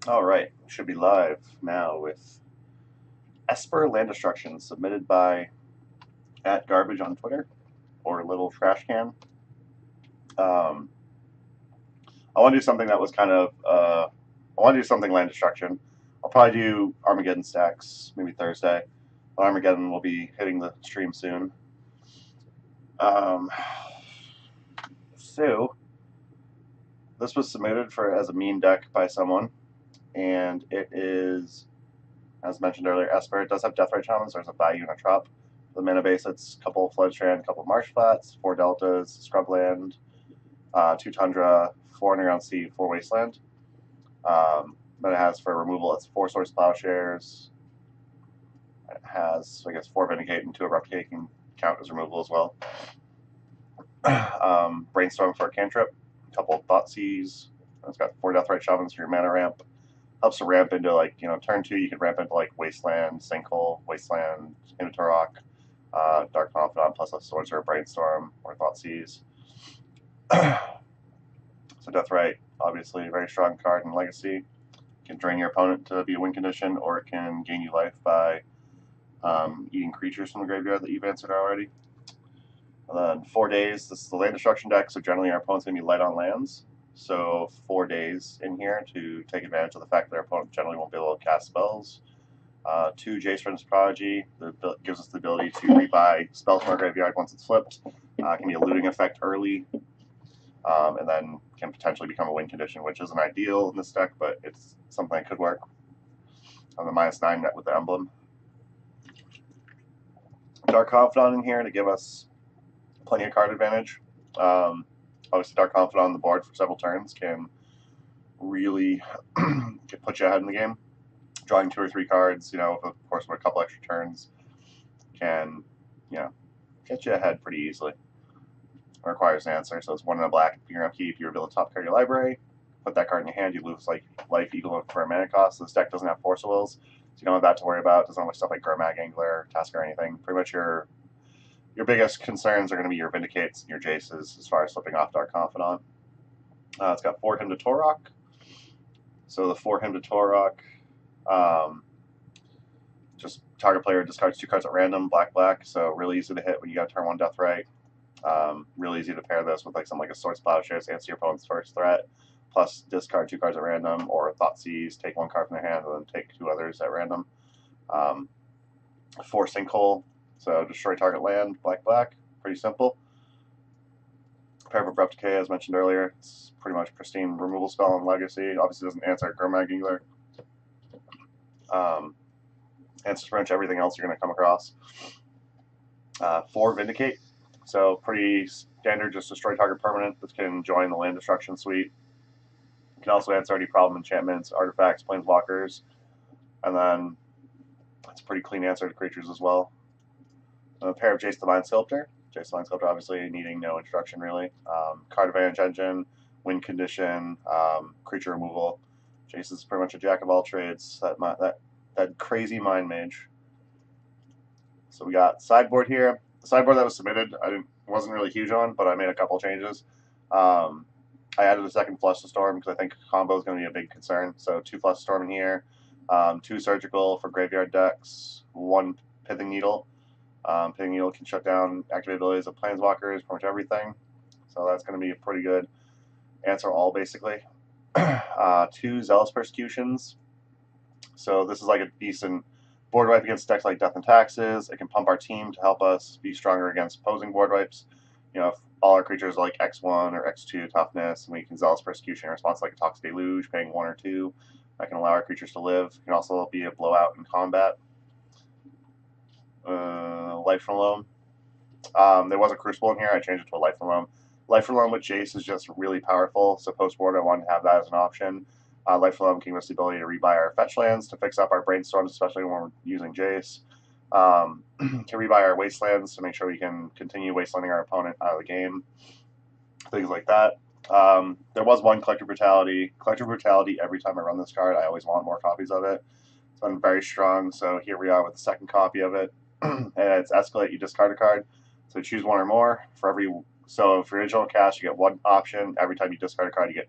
All right, should be live now with Esper Land Destruction, submitted by @garbage on Twitter or Little Trash Can. Um, I want to do something that was kind of I want to do something Land Destruction. I'll probably do Armageddon stacks maybe Thursday. But Armageddon will be hitting the stream soon. Um, so this was submitted for as a meme deck by someone, and it is, as mentioned earlier, Esper. It does have Deathrite Shamans. There's a value and a drop. The mana base, it's a couple of Floodstrand, a couple of Marsh Flats, 4 Deltas, Scrubland, 2 Tundra, 4 Underground Sea, 4 Wasteland. Then it has for removal, it's 4 Source Plowshares. It has, I guess, 4 Vindicate and 2 Erupticate can count as removal as well. Brainstorm for a cantrip, a couple of Thoughtseize. It's got 4 Deathrite Shamans for your mana ramp. Helps to ramp into, like, turn 2, you can ramp into, like, Wasteland, Sinkhole, Wasteland, Inventorok, Dark Confidant, plus a Sorcerer, Brainstorm, or Thoughtseize. So Deathrite, obviously a very strong card in Legacy. It can drain your opponent to be a win condition, or it can gain you life by eating creatures from the graveyard that you've answered already. And then 4 days, this is the land destruction deck, so generally our opponent's going to be light on lands. So 4 days in here to take advantage of the fact that our opponent generally won't be able to cast spells. 2 Jace Prince Prodigy that gives us the ability to rebuy spells from our graveyard once it's flipped. Can be a looting effect early, and then can potentially become a win condition, which isn't ideal in this deck, but it's something that could work. On the -9 net with the emblem. Dark Confidant in here to give us plenty of card advantage. Obviously, Dark Confidant on the board for several turns can really put you ahead in the game. Drawing 2 or 3 cards, over the course of a couple extra turns, can, get you ahead pretty easily. It requires an answer, so it's 1 in a black. You're going to keep your ability to top card your library. Put that card in your hand, you lose life equal for a mana cost. So this deck doesn't have Force of Wills, so you don't have that to worry about. It doesn't have stuff like Gurmag Angler, Tasker, or anything. Pretty much your biggest concerns are going to be your Vindicates and your Jaces as far as flipping off Dark Confidant. It's got 4 Hymn to Torok. So the 4 Hymn to Torok, just target player discards 2 cards at random, black, so really easy to hit when you got turn 1 Deathrite. Really easy to pair this with something like a Swords Plowshares, answer your opponent's first threat, plus discard 2 cards at random, or Thoughtseize, take 1 card from their hand, and then take 2 others at random. 4 Sinkhole, so destroy target land, black, pretty simple. Pair of Abrupt Decay, as mentioned earlier, it's pretty much pristine removal spell in Legacy. Obviously doesn't answer Gurmag Angler. Answers pretty much everything else you're going to come across. 4 Vindicate, so pretty standard, just destroy target permanent. This can join the land destruction suite. You can also answer any problem enchantments, artifacts, planeswalkers, and then it's a pretty clean answer to creatures as well. A pair of Jace the Mind Sculptor. Jace the Mind Sculptor obviously needing no introduction really. Card advantage engine, win condition, creature removal. Jace is pretty much a jack of all trades. That crazy mind mage. So we got sideboard here. The sideboard that was submitted, wasn't really huge on, but I made a couple changes. I added a second Flush to Storm because I think combo is going to be a big concern. So 2 Flush Storm in here, 2 Surgical for graveyard decks, 1 Pithing Needle. Pithing Needle can shut down activated abilities of planeswalkers, pretty much everything. So that's going to be a pretty good answer all, basically. 2 Zealous Persecutions. So this is like a decent board wipe against decks like Death and Taxes. It can pump our team to help us be stronger against opposing board wipes. If all our creatures are like X1 or X2 toughness, and we can Zealous Persecution in response to like a Toxic Deluge, paying 1 or 2. That can allow our creatures to live. It can also be a blowout in combat. Life from Loam. There was a Crucible in here. I changed it to a Life from Loam. Life from Loam with Jace is just really powerful, so post-board I wanted to have that as an option. Life from Loam can give us the ability to rebuy our fetch lands to fix up our brainstorms, especially when we're using Jace. Can rebuy our wastelands to make sure we can continue wastelanding our opponent out of the game. Things like that. There was 1 Collector Brutality. Collector Brutality, every time I run this card, I always want more copies of it. It's been very strong, so here we are with the second copy of it. And it's Escalate, you discard a card. So choose 1 or more. So for original cast, you get 1 option. Every time you discard a card, you get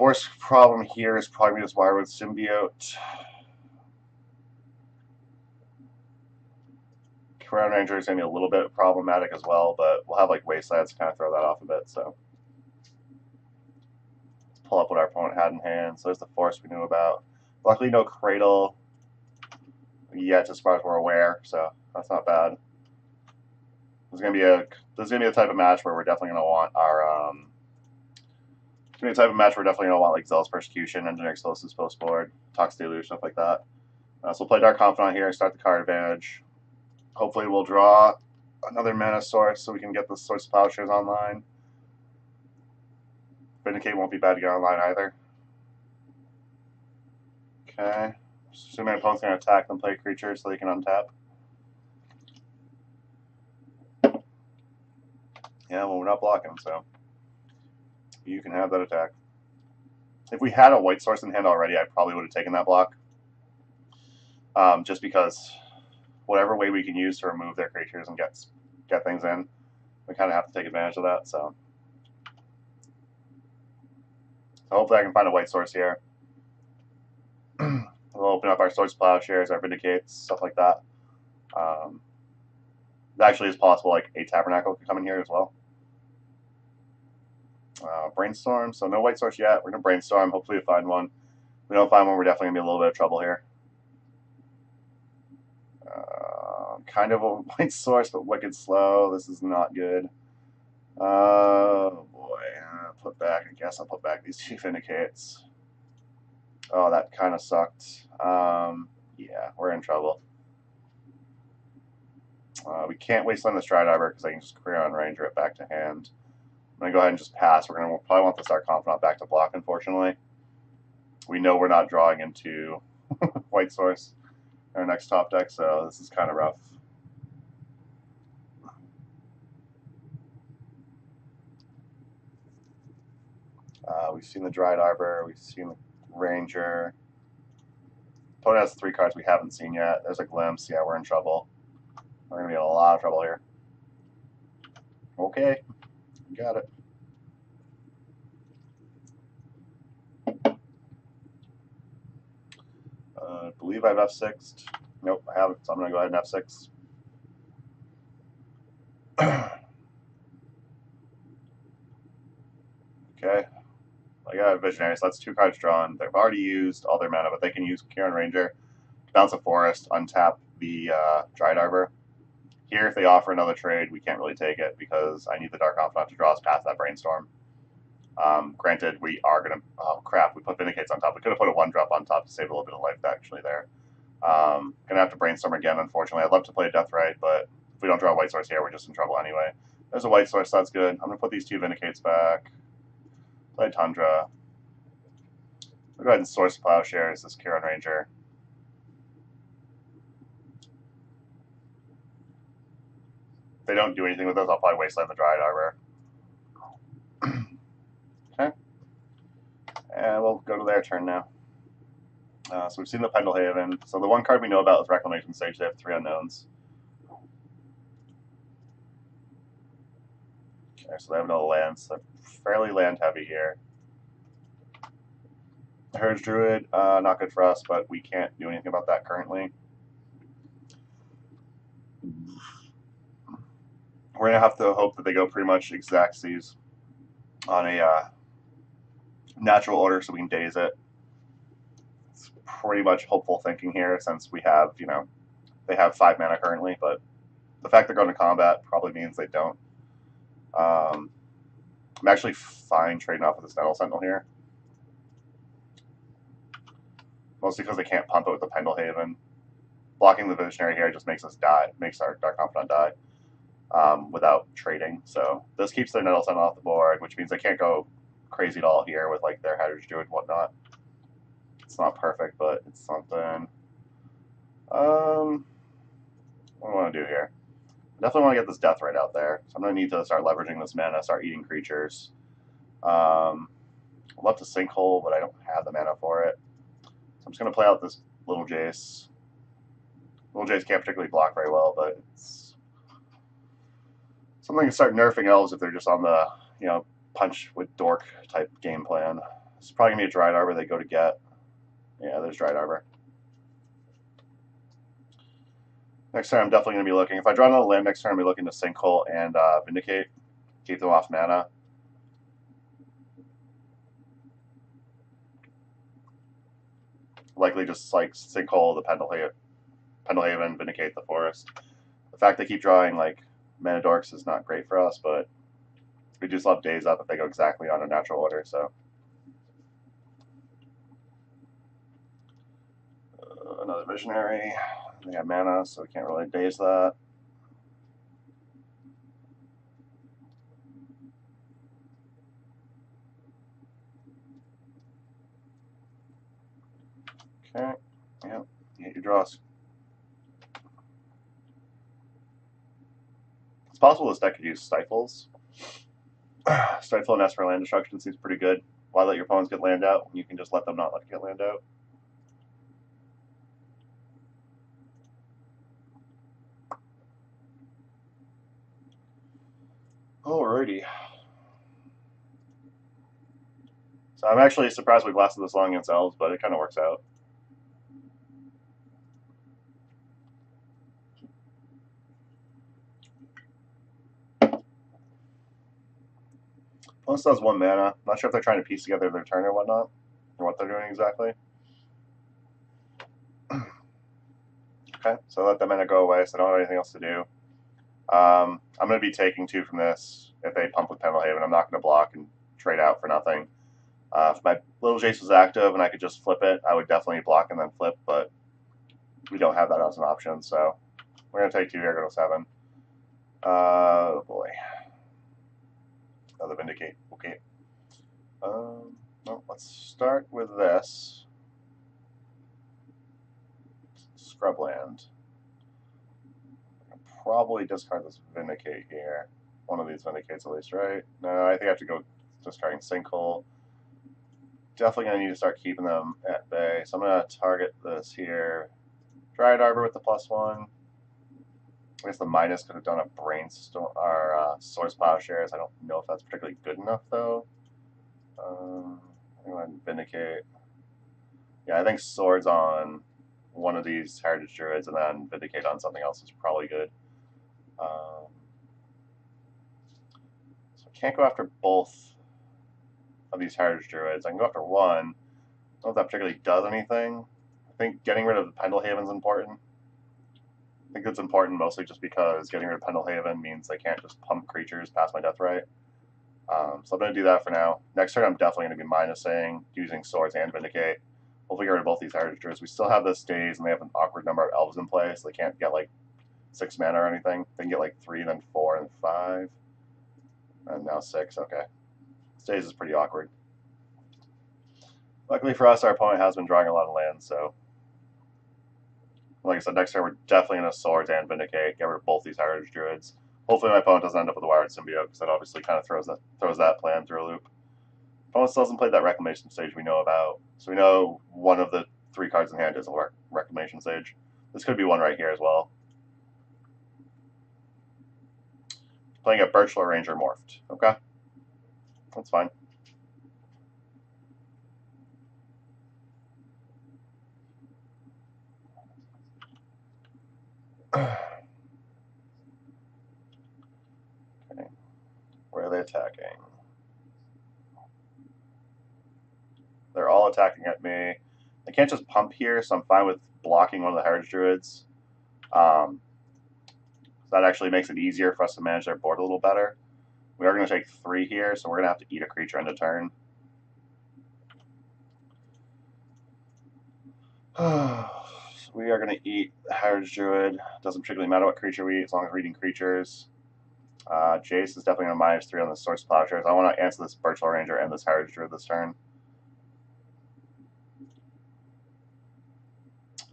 Worst problem here is probably this Wirewood Symbiote. Crown Ranger is going to be a little bit problematic as well, but we'll have like Wastelands to kind of throw that off a bit. So let's pull up what our opponent had in hand. So there's the Force we knew about. Luckily, no Cradle yet, as far as we're aware. So that's not bad. This is gonna be the type of match where we're definitely gonna want our it's gonna be the type of match we're definitely gonna want like Zealous Persecution, Engineer Explosives post board, Tox Deluge, stuff like that. So we'll play Dark Confidant here, start the card advantage. Hopefully we'll draw another mana source so we can get the Source of Plowshares online. Vindicate won't be bad to get online either. Okay. Assuming my opponent's gonna attack and play a creature so they can untap. Yeah, well, we're not blocking, so you can have that attack. If we had a white source in hand already, I probably would have taken that block. Just because whatever way we can use to remove their creatures and get things in, we kind of have to take advantage of that. So hopefully I can find a white source here. We'll open up our Source Plowshares, our Vindicates, stuff like that. It actually is possible like a Tabernacle could come in here as well. Brainstorm, so no white source yet. We're going to brainstorm, hopefully we find one. If we don't find one, we're definitely going to be in a little bit of trouble here. Kind of a white source, but wicked slow. This is not good. Oh boy. I guess I'll put back these two Vindicates. Oh, that kind of sucked. Yeah, we're in trouble. We can't waste on the Stride Arbor because I can just Creon Ranger it back to hand. I'm going to go ahead and just pass. We'll probably want the Dark Confidant back to block, unfortunately. We know we're not drawing into white source in our next top deck, so this is kind of rough. We've seen the Dried Arbor. We've seen the Ranger. Opponent has 3 cards we haven't seen yet. There's a Glimpse. Yeah, we're in trouble. We're going to be in a lot of trouble here. Okay. Got it. I believe I've F6'd. Nope, I haven't, so I'm going to go ahead and F6. Okay. I got a Visionary, so that's 2 cards drawn. They've already used all their mana, but they can use Kieran Ranger to bounce a Forest, untap the Dried Arbor. Here, if they offer another trade, we can't really take it because I need the Dark Confidant to draw us past that Brainstorm. Granted, we are going to... Oh, crap, we put Vindicates on top. We could have put a 1-drop on top to save a little bit of life, actually, there. Going to have to Brainstorm again, unfortunately. I'd love to play a Deathrite, but if we don't draw a white source here, we're just in trouble anyway. There's a white source, that's good. I'm going to put these 2 Vindicates back. Play Tundra. We'll go ahead and Source Plowshares this Kieran Ranger. If they don't do anything with us, I'll probably Wasteland the Dried Arbor. Okay. And we'll go to their turn now. So we've seen the Pendelhaven. So the one card we know about is Reclamation Sage. They have 3 unknowns. Okay, so they have no lands. They're fairly land heavy here. Heritage Druid, not good for us, but we can't do anything about that currently. We're going to have to hope that they go pretty much Xyzes on a natural order so we can daze it. It's pretty much hopeful thinking here since we have, you know, they have 5 mana currently, but the fact they're going to combat probably means they don't. I'm actually fine trading off with this Nettle Sentinel here. Mostly because they can't pump it with the Pendelhaven. Blocking the Visionary here just makes us die, makes our Dark Confidant die without trading. So this keeps their Nettle Sentinel off the board, which means they can't go crazy at all here with like their Heritage Druid and whatnot. It's not perfect, but it's something. What do I want to do here? I definitely want to get this Deathrite out there. So I'm going to need to start leveraging this mana, start eating creatures. I'd love to Sinkhole, but I don't have the mana for it. So I'm just going to play out this Little Jace. Little Jace can't particularly block very well, but it's something to start nerfing elves if they're just on the, you know, punch with dork type game plan. It's probably going to be a Dried Arbor they go to get. Yeah, there's Dried Arbor. Next turn, I'm definitely going to be looking. If I draw another land next turn, I'm going to be looking to Sinkhole and Vindicate. Keep them off mana. Likely just like Sinkhole, the Pendlehaven, Vindicate, the Forest. The fact they keep drawing like mana dorks is not great for us, but we just love Days Up if they go exactly on a natural order. So another Visionary. They have mana, so we can't really daze that. Okay. Yep. Get your draws. It's possible this deck could use Stifles. Stifle and Esper land destruction seems pretty good. Why let your opponents get land out when you can just let them not let you get land out? Alrighty. So I'm actually surprised we've lasted this long against elves, but it kind of works out. Opponent still has 1 mana. Not sure if they're trying to piece together their turn or whatnot, or what they're doing exactly. Okay, so let that mana go away, so I don't have anything else to do. I'm going to be taking 2 from this if they pump with Pendlehaven. I'm not going to block and trade out for nothing. If my Little Jace was active and I could just flip it, I would definitely block and then flip, but we don't have that as an option, so we're going to take 2 here, go to 7. Oh boy. Another Vindicate. Okay. Well, let's start with this. Scrubland. Probably discard this Vindicate here. One of these Vindicates at least, right? No, I think I have to go discarding Sinkhole. Definitely going to need to start keeping them at bay. So I'm going to target this here. Dried Arbor with the +1. I guess the minus could have done a Brainstorm or Source Plowshares. I don't know if that's particularly good enough, though. I'm going to Vindicate. Yeah, I think Swords on one of these Heritage Druids and then Vindicate on something else is probably good. So I can't go after both of these Heritage Druids. I can go after one. I don't know if that particularly does anything. I think getting rid of Pendlehaven is important. I think it's important mostly just because getting rid of Pendlehaven means they can't just pump creatures past my death right. So I'm going to do that for now. Next turn, I'm definitely going to be minusing, using Swords and Vindicate. Hopefully get rid of both these Heritage Druids. We still have this Daze, and they have an awkward number of Elves in play, so they can't get like 6 mana or anything. They can get like 3, then 4, and 5. And now 6, okay. This Daze is pretty awkward. Luckily for us, our opponent has been drawing a lot of lands, so like I said, next turn we're definitely going to Swords and Vindicate, get rid of both these Heritage Druids. Hopefully my opponent doesn't end up with a Wired Symbiote, because that obviously kind of throws that plan through a loop. Opponent still hasn't played that Reclamation Stage we know about, so we know one of the 3 cards in hand is a Reclamation Stage. This could be one right here as well. Playing a Birchlar Ranger morphed. Okay, that's fine. Okay. Where are they attacking? They're all attacking at me. They can't just pump here, so I'm fine with blocking one of the Heritage Druids. That actually makes it easier for us to manage their board a little better. We are going to take 3 here, so we're going to have to eat a creature end of turn. So we are going to eat Heritage Druid. Doesn't particularly matter what creature we eat as long as we're eating creatures. Jace is definitely going to -3 on the Source Plowshares. I want to answer this Birchlar Ranger and this Heritage Druid this turn.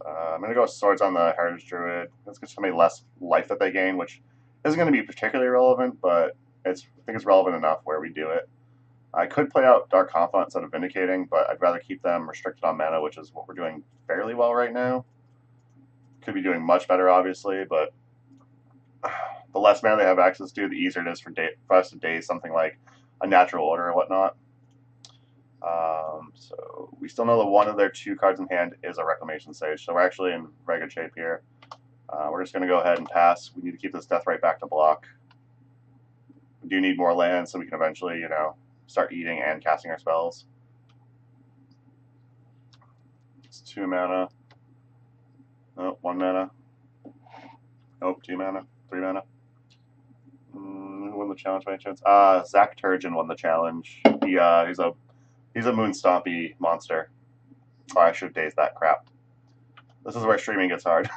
I'm going to go with Swords on the Heritage Druid. That's going to give me less life that they gain, which isn't going to be particularly relevant, but I think it's relevant enough where we do it. I could play out Dark Confidant instead of Vindicating, but I'd rather keep them restricted on mana, which is what we're doing fairly well right now. Could be doing much better, obviously, but the less mana they have access to, the easier it is for us to daze something like a Natural Order or whatnot. So we still know that one of their 2 cards in hand is a Reclamation Sage, so we're actually in very good shape here. We're just going to go ahead and pass. We need to keep this Death Right back to block. We do need more land so we can eventually, you know, start eating and casting our spells. It's 2 mana. Oh, 1 mana. Oh, 2 mana. 3 mana. Who won the challenge by any chance? Zach Turgeon won the challenge. He's a Moon Stompy monster. Oh, I should have dazed that crap. This is where streaming gets hard.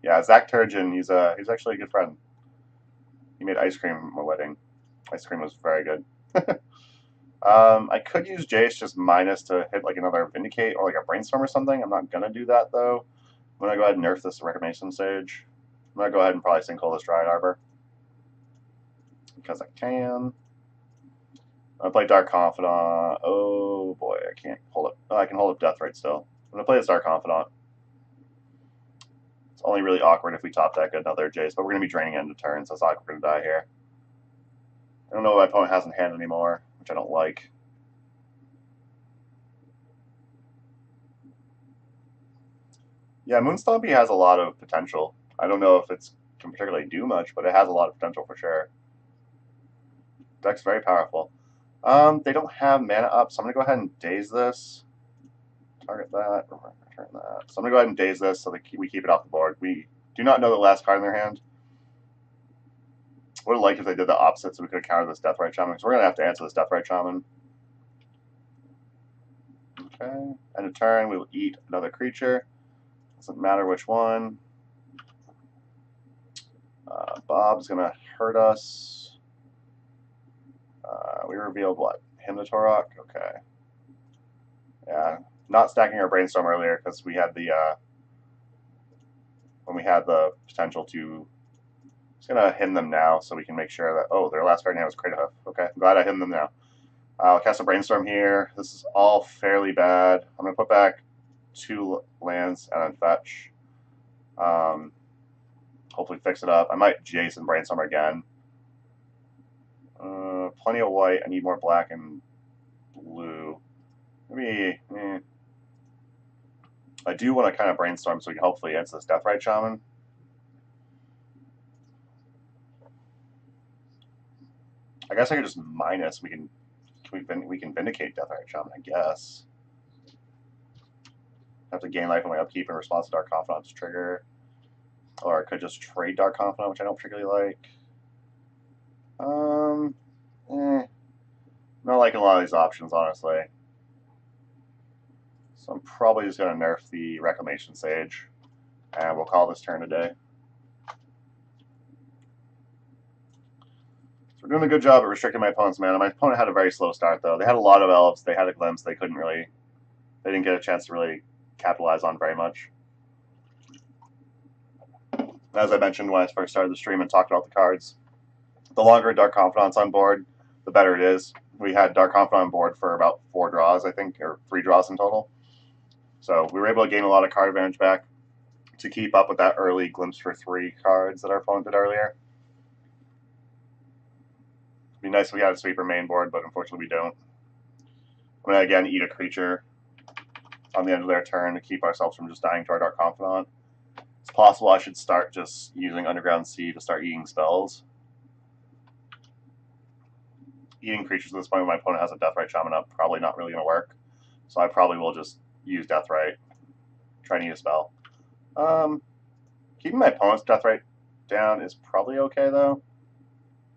Yeah, Zach Turgeon, he's actually a good friend. He made ice cream at my wedding. Ice cream was very good. I could use Jace just minus to hit like another Vindicate or like a Brainstorm or something. I'm not gonna do that though. I'm gonna go ahead and nerf this Reclamation Sage. I'm gonna go ahead and probably Sinkhole this Dryad Arbor. Because I can. I'm gonna play Dark Confidant. Oh boy, I can't hold it. Oh, I can hold up Death Right still. I'm gonna play this Dark Confidant. It's only really awkward if we top deck another Jace, but we're gonna be draining it into turn, so it's not like we're gonna die here. I don't know what my opponent has in hand anymore, which I don't like. Yeah, Moonstompy has a lot of potential. I don't know if it can particularly do much, but it has a lot of potential for sure. Deck's very powerful. They don't have mana up, so I'm going to go ahead and daze this. Target that, return that. So I'm going to go ahead and daze this so that we keep it off the board. We do not know the last card in their hand. Would have liked if they did the opposite so we could have countered this Deathrite Shaman. So we're going to have to answer this Deathrite Shaman. Okay. End of turn, we will eat another creature. Doesn't matter which one. Bob's going to hurt us. We revealed what? Hymnotorok? Okay. Yeah. Not stacking our Brainstorm earlier because we had the when we had the potential to. Just gonna hymn them now so we can make sure that their last card now is Craterhoof. Okay, I'm glad I hymned them now. I'll cast a Brainstorm here. This is all fairly bad. I'm gonna put back 2 lands and then fetch. Hopefully fix it up. I might Jace and Brainstorm again. Plenty of white. I need more black and blue. Maybe. I do want to kind of Brainstorm so we can hopefully answer this Deathrite Shaman. I guess I could just minus. We can Vindicate Deathrite Shaman, I guess. Have to gain life on my upkeep in response to Dark Confidant's trigger. Or I could just trade Dark Confidant, which I don't particularly like. Not liking a lot of these options, honestly. So I'm probably just going to nerf the Reclamation Sage. And we'll call this turn a day. So we're doing a good job at restricting my opponent's mana. My opponent had a very slow start, though. They had a lot of elves. They had a glimpse. They didn't get a chance to really capitalize on very much. As I mentioned when I first started the stream and talked about the cards, the longer Dark Confidant's on board, the better it is. We had Dark Confidant on board for about 4 draws, I think, or 3 draws in total. So we were able to gain a lot of card advantage back to keep up with that early glimpse for 3 cards that our opponent did earlier. It'd be nice if we had a sweeper main board, but unfortunately we don't. I'm going to again eat a creature on the end of their turn to keep ourselves from just dying to our Dark Confidant. It's possible I should start just using Underground Sea to start eating spells. Eating creatures at this point when my opponent has a Deathrite Shaman up, probably not really going to work. So I probably will just use Deathrite, try and eat a spell. Keeping my opponent's Deathrite down is probably okay, though.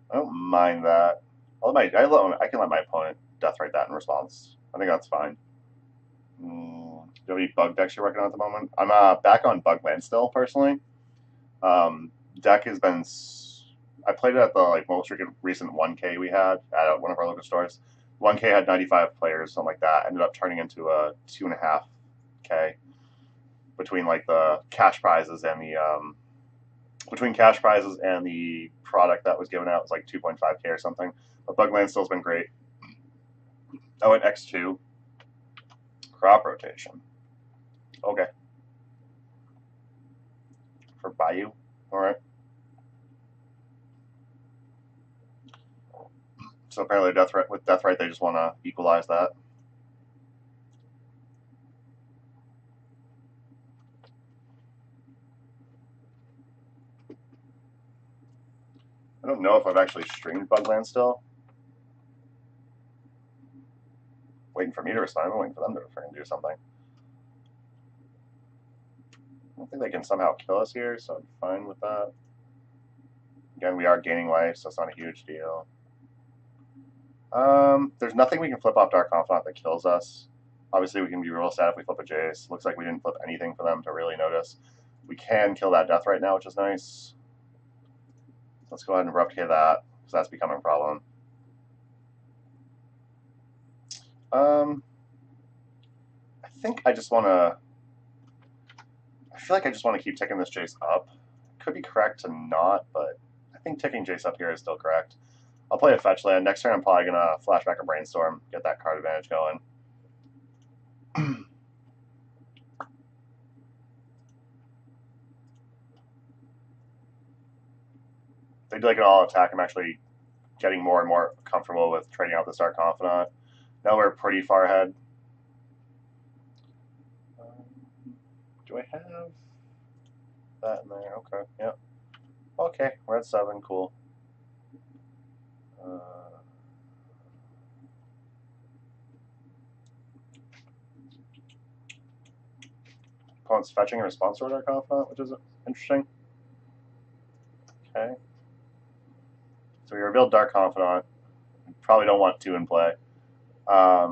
I don't mind that. I can let my opponent Deathrite that in response. I think that's fine. Do you have any bug decks you're working on at the moment? I'm back on Bugland still, personally. Deck has been... I played it at the most recent 1K we had at one of our local stores. 1K had 95 players, something like that. Ended up turning into a 2.5K between the cash prizes and the product that was given out. It was like 2.5K or something. But Bugland still's been great. I went X2. Crop rotation. Okay. For Bayou. Alright. So apparently with Deathrite, they just want to equalize that. I don't know if I've actually streamed Bugland still. Waiting for me to respond. I'm waiting for them to freaking do something. I don't think they can somehow kill us here, so I'm fine with that. Again, we are gaining life, so it's not a huge deal. There's nothing we can flip off Dark Confidant that kills us. Obviously, we can be real sad if we flip a Jace. Looks like we didn't flip anything for them to really notice. We can kill that Death right now, which is nice. Let's go ahead and Abrupt K that, because that's becoming a problem. I think I just want to... I feel like I just want to keep ticking this Jace up. Could be correct to not, but I think ticking Jace up here is still correct. I'll play a fetch land. Next turn I'm probably going to flashback a Brainstorm, get that card advantage going. If they do like an all attack, I'm actually getting more and more comfortable with trading out this Dark Confidant. Now we're pretty far ahead. Do I have that in there? Okay, yeah. Okay, we're at 7, cool. Opponent's fetching a response to Dark Confidant, which is interesting. Okay. So we revealed Dark Confidant. Probably don't want 2 in play. I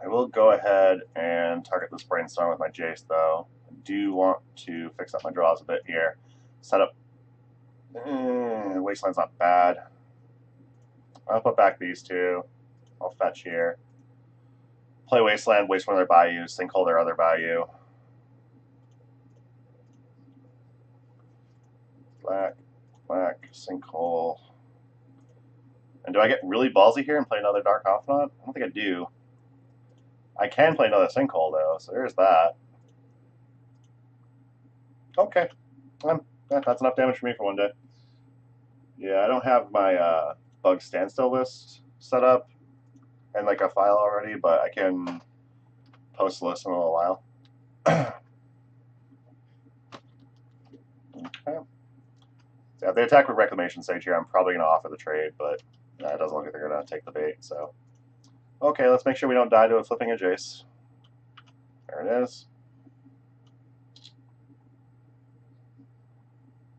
will go ahead and target this Brainstorm with my Jace, though. I do want to fix up my draws a bit here. Set up... Wasteland's not bad. I'll put back these 2. I'll fetch here. Play Wasteland, waste one of their Bayou, Sinkhole their other Bayou. Black, Sinkhole. And do I get really ballsy here and play another Dark Confidant? I don't think I do. I can play another Sinkhole, though, so there's that. Okay. That's enough damage for me for one day. Yeah, I don't have my bug standstill list set up in like a file already, but I can post the list in a little while. Okay. So if they attack with Reclamation Sage here, I'm probably going to offer the trade, but it doesn't look like they're going to take the bait, so... Okay, let's make sure we don't die to a flipping a Jace. There it is.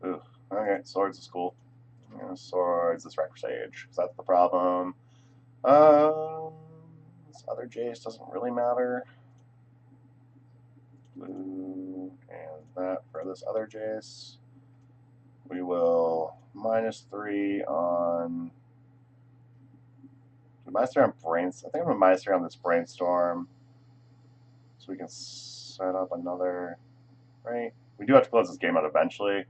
Ooh, okay, swords is cool. Swords, this Wreck Sage, because that's the problem. This other Jace doesn't really matter. Blue, and that for this other Jace. We will -3 on... -3 on Brainstorm. I think I'm going to -3 on this Brainstorm. So we can set up another... Right? We do have to close this game out eventually.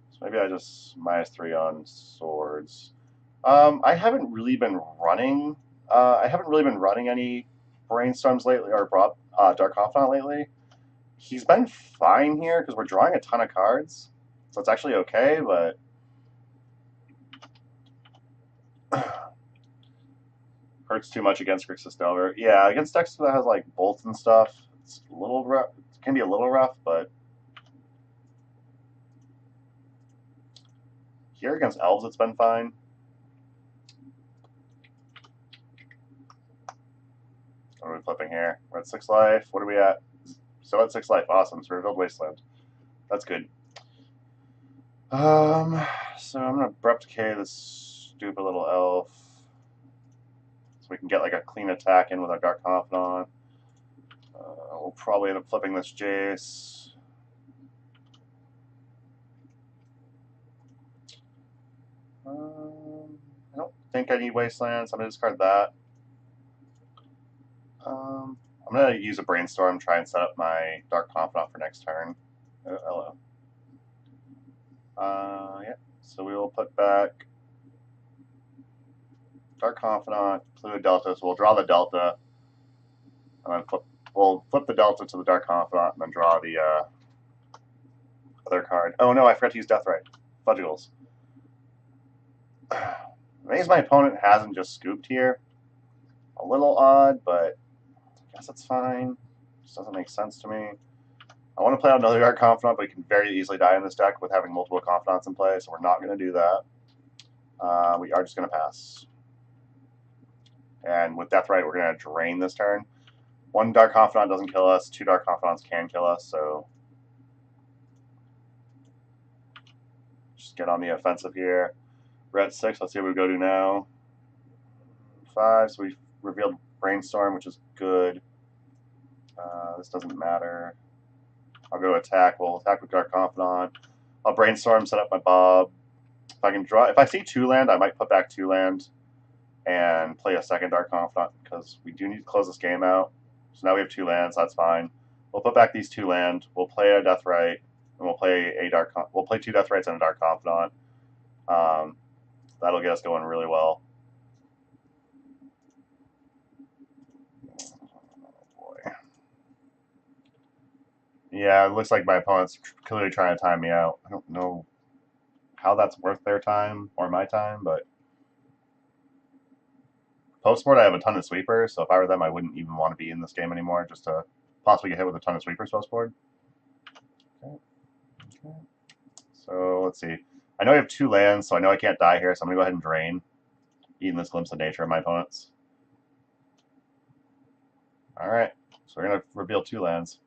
So maybe I just -3 on Swords. I haven't really been running... any Brainstorms lately, or Dark Confidant lately. He's been fine here, because we're drawing a ton of cards. So it's actually okay, but... Hurts too much against Grixis Delver. Yeah, against decks that has like bolts and stuff, it's a little rough. It can be a little rough, but here against Elves, it's been fine. What are we flipping here? We're at 6 life. What are we at? So at 6 life. Awesome. So we revealed Wasteland. That's good. So I'm gonna Abrupt K this stupid little elf. We can get like a clean attack in with our Dark Confidant. We'll probably end up flipping this Jace. I don't think I need Wastelands. I'm going to discard that. I'm going to use a Brainstorm, try and set up my Dark Confidant for next turn. Hello. Yeah, so we will put back Dark Confidant, Fluid Delta, so we'll draw the Delta, and then we'll flip the Delta to the Dark Confidant, and then draw the other card. Oh no, I forgot to use Deathrite. Fudgicles. Amazed my opponent hasn't just scooped here. A little odd, but I guess it's fine. Just doesn't make sense to me. I want to play out another Dark Confidant, but you can very easily die in this deck with having multiple Confidants in play, so we're not going to do that. We are just going to pass. And with Deathrite, we're going to drain this turn. One Dark Confidant doesn't kill us. Two Dark Confidants can kill us, so just get on the offensive here. We're at 6. Let's see what we go to now. 5, so we've revealed Brainstorm, which is good. This doesn't matter. I'll go attack. We'll attack with Dark Confidant. I'll Brainstorm, set up my Bob. If I can draw, if I see 2 land, I might put back 2 land and play a second Dark Confidant because we do need to close this game out. So now we have 2 lands. That's fine. We'll put back these 2 land. We'll play a Deathrite, and we'll play a Dark. We'll play 2 Deathrites and a Dark Confidant. That'll get us going really well. Yeah, it looks like my opponent's clearly trying to time me out. I don't know how that's worth their time or my time, but post-board I have a ton of sweepers, so if I were them, I wouldn't even want to be in this game anymore just to possibly get hit with a ton of sweepers post-board. Okay. Okay. So let's see. I know I have 2 lands, so I know I can't die here, so I'm going to go ahead and drain, eating this Glimpse of Nature of my opponents. Alright, so we're going to reveal 2 lands.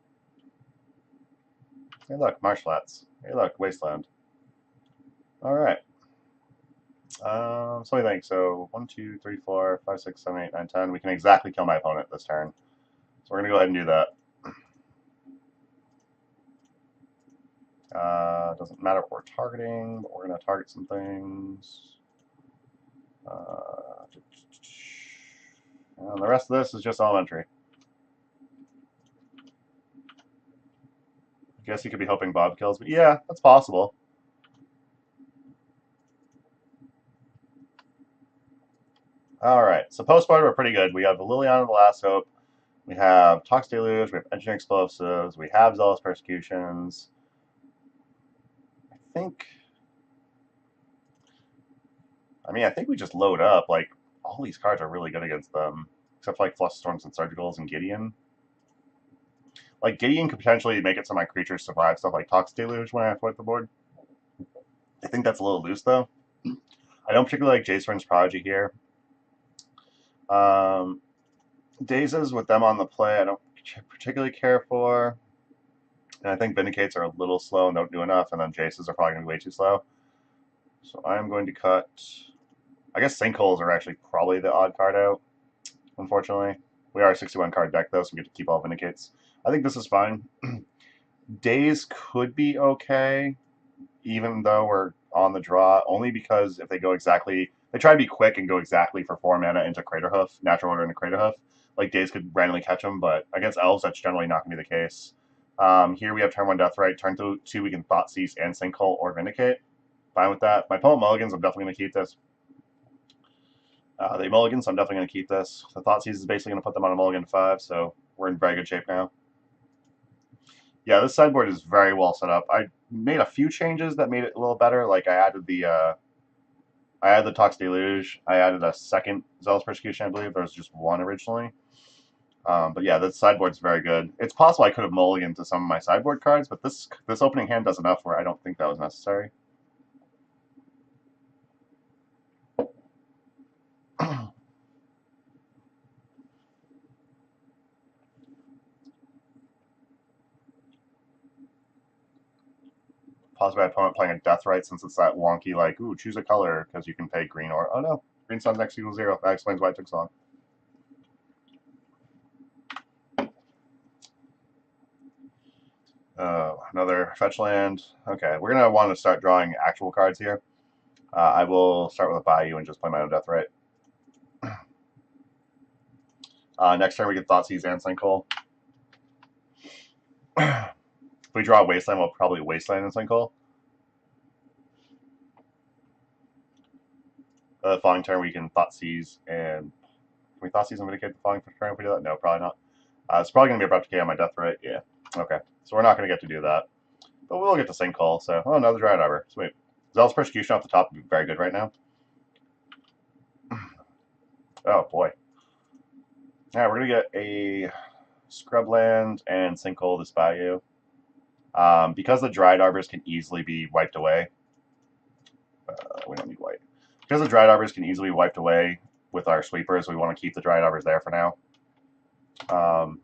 Hey look, Marshflats. Hey look, Wasteland. Alright. So what do you think? So 1, 2, 3, 4, 5, 6, 7, 8, 9, 10. We can exactly kill my opponent this turn. So we're going to go ahead and do that. Doesn't matter what we're targeting, but we're going to target some things. And the rest of this is just elementary. I guess he could be hoping Bob kills, but yeah, that's possible. Alright, so post-board we're pretty good. We have Liliana the Last Hope, we have Tox Deluge, we have Engineering Explosives, we have Zealous Persecutions. I think we just load up. Like, all these cards are really good against them, except for like Flusterstorms and Surgicals and Gideon. Like, Gideon could potentially make it so my creatures survive stuff like Tox Deluge when I flip the board. I think that's a little loose, though. I don't particularly like Jace Prodigy here. Dazes with them on the play, I don't particularly care for. And I think Vindicates are a little slow and don't do enough, and then Jaces are probably going to be way too slow. So I'm going to cut... I guess Sinkholes are actually probably the odd card out, unfortunately. We are a 61 card deck, though, so we get to keep all Vindicates. I think this is fine. Daze could be okay, even though we're on the draw, only because if they go exactly... They try to be quick and go exactly for 4 mana into Craterhoof, Natural Order into Craterhoof. Like, Daze could randomly catch them, but against Elves, that's generally not going to be the case. Here we have turn 1 Deathrite, turn 2 we can Thoughtseize and Sinkhole or Vindicate. Fine with that. My opponent mulligans, I'm definitely going to keep this. They mulligan, so I'm definitely going to keep this. The Thoughtseize is basically going to put them on a mulligan to 5, so we're in very good shape now. Yeah, this sideboard is very well set up. I made a few changes that made it a little better. Like I added the Tox Deluge. I added a second Zealous Persecution, I believe. There was just one originally. But yeah, this sideboard's very good. It's possible I could have mulliganed to some of my sideboard cards, but this opening hand does enough where I don't think that was necessary. Possibly my opponent playing a Deathrite since it's that wonky, like, ooh, choose a color because you can pay green or... Oh no, green sun's next equals 0. That explains why it took so long. Another fetch land. Okay, we're going to want to start drawing actual cards here. I will start with a Bayou and just play my own Deathrite. Next turn we get Thoughtseize and Sinkhole. If we draw a Wasteland, we'll probably Wasteland and Sinkhole. The following turn we can Thoughtseize and... Can we Thoughtseize and Vindicate the following turn if we do that? No, probably not. It's probably going to be Abrupt Decay on my Deathrite. Yeah. Okay. So we're not going to get to do that. But we'll get to Sinkhole, so... Oh, another Dryad Arbor. Sweet. Zealous Persecution off the top would be very good right now. Oh boy. Yeah, we're gonna get a Scrubland and Sinkhole this Bayou. Because the Dried Arbors can easily be wiped away. We don't need white. Because the Dried Arbors can easily be wiped away with our sweepers, we want to keep the Dried Arbors there for now.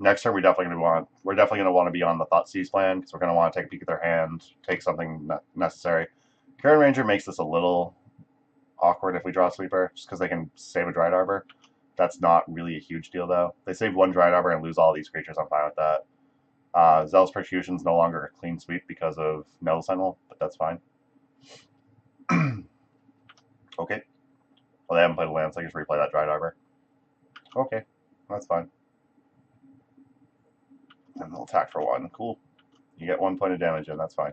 Next turn, we're definitely gonna want to be on the Thoughtseize plan because we're gonna want to take a peek at their hand, take something necessary. Karen Ranger makes this a little awkward if we draw a sweeper, just because they can save a Dried Arbor. That's not really a huge deal though. They save one Dried Arbor and lose all these creatures. I'm fine with that. Zealous Persecution is no longer a clean sweep because of Nettle Sentinel, but that's fine. Okay. Well, they haven't played a land, so I just replay that Dried Arbor. Okay, that's fine. And they'll attack for 1. Cool. You get 1 point of damage in, that's fine.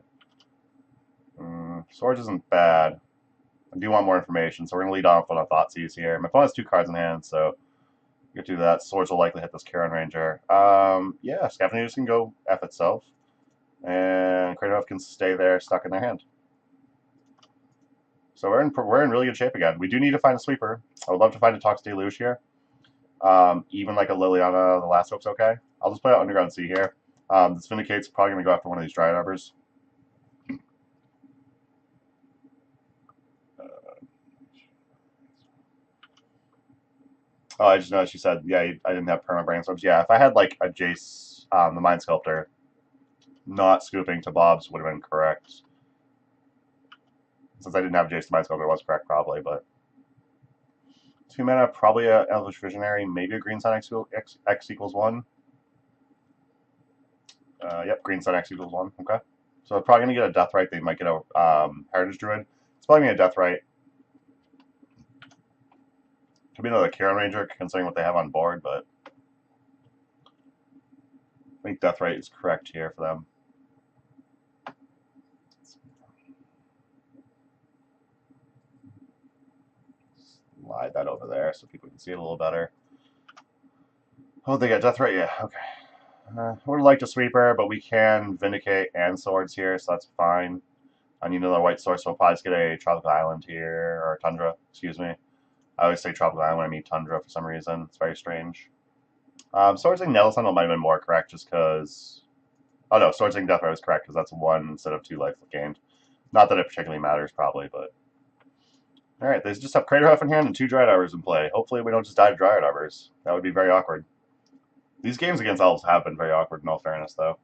Swords isn't bad. I do want more information, so we're going to lead off on a Thoughtseize here. My opponent has 2 cards in hand, so we get to do that. Swords will likely hit this Karen Ranger. Yeah, Scavengers can go F itself, and Kratos can stay there, stuck in their hand. So we're in really good shape again. We do need to find a sweeper. I would love to find a Tox Deluge here. Even like a Liliana, the Last Hope's okay. I'll just play out Underground Sea here. This Vindicate's probably going to go after one of these Dried Arbors. Oh, I just noticed you said, yeah, I didn't have perma brainstorms. Yeah, if I had like a Jace, the Mind Sculptor, not scooping to Bob's would have been correct. Since I didn't have Jace, the Mind Sculptor was correct probably, but 2 mana, probably a Elvish Visionary, maybe a Green Sun X equals 1. Yep, Green Sun X equals 1. Okay. So they're probably going to get a Deathrite. They might get a Heritage Druid. It's probably going to be a Deathrite. Could be another Karen Ranger, considering what they have on board, but I think Deathrite is correct here for them. Slide that over there so people can see it a little better. Oh, they got Deathrite? Yeah, okay. I would have liked a sweeper, but we can Vindicate and Swords here, so that's fine. I need another white source, so we'll probably just get a Tropical Island here, or Tundra, excuse me. I always say Tropical Island when I mean Tundra for some reason. It's very strange. Swordsing Nettle Sentinel might have been more correct just because... Oh no, Swordsing Deathrite was correct because that's 1 instead of 2 life gained. Not that it particularly matters, probably, but... Alright, they just have Craterhoof in hand and 2 Dried Arbors in play. Hopefully we don't just die to Dried Arbors. That would be very awkward. These games against Elves have been very awkward in all fairness, though.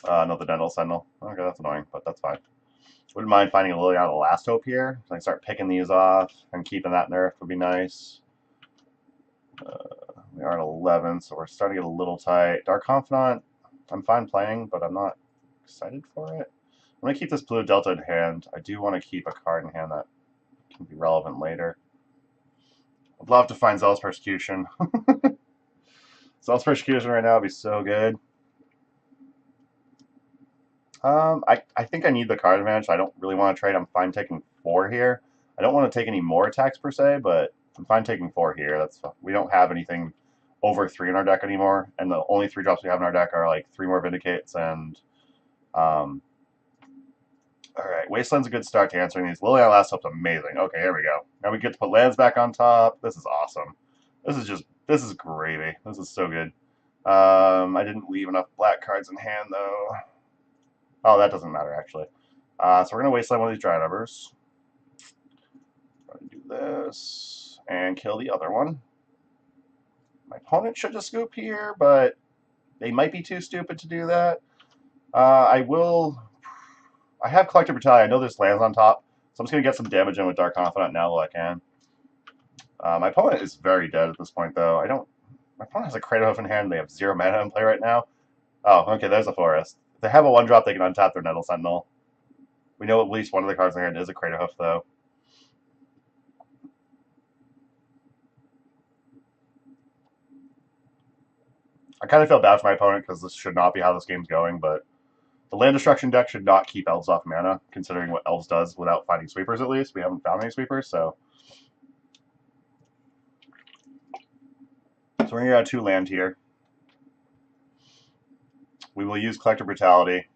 No, the Nettle Sentinel. Okay, that's annoying, but that's fine. Wouldn't mind finding a Liliana the Last Hope here. So I can start picking these off and keeping that nerf would be nice. We are at 11, so we're starting to get a little tight. Dark Confidant, I'm fine playing, but I'm not excited for it. I'm going to keep this Blue Delta in hand. I do want to keep a card in hand that can be relevant later. I'd love to find Zealous Persecution. Zealous Persecution right now would be so good. I think I need the card advantage. I don't really want to trade. I'm fine taking 4 here. I don't want to take any more attacks per se, but I'm fine taking 4 here. We don't have anything over 3 in our deck anymore, and the only 3 drops we have in our deck are like 3 more Vindicates and Alright, Wasteland's a good start to answering these. Liliana Last Hope's amazing. Okay, here we go. Now we get to put lands back on top. This is awesome. This is gravy. This is so good. I didn't leave enough black cards in hand though. Oh, that doesn't matter actually. So we're gonna wasteland one of these Dried Arbors. Do this and kill the other one. My opponent should just scoop here, but they might be too stupid to do that. I have Collector Brutality. I know there's lands on top, so I'm just going to get some damage in with Dark Confidant now while I can. My opponent is very dead at this point, though. My opponent has a Kratos in hand. They have 0 mana in play right now. Oh, okay, there's a Forest. If they have a 1-drop, they can untap their Nettle Sentinel. We know at least one of the cards in their hand is a Kratos, though. I kind of feel bad for my opponent because this should not be how this game's going, but the land destruction deck should not keep Elves off mana, considering what Elves does without finding sweepers at least. We haven't found any sweepers, so... So we're going to get 2 land here. We will use Collector Brutality.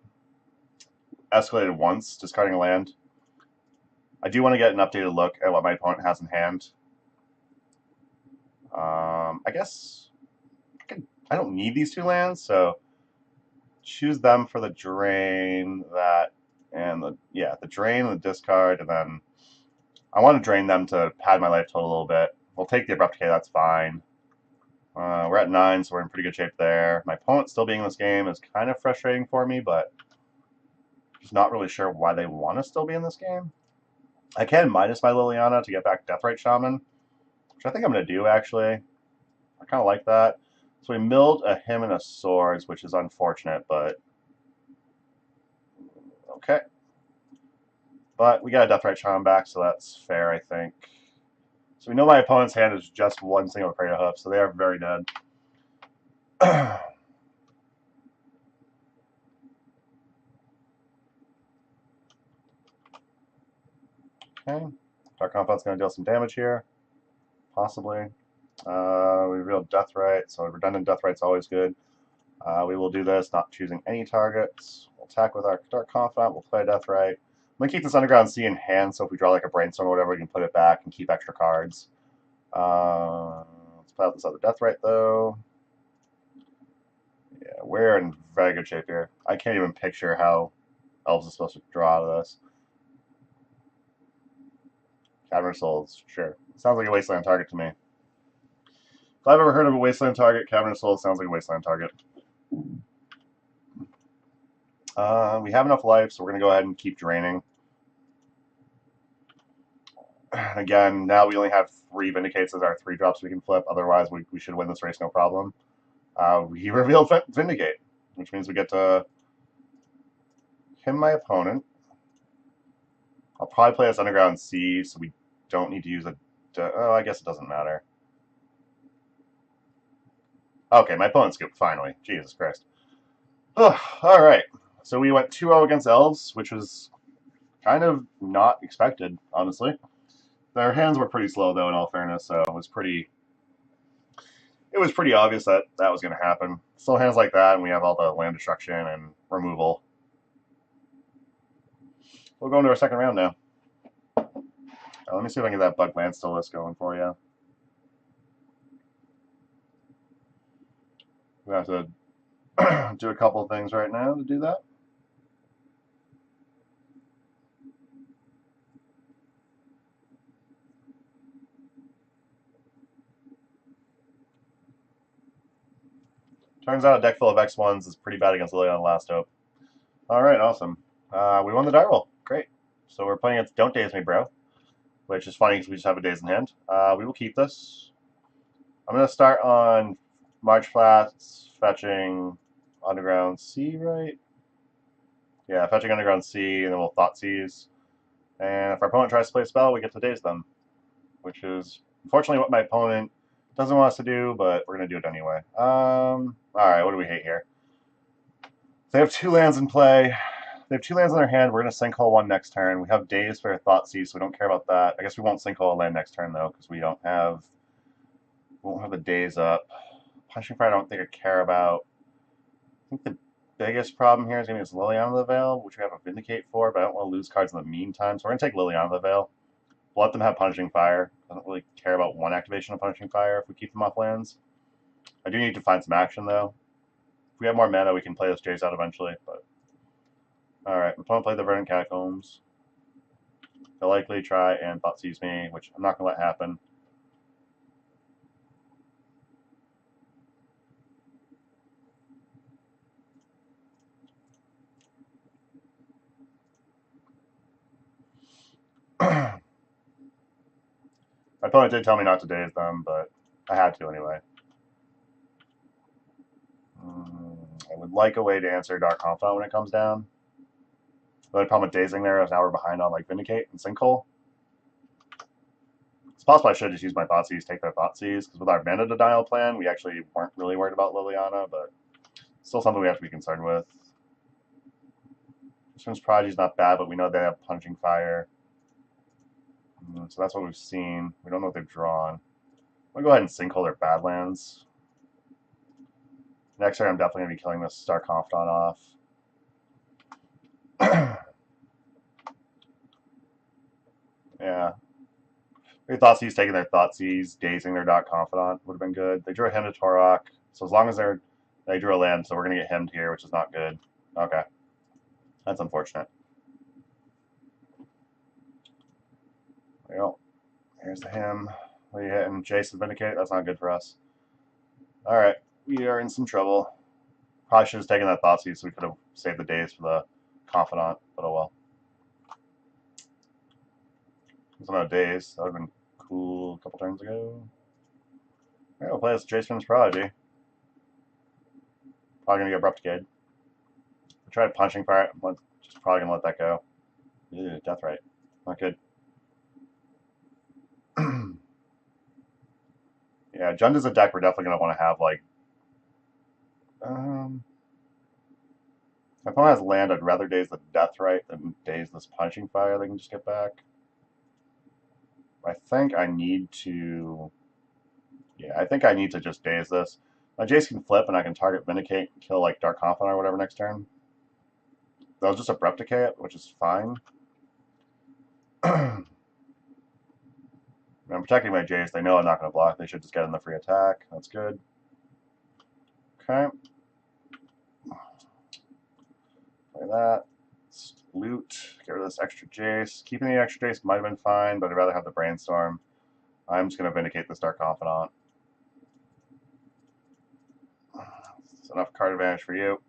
Escalated once, discarding a land. I do want to get an updated look at what my opponent has in hand. I guess I don't need these 2 lands, so choose them for the drain, that, and the drain and the discard, and then I want to drain them to pad my life total a little bit. We'll take the Abrupt Decay, that's fine. We're at 9, so we're in pretty good shape there. My opponent still being in this game is kind of frustrating for me, but just not really sure why they want to still be in this game. I can minus my Liliana to get back Deathrite Shaman, which I think I'm going to do, actually. I kind of like that. So we milled a Hymn and a Swords, which is unfortunate, but okay. But we got a Deathrite Shaman back, so that's fair, I think. So we know my opponent's hand is just 1 single Crater Hoof, so they are very dead. Okay. Dark Compound's going to deal some damage here. Possibly. We revealed Deathrite, so a redundant Deathrite's always good. We will do this, not choosing any targets. We'll attack with our Dark Confidant, we'll play Deathrite. I'm going to keep this Underground Sea in hand, so if we draw like a Brainstorm or whatever, we can put it back and keep extra cards. Let's play out this other Deathrite, though. Yeah, we're in very good shape here. I can't even picture how Elves is supposed to draw out of this. Cavern of Souls, sure. Sounds like a Wasteland target to me. If I've ever heard of a Wasteland target, Cavern of Souls sounds like a Wasteland target. We have enough life, so we're going to go ahead and keep draining. Again, now we only have 3 Vindicates as our 3 drops we can flip. Otherwise, we should win this race no problem. We revealed Vindicate, which means we get to him my opponent. I'll probably play this Underground Sea, so we don't need to use a... Oh, I guess it doesn't matter. Okay, my opponent scooped, finally. Jesus Christ. Oh, alright. So we went 2-0 against Elves, which was kind of not expected, honestly. Their hands were pretty slow, though, in all fairness, so it was pretty obvious that that was going to happen. Slow hands like that, and we have all the land destruction and removal. We'll go into our second round now. Let me see if I can get that Bug Land still list going for you. We have to do a couple of things right now to do that. Turns out a deck full of X1s is pretty bad against Liliana Last Hope. Alright, awesome. We won the die roll. Great. So we're playing against Don't Daze Me, Bro, which is funny because we just have a Daze in hand. We will keep this. I'm going to start on March Flats, fetching Underground Sea, right? Yeah, fetching Underground Sea, and then we'll Thoughtseize. And if our opponent tries to play a spell, we get to Daze them, which is unfortunately what my opponent doesn't want us to do, but we're going to do it anyway. Alright, what do we hate here? They have 2 lands in play. They have 2 lands in their hand. We're going to Sinkhole 1 next turn. We have Daze for Thoughtseize, so we don't care about that. I guess we won't Sinkhole a land next turn, though, because we won't have the Daze up. Punching Fire I don't think I care about. I think the biggest problem here is going to be Liliana of the Veil, which we have a Vindicate for, but I don't want to lose cards in the meantime, so we're going to take Liliana of the Veil. We'll let them have Punishing Fire. I don't really care about 1 activation of Punishing Fire if we keep them off lands. I do need to find some action, though. If we have more mana, we can play this Jace out eventually, but... Alright, my opponent played the Verdant Catacombs. They'll likely try and Thoughtseize me, which I'm not going to let happen. My opponent did tell me not to Daze them, but I had to anyway. I would like a way to answer Dark Confidant when it comes down. The only problem with Dazing there is now we're behind on like Vindicate and Sinkhole. It's possible I should just use my Thoughtseize, take their Thoughtseize, because with our mana denial plan, we actually weren't really worried about Liliana, but still something we have to be concerned with. This Prodigy is not bad, but we know they have Punching Fire. So that's what we've seen. We don't know what they've drawn. We'll go ahead and Sinkhole their Badlands. Next turn, I'm definitely going to be killing this Dark Confidant off. Yeah. They Thoughtseize taking their Thougtseize, dazing their Dot Confidant would have been good. They drew a Hymn to Torok, so as long as they drew a land, so we're gonna get hymned here, which is not good. Okay, that's unfortunate. There you go. Here's the hymn. What are you hitting? Jason Vindicate? That's not good for us. Alright, we are in some trouble. Probably should have taken that Thoughtseize so we could have saved the days for the Confidant, but oh well. There's no days. That would have been cool a couple turns ago. Alright, we'll play this Jason's Prodigy. Probably gonna get Abrupt Decay. I tried Punching Fire. I'm just probably gonna let that go. Ew, Deathrite. Not good. Yeah, Jund is a deck we're definitely gonna want to have like. If my opponent has land, I'd rather daze the Deathrite than daze this Punching Fire. They can just get back. I think I need to. Yeah, I think I need to just daze this. My Jace can flip and I can target Vindicate, kill like Dark Confidant or whatever next turn. They'll just Abrupt Decay it, which is fine. I'm protecting my Jace. They know I'm not going to block. They should just get in the free attack. That's good. Okay. Play that. Loot. Get rid of this extra Jace. Keeping the extra Jace might have been fine, but I'd rather have the Brainstorm. I'm just going to Vindicate this Dark Confidant. That's enough card advantage for you.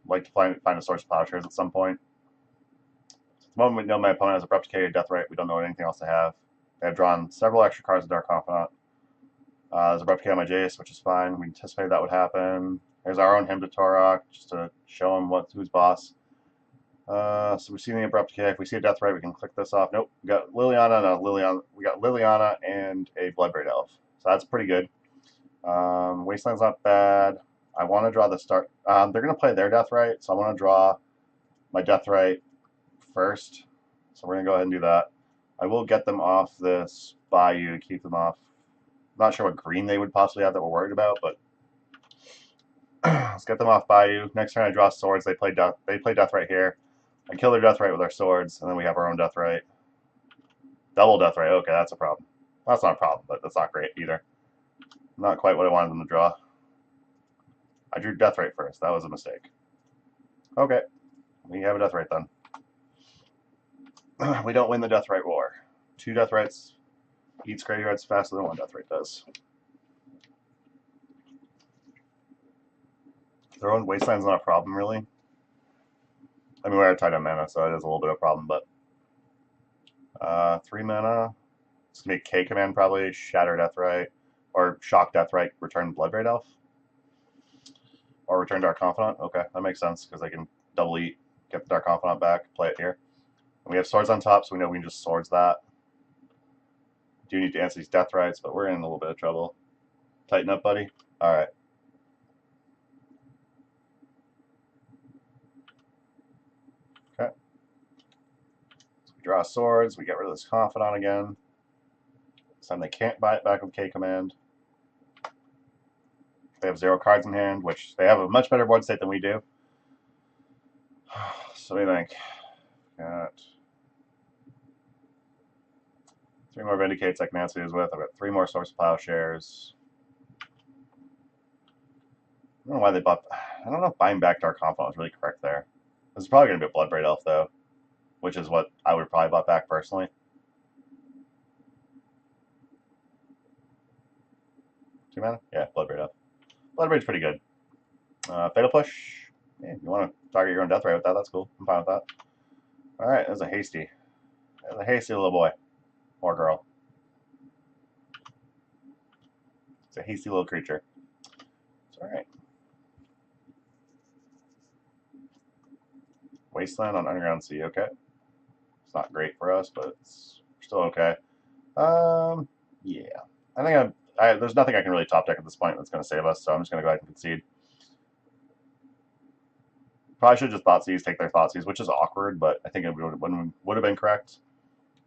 Like to find a source of Plowshares at some point. At the moment we know my opponent has Abrupt Decay, Deathrite. We don't know anything else they have. They have drawn several extra cards of Dark Confidant. There's Abrupt Decay on my Jace, which is fine. We anticipated that would happen. There's our own Hymn to Torok, just to show him who's boss. So we see the Abrupt Decay. If we see a Deathrite, we can click this off. Nope. We got Liliana and a Liliana. We got Liliana and a Bloodbraid Elf. So that's pretty good. Wasteland's not bad. I want to draw the start. They're going to play their Deathrite, so I want to draw my Deathrite first. So we're going to go ahead and do that. I will get them off this Bayou to keep them off. I'm not sure what green they would possibly have that we're worried about, but let's get them off Bayou. Next turn I draw swords. They play Deathrite here. I kill their Deathrite with our swords, and then we have our own Deathrite. Double Deathrite. Okay, that's a problem. Well, that's not a problem, but that's not great either. Not quite what I wanted them to draw. I drew Deathrite first. That was a mistake. Okay. We have a Deathrite then. We don't win the Deathrite war. 2 Deathrites eats graveyards faster than 1 Deathrite does. Their own Wasteland's not a problem, really. I mean, we're tied on mana, so it is a little bit of a problem, but 3 mana. It's going to be K command, probably. Shatter Deathrite. Or Shock Deathrite, return Bloodbraid Elf. Or return Dark Confidant. Okay, that makes sense, because I can double eat, get the Dark Confidant back, play it here. And we have swords on top, so we know we can just swords that. Do need to answer these Deathrites, but we're in a little bit of trouble. Tighten up, buddy. Alright. Okay. So we draw swords, we get rid of this Confidant again. This time they can't buy it back with K command. They have 0 cards in hand, which they have a much better board state than we do. So what do you think? Got 3 more Vindicates I can answer these with. I've got 3 more Source of Plowshares. I don't know why they bought. I don't know if buying back Dark Confidant was really correct there. This is probably going to be a Bloodbraid Elf, though, which is what I would have probably bought back personally. 2 mana? Yeah, Bloodbraid Elf. Bloodbraid's pretty good. Fatal Push. Yeah, if you want to target your own Deathrite with that, that's cool. I'm fine with that. Alright, that's a hasty. That's a hasty little boy. Or girl. It's a hasty little creature. It's alright. Wasteland on Underground Sea, okay. It's not great for us, but it's still okay. Yeah. I think there's nothing I can really top deck at this point that's going to save us, so I'm just going to go ahead and concede. Probably should have just Thoughtseize, take their Thoughtseize, which is awkward, but I think it would have been correct.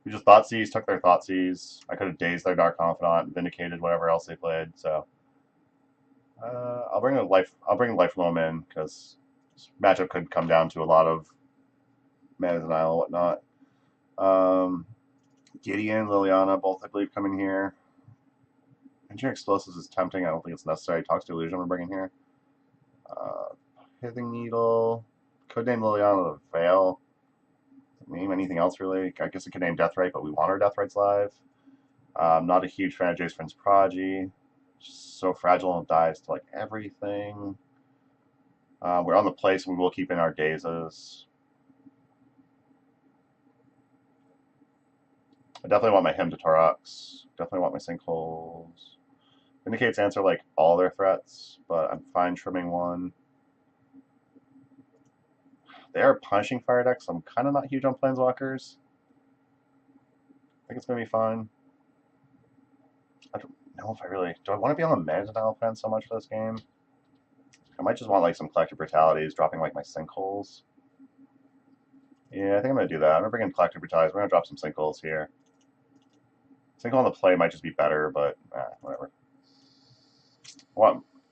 We just Thoughtseize, took their Thoughtseize. I could have dazed their Dark Confidant, vindicated whatever else they played. So I'll bring Life Loam in because this matchup could come down to a lot of Mana Denial and whatnot. Gideon, Liliana, both I believe come in here. Engineer Explosives is tempting. I don't think it's necessary. Toxic Illusion we're bringing here. Pithing Needle. Could name Liliana the Veil. Name anything else really? I guess it could name Deathrite, but we want our Deathrites live. Not a huge fan of Jace Prince Prodigy. Just so fragile and dies to like everything. We're on the place. We will keep in our Dazes. I definitely want my Hymn to Torox. Definitely want my Sinkholes. Vindicates answer like all their threats, but I'm fine trimming one. They are punishing fire decks, so I'm kind of not huge on Planeswalkers. I think it's going to be fine. I don't know if I really... Do I want to be on the mana denial plan so much for this game? I might just want like some Collective Brutalities, dropping like my Sinkholes. Yeah, I think I'm going to do that. I'm going to bring in Collective Brutalities. We're going to drop some Sinkholes here. Sinkhole on the play might just be better, but whatever.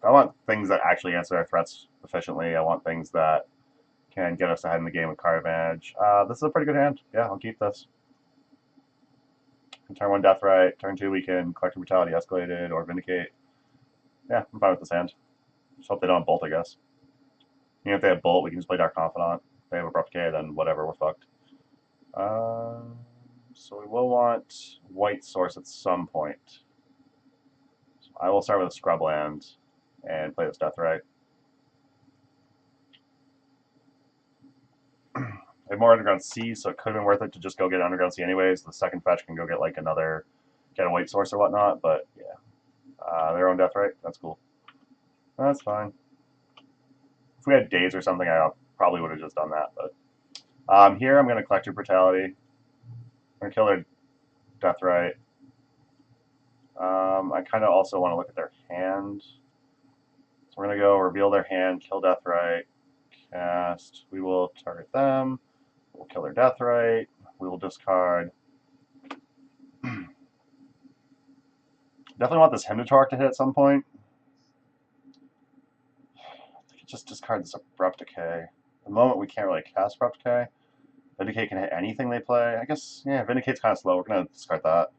I want things that actually answer our threats efficiently. I want things that can get us ahead in the game with card advantage. This is a pretty good hand. Yeah, I'll keep this. Turn 1 Deathrite, turn 2 we can Collective Brutality escalated or Vindicate. Yeah, I'm fine with this hand. Just hope they don't have Bolt, I guess. Even if they have Bolt, we can just play Dark Confidant. If they have Abrupt Decay, then whatever, we're fucked. So we will want White Source at some point. So I will start with a Scrubland and play this Deathrite. I have more Underground Sea, so it could have been worth it to just go get Underground Sea anyways. The second fetch can go get like get a White Source or whatnot, but yeah. Their own Deathrite, that's cool. That's fine. If we had Days or something, I probably would have just done that, but here I'm going to Collective Brutality. I'm going to kill their Deathrite. I kind of also want to look at their hand. So we're going to go reveal their hand, kill Deathrite, cast. We will target them. We'll kill their Deathrite. We will discard. Definitely want this Hymnotorque to hit at some point. I could just discard this Abrupt Decay. At the moment, we can't really cast Abrupt Decay. Vindicate can hit anything they play. I guess, yeah, Vindicate's kind of slow. We're going to discard that.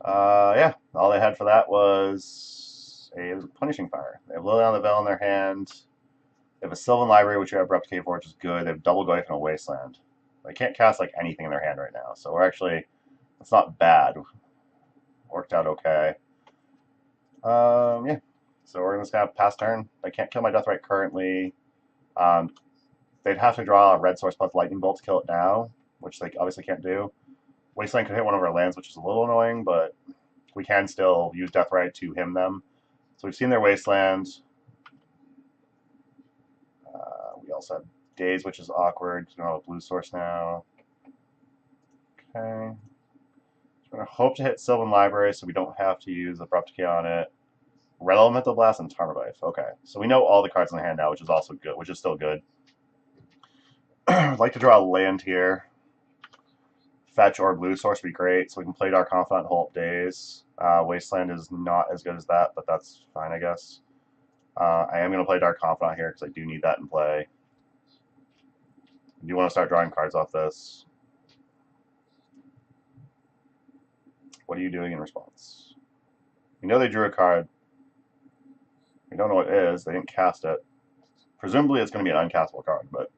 Yeah, all they had for that was a Punishing Fire. They have Liliana the Veil in their hand. They have a Sylvan Library, which you have Abrupt Decay for, which is good. They have Double Goyf and a Wasteland. They can't cast like anything in their hand right now, so we're actually, it's not bad. Worked out okay. Yeah, so we're just gonna pass turn. They can't kill my Deathrite currently. They'd have to draw a red source plus Lightning Bolt to kill it now, which they obviously can't do. Wasteland could hit one of our lands, which is a little annoying, but we can still use Deathrite to hymn them. So we've seen their Wasteland. We also have Days, which is awkward. We don't have a blue source now. Okay. So we're going to hope to hit Sylvan Library so we don't have to use Abrupt Decay on it. Red Elemental Blast and Tarmogoyf. Okay. So we know all the cards in the hand now, which is also good, which is still good. I'd like to draw a land here. Fetch or blue source would be great, so we can play Dark Confidant and hold up Days. Wasteland is not as good as that, but that's fine, I guess. I am going to play Dark Confidant here because I do need that in play. I do want to start drawing cards off this. What are you doing in response? We know they drew a card. We don't know what it is. They didn't cast it. Presumably it's going to be an uncastable card, but...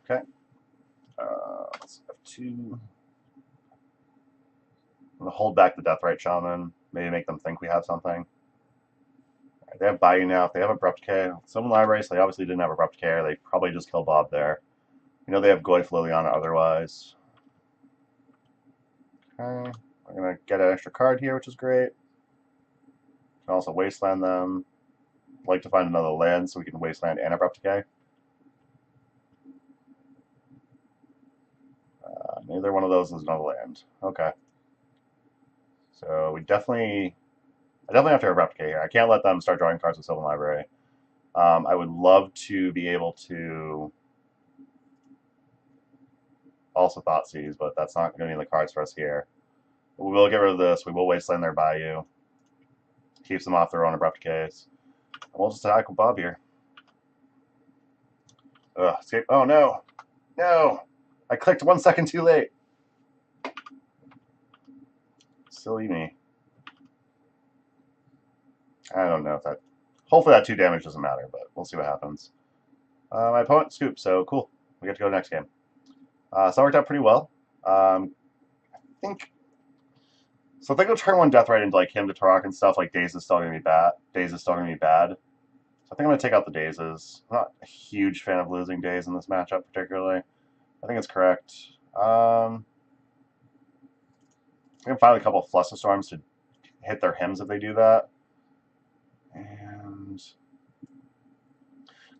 Okay. Let's have 2. I'm going to hold back the Deathrite Shaman. Maybe make them think we have something. Right, they have Bayou now. If they have Abrupt Decay, Sylvan Library, so they obviously didn't have Abrupt Decay. They probably just kill Bob there. You know they have Goyf Liliana otherwise. Okay. We're going to get an extra card here, which is great. Can also Wasteland them. I'd like to find another land so we can Wasteland and Abrupt Decay. Neither one of those is another land. Okay. So I definitely have to Abrupt Decay here. I can't let them start drawing cards with Sylvan Library. I would love to be able to also Thoughtseize, but that's not going to be in the cards for us here. We will get rid of this. We will Wasteland their Bayou. Keeps them off their own Abrupt Decays. We'll just attack with Bob here. Ugh, escape. Oh no! No! I clicked 1 second too late. Silly me. I don't know if that... Hopefully that 2 damage doesn't matter, but we'll see what happens. My opponent scoops, so cool. We get to go to the next game. So that worked out pretty well. I think... So I think we'll turn 1 Death Right into like him to Turok and stuff. Like Daze is still gonna be bad. Daze is still gonna be bad. So I think I'm gonna take out the Dazes. I'm not a huge fan of losing Daze in this matchup particularly. I think it's correct. I can find a couple of Fluster Storms to hit their hymns if they do that. And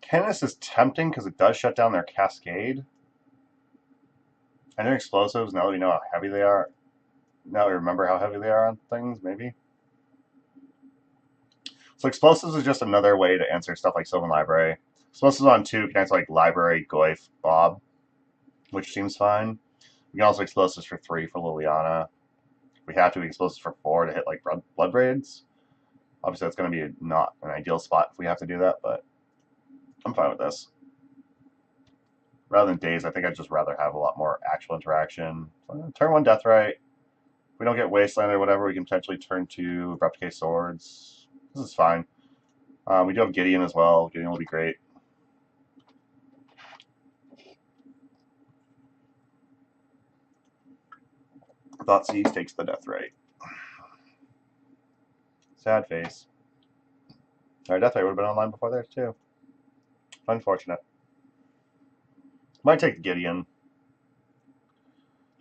Canonist is tempting because it does shut down their Cascade. And their explosives, now that we know how heavy they are, now we remember how heavy they are on things, maybe. So explosives is just another way to answer stuff like Sylvan Library. Explosives on 2 can answer like Library, Goyf, Bob, which seems fine. We can also explosives for 3 for Liliana. We have to be explosives for 4 to hit like Blood Braids. Obviously, that's going to be not an ideal spot if we have to do that, but I'm fine with this. Rather than Daze, I think I'd just rather have a lot more actual interaction. So, turn 1 Death Right. If we don't get Wasteland or whatever, we can potentially turn to Abrupt Decay Swords. This is fine. We do have Gideon as well. Gideon will be great. Thoughtseize takes the Death Right. Sad face. Our Death Right would have been online before there too. Unfortunate. Might take Gideon.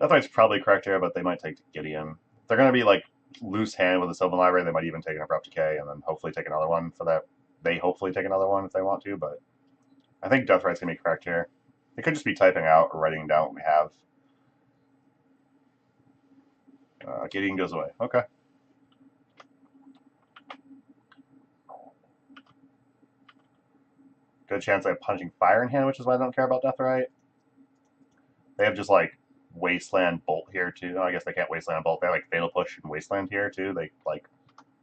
Death Right's probably correct here, but they might take Gideon. They're going to be like loose hand with the Sylvan Library. They might even take an Abrupt Decay and then hopefully take another one for that. They hopefully take another one if they want to, but I think Death Right's going to be correct here. They could just be typing out or writing down what we have. Gideon goes away. Okay. Good chance I have Punching Fire in hand, which is why I don't care about Death Right. They have just like Wasteland Bolt here too. Oh, I guess they can't Wasteland Bolt. They have like Fatal Push and Wasteland here too. They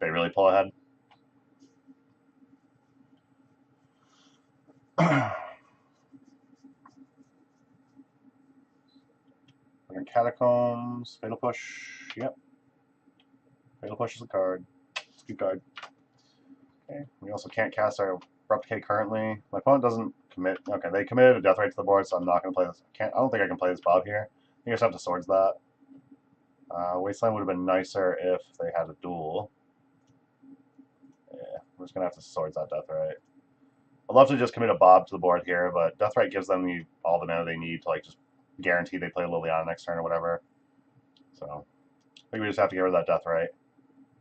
really pull ahead. Catacombs, Fatal Push. Yep. Fatal Push is a card. It's a good card. Okay. We also can't cast our Abrupt Decay currently. My opponent doesn't commit. Okay, they committed a Death Right to the board, so I'm not going to play this. I don't think I can play this Bob here. I think I just have to Swords that. Wasteland would have been nicer if they had a duel. Yeah, we're just going to have to Swords that Death Right. I'd love to just commit a Bob to the board here, but Death Right gives them all the mana they need to like just guarantee they play Liliana next turn or whatever. So I think we just have to get rid of that Death Right.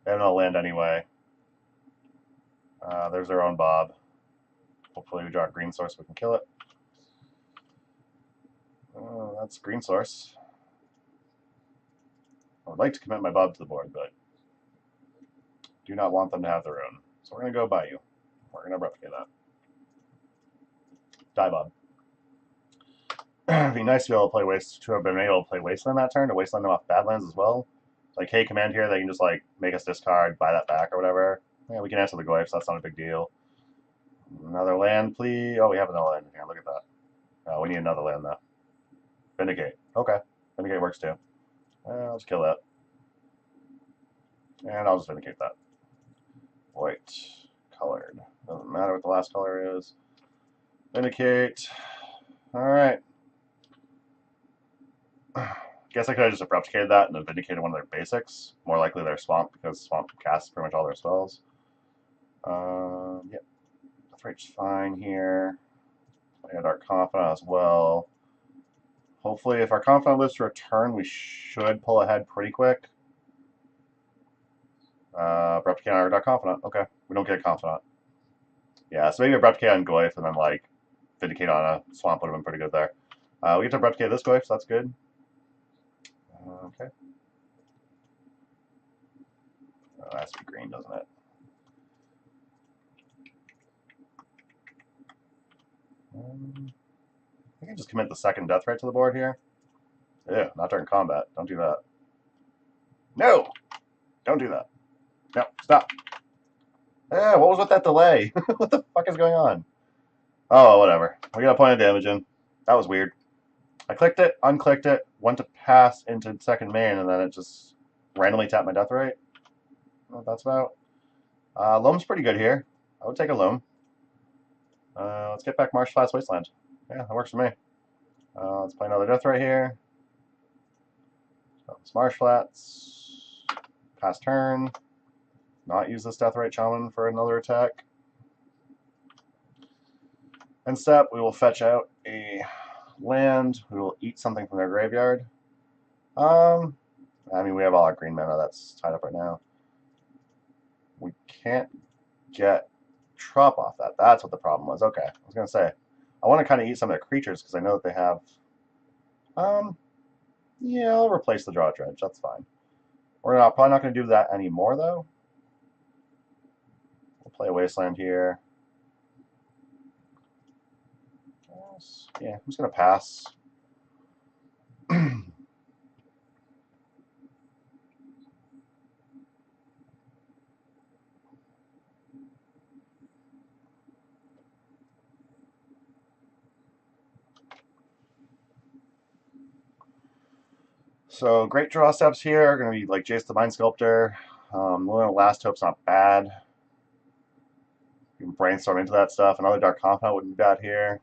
They have no land anyway. There's their own Bob. Hopefully we draw a green source so we can kill it. That's green source. I would like to commit my Bob to the board, but do not want them to have their own. So we're going to go by you. We're going to replicate that. Die Bob. It'd be nice to be able to have been able to play Wasteland that turn, to Wasteland them off Badlands as well. Like, hey, command here, they can just like make us discard, buy that back or whatever. Yeah, we can answer the Goyf, so that's not a big deal. Another land, please. Oh, we have another land in here. Look at that. We need another land, though. Vindicate. Okay. Vindicate works, too. I'll just kill that. And I'll just Vindicate that. White. Colored. Doesn't matter what the last color is. Vindicate. Alright. Guess I could have just Abrupt Decayed that and then Vindicated one of their basics. More likely their Swamp, because Swamp casts pretty much all their spells. Yep. Death Right's fine here. And our Confidant as well. Hopefully, if our Confidant lives to return, we should pull ahead pretty quick. Abrupt Decay on our Confidant. Okay, we don't get a Confidant. Yeah, so maybe Abrupt Decay on Goyf and then like Vindicate on a Swamp would have been pretty good there. We get to Abrupt Decay this Goyf, so that's good. Okay. That has to be green, doesn't it? I can just commit the second Death Right to the board here. Yeah, not during combat. Don't do that. No! Don't do that. No, stop. Yeah, what was with that delay? What the fuck is going on? Oh, whatever. We got a point of damage in. That was weird. I clicked it, unclicked it, went to pass into second main, and then it just randomly tapped my death rate. I don't know what that's about. Loam's pretty good here. I would take a loam. Let's get back Marsh Flats Wasteland. Yeah, that works for me. Let's play another death right here. So it's Marsh Flats. Pass turn. Not use this Death Right Shaman for another attack. End step, we will fetch out a land. We will eat something from their graveyard. I mean, we have all our green mana that's tied up right now. We can't get Trop off that. That's what the problem was. Okay, I was going to say. I want to kind of eat some of their creatures because I know that they have... yeah, I'll replace the Draw Dredge. That's fine. We're probably not going to do that anymore, though. We'll play a Wasteland here. Yeah, I'm just going to pass. So great draw steps here are going to be like Jace the Mind Sculptor. Last Hope's not bad. You can brainstorm into that stuff. Another Dark Confidant wouldn't be bad here.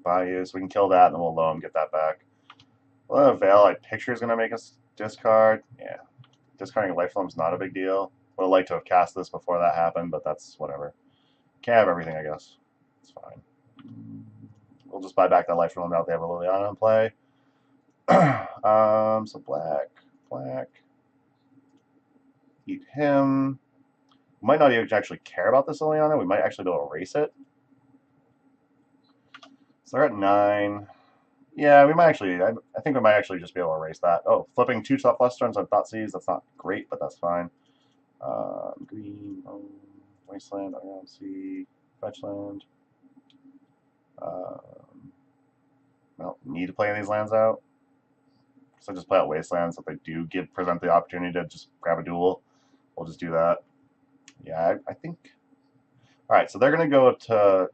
Bayou, so we can kill that and then we'll loam, get that back. Well, Veil, I picture is going to make us discard. Yeah, discarding a Lifeline is not a big deal. Would have liked to have cast this before that happened, but that's whatever. Can't have everything, I guess. It's fine. We'll just buy back that Lifeline now that they have a Liliana in play. So black. Eat him. We might not even actually care about this Liliana. We might actually be able to erase it. So they're at 9. Yeah, we might actually. I think we might actually just be able to erase that. Oh, flipping 2 top Flusterns on Thoughtseize. That's not great, but that's fine. Green, Wasteland, RMC, Fetchland. Well, need to play these lands out. So just play out Wastelands. If they do present the opportunity to just grab a duel, we'll just do that. Yeah, I think. All right, so they're gonna go to.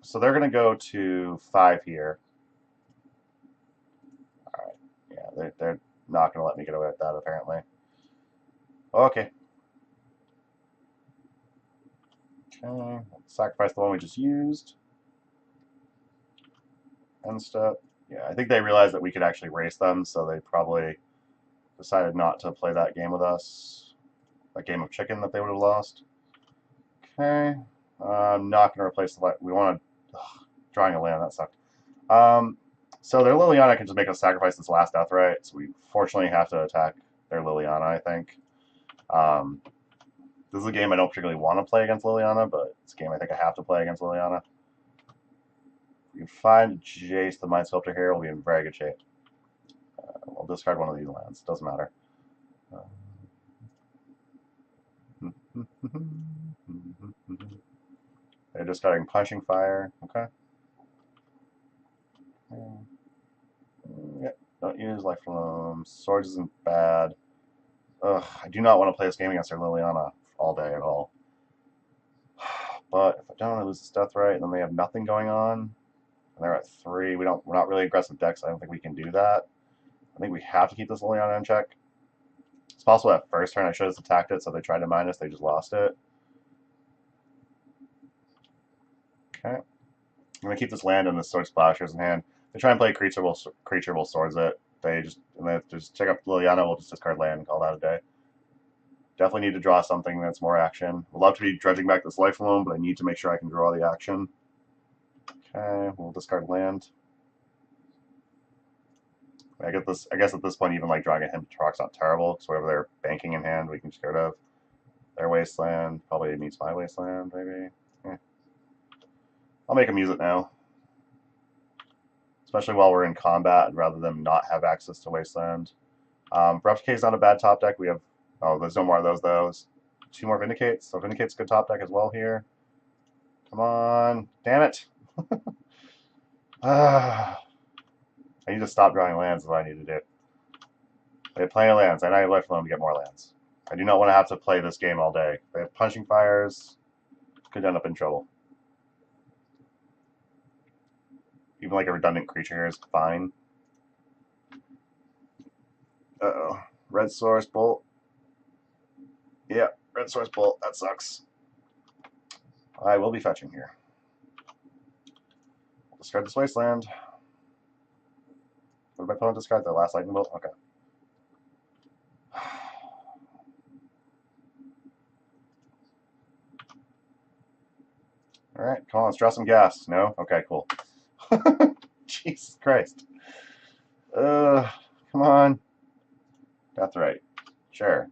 So they're gonna go to 5 here. All right. Yeah, they're not gonna let me get away with that apparently. Okay. Okay. Sacrifice the one we just used. End step. Yeah, I think they realized that we could actually race them, so they probably decided not to play that game with us. That game of chicken that they would have lost. Okay. I'm not going to replace the... We want to... Drawing a land, that sucked. So their Liliana can just make us sacrifice this last death, right? So we fortunately have to attack their Liliana, I think. This is a game I don't particularly want to play against Liliana, but it's a game I think I have to play against Liliana. If we can find Jace the Mind Sculptor here, we'll be in very good shape. We'll discard one of these lands. Doesn't matter. They're discarding Punching Fire. Okay. Yep. Don't use Lifeline. Swords isn't bad. Ugh, I do not want to play this game against their Liliana all day at all. But if I don't, I lose this death right, and then they have nothing going on. And they're at 3. We're not really aggressive decks. So I don't think we can do that. I think we have to keep this Liliana in check. It's possible that first turn I should have attacked it, so they tried to mine us, they just lost it. Okay. I'm gonna keep this land and the Sword Splashers in hand. They try and play creature, we'll Swords it. They just check up Liliana, we'll just discard land and call that a day. Definitely need to draw something that's more action. Would love to be dredging back this Lifeline, but I need to make sure I can draw the action. Okay, we'll discard land. I guess at this point, even like drawing a Hymn to Trock's not terrible, because whatever they're banking in hand, we can just get rid of. Their Wasteland probably meets my Wasteland, maybe. Yeah. I'll make them use it now. Especially while we're in combat, I'd rather them not have access to Wasteland. Replicate is not a bad top deck. We have... Oh, there's no more of those, though. 2 more Vindicates. So Vindicate's a good top deck as well here. Come on. Damn it. I need to stop drawing lands is what I need to do. They have plenty of lands, and I have life alone to get more lands. I do not want to have to play this game all day. They have punching fires. Could end up in trouble. Even like a redundant creature here is fine. Uh-oh. Red Source Bolt. Yeah, Red Source Bolt. That sucks. I will be fetching here. Discard this wasteland. What did my opponent discard? The last lightning bolt? Okay. Alright, come on, let's draw some gas. No? Okay, cool. Jesus Christ. Come on. That's right. Sure.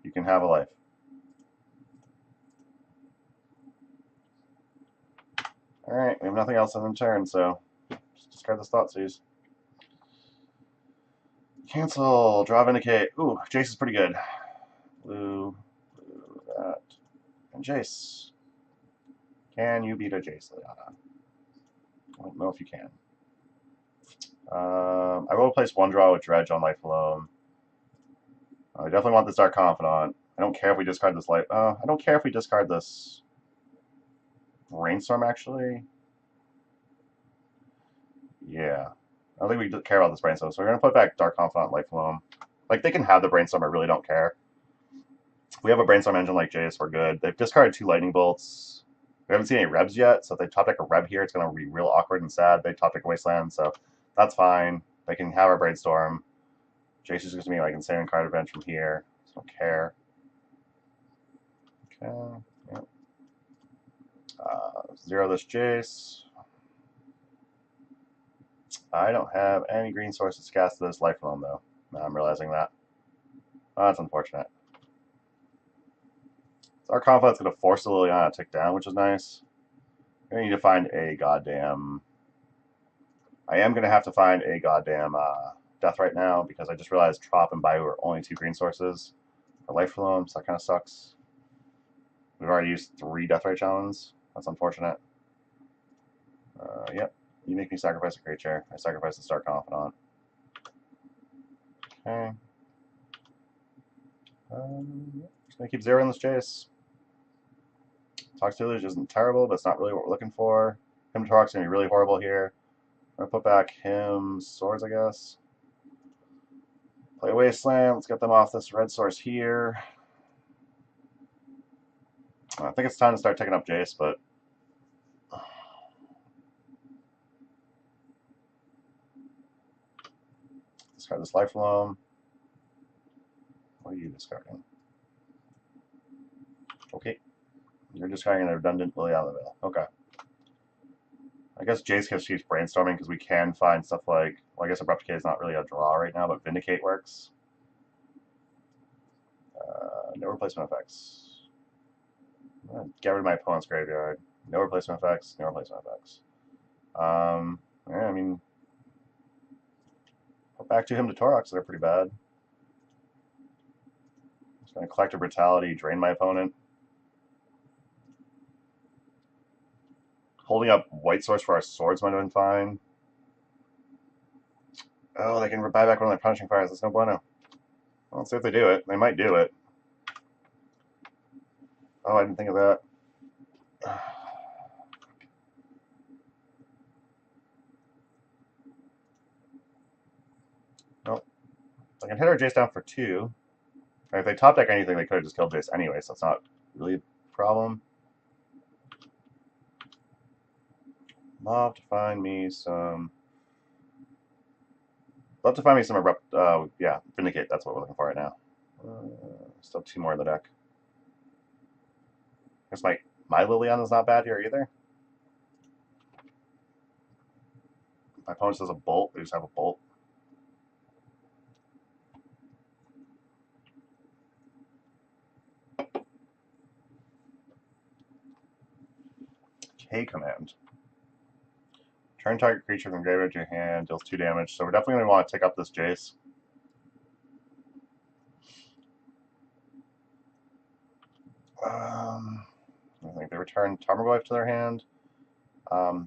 You can have a life. Alright, we have nothing else in turn, so just discard this Thoughtseize. Cancel. Draw Vindicate. Ooh, Jace is pretty good. Blue, that, and Jace. Can you beat a Jace, Liana? I don't know if you can. I will place one draw with Dredge on Life Alone. I definitely want this Dark Confidant. I don't care if we discard this life. I don't care if we discard this Rainstorm, actually. Yeah. I don't think we care about this Brainstorm, so we're going to put back Dark Confidant, Life Alone. Like, they can have the Brainstorm, I really don't care. We have a Brainstorm engine like Jace, we're good. They've discarded 2 Lightning Bolts. We haven't seen any Rebs yet, so if they top deck a Reb here, it's going to be real awkward and sad. They top deck a Wasteland, so that's fine. They can have our Brainstorm. Jace is just going to be like insane card advantage from here. So I don't care. Okay. Yep. Zero this Jace. I don't have any green sources to cast this Life Alone, though. Now I'm realizing that. Oh, that's unfortunate. So our Confidant's going to force the Liliana to tick down, which is nice. I need to find a goddamn... I am going to have to find a goddamn Death right now, because I just realized Trop and Bayou are only 2 green sources for Life Alone, so that kind of sucks. We've already used 3 Deathrite challenges. That's unfortunate. Yep. You make me sacrifice a creature. I sacrifice the Stark Confidant. Okay. Just going to keep zeroing this Jace. Tox Deluge isn't terrible, but it's not really what we're looking for. Him Torok's going to be really horrible here. I'm going to put back him Swords, I guess. Play Wasteland. Let's get them off this red source here. I think it's time to start taking up Jace, but... Discard this Life Alone. What are you discarding? Okay. You're discarding a redundant Liliana Veil. Okay. I guess Jace keeps brainstorming because we can find stuff like... Well, I guess Abrupt Decay is not really a draw right now, but Vindicate works. No replacement effects. Get rid of my opponent's graveyard. No replacement effects. No replacement effects. Yeah, I mean... Put back to him to Toroks, they're pretty bad. Just going to Collective Brutality, drain my opponent. Holding up white source for our swords might have been fine. Oh, they can buy back one of their punishing fires. That's no bueno. Well, let's see if they do it. They might do it. Oh, I didn't think of that. Nope. I can hit our Jace down for 2. And if they top deck anything, they could have just killed Jace anyway, so it's not really a problem. Love to find me some Abrupt, yeah, Vindicate, that's what we're looking for right now. Still 2 more in the deck. I guess my Liliana's not bad here either. My opponent says a Bolt, they just have a Bolt. K command. Turn target creature from graveyard to your hand, deals 2 damage. So we're definitely going to want to take up this Jace. I think they return Tarmogoyf to their hand.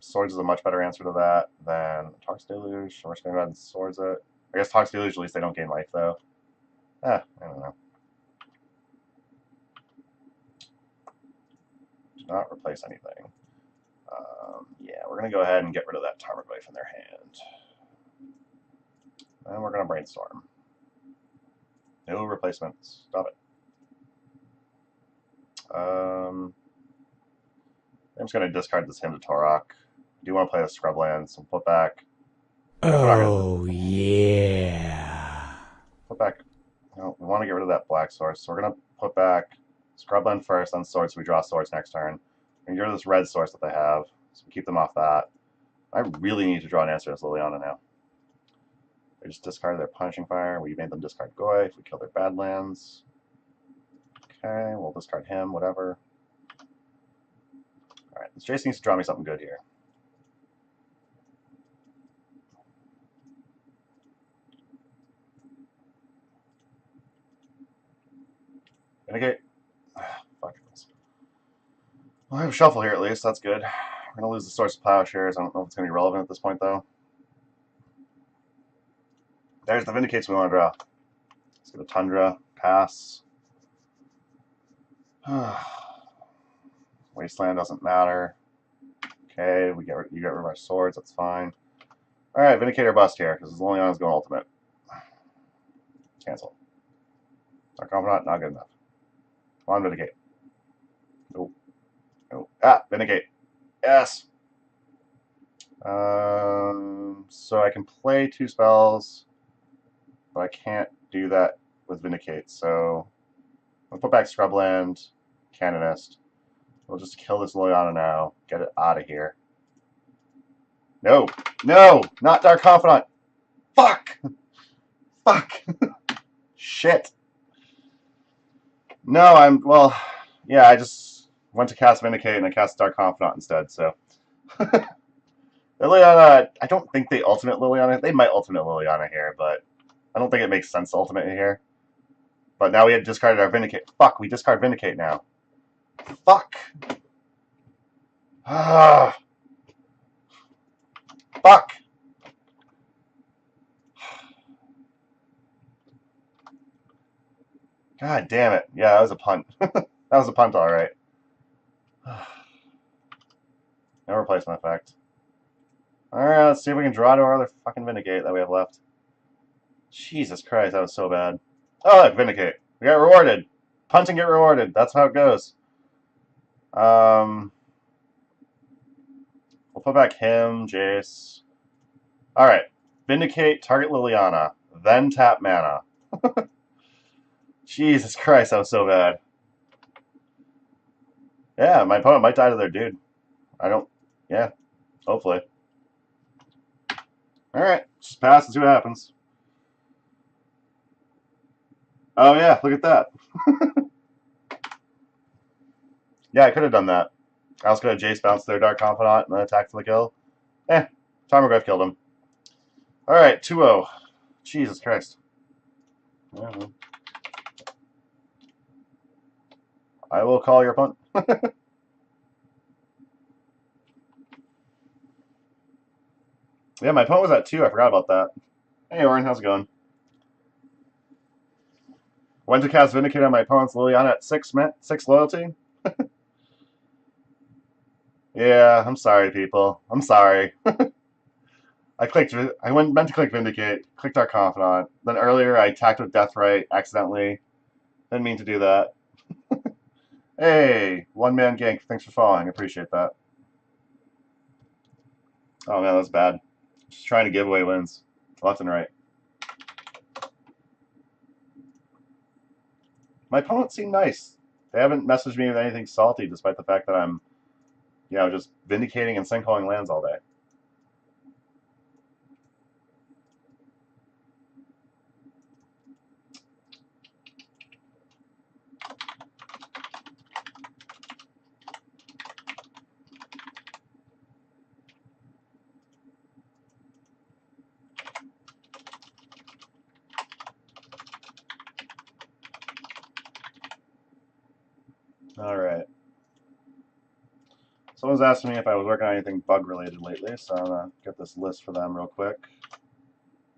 Swords is a much better answer to that than Tox Deluge. So we're just going to go ahead and Swords it. I guess Toxic Deluge, at least they don't gain life, though. I don't know. Do not replace anything. Yeah, we're going to go ahead and get rid of that Tarmogoyf in their hand. And we're going to Brainstorm. No replacements. Stop it. I'm just going to discard this Hymn to Torok. I do want to play the Scrublands, so put back. Oh, yeah. Put back. No, we want to get rid of that black source, so we're going to put back Scrubland first, then Swords, so we draw Swords next turn. And get rid of this red source that they have, so we keep them off that. I really need to draw an answer to Liliana now. They just discarded their Punishing Fire. We made them discard Goyf. We killed their Badlands. Okay, we'll discard him, whatever. Alright, this Jace needs to draw me something good here. Mitigate. Fuck this. Well, I have a shuffle here at least. That's good. We're going to lose the source of Plowshares. I don't know if it's going to be relevant at this point, though. There's the Vindicates we want to draw. Let's get a Tundra. Pass. Wasteland doesn't matter. Okay, you get rid of our swords. That's fine. All right, Vindicator bust here because Liliana's going ultimate. Cancel. Dark Confidant, not good enough. Come on, Vindicate. Nope. Nope. Ah, Vindicate. Yes. So I can play 2 spells, but I can't do that with Vindicate. So I'll put back Scrubland, Canonist. We'll just kill this Liliana now. Get it out of here. No! No! Not Dark Confidant! Fuck! Fuck! Shit! No, well, yeah, I just went to cast Vindicate and I cast Dark Confidant instead, so. Liliana, I don't think they ultimate Liliana. They might ultimate Liliana here, but I don't think it makes sense to ultimate here. But now we had discarded our Vindicate. Fuck, we discard Vindicate now. Fuck! Ah! Fuck! God damn it. Yeah, that was a punt. That was a punt, alright. No replacement effect. Alright, let's see if we can draw to our other fucking Vindicate that we have left. Jesus Christ, that was so bad. Oh, look, Vindicate. We got rewarded. Punt and get rewarded. That's how it goes. We'll put back him, Jace. Alright. Vindicate, target Liliana. Then tap mana. Jesus Christ, that was so bad. Yeah, my opponent might die to their dude. I don't... Yeah, hopefully. Alright, just pass and see what happens. Oh yeah, look at that. Yeah, I could have done that. I also could have Jace bounce their Dark Confidant and then attack for the kill. Tarmogoyf killed him. Alright, 2-0. Jesus Christ. I will call your punt. Yeah, my opponent was at 2. I forgot about that. Hey, Oren, how's it going? Went to cast Vindicate on my opponent's Liliana at 6 loyalty. Yeah, I'm sorry, people. I'm sorry. I meant to click Vindicate, clicked our Confidant. Then earlier I attacked with Deathrite accidentally. Didn't mean to do that. Hey, one-man gank. Thanks for following. Appreciate that. Oh man, that's bad. Just trying to give away wins. Left and right. My opponents seem nice. They haven't messaged me with anything salty, despite the fact that I'm, just vindicating and sinkholing lands all day. Alright. Someone's asking me if I was working on anything bug-related lately, so I'm going to get this list for them real quick.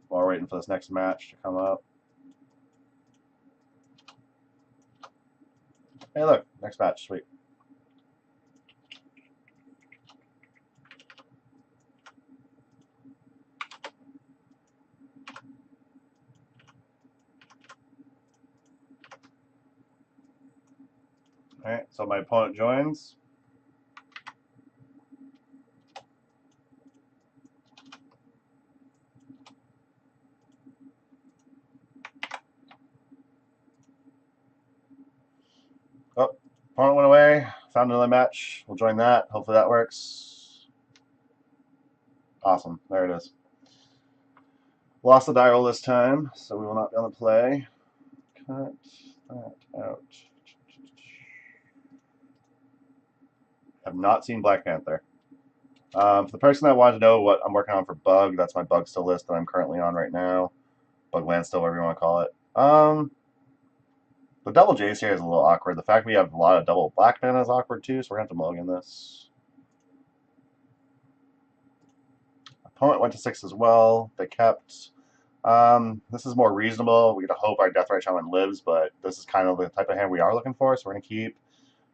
while we're waiting for this next match to come up. Hey, look, next match, sweet. All right, so my opponent joins. Oh, opponent went away. Found another match. We'll join that. Hopefully that works. Awesome. There it is. Lost the die roll this time, so we will not be on the play. Cut that out. Have not seen Black Panther. For the person that wanted to know what I'm working on for Bug, that's my Bug still list that I'm currently on right now. Bug Landstill, whatever you want to call it. The double Jace here is a little awkward. The fact we have a lot of double black mana is awkward too, so we're going to have to mulligan this. Opponent went to 6 as well. They kept. This is more reasonable. We got to hope our Deathrite Shaman lives, but this is kind of the type of hand we are looking for, so we're going to keep.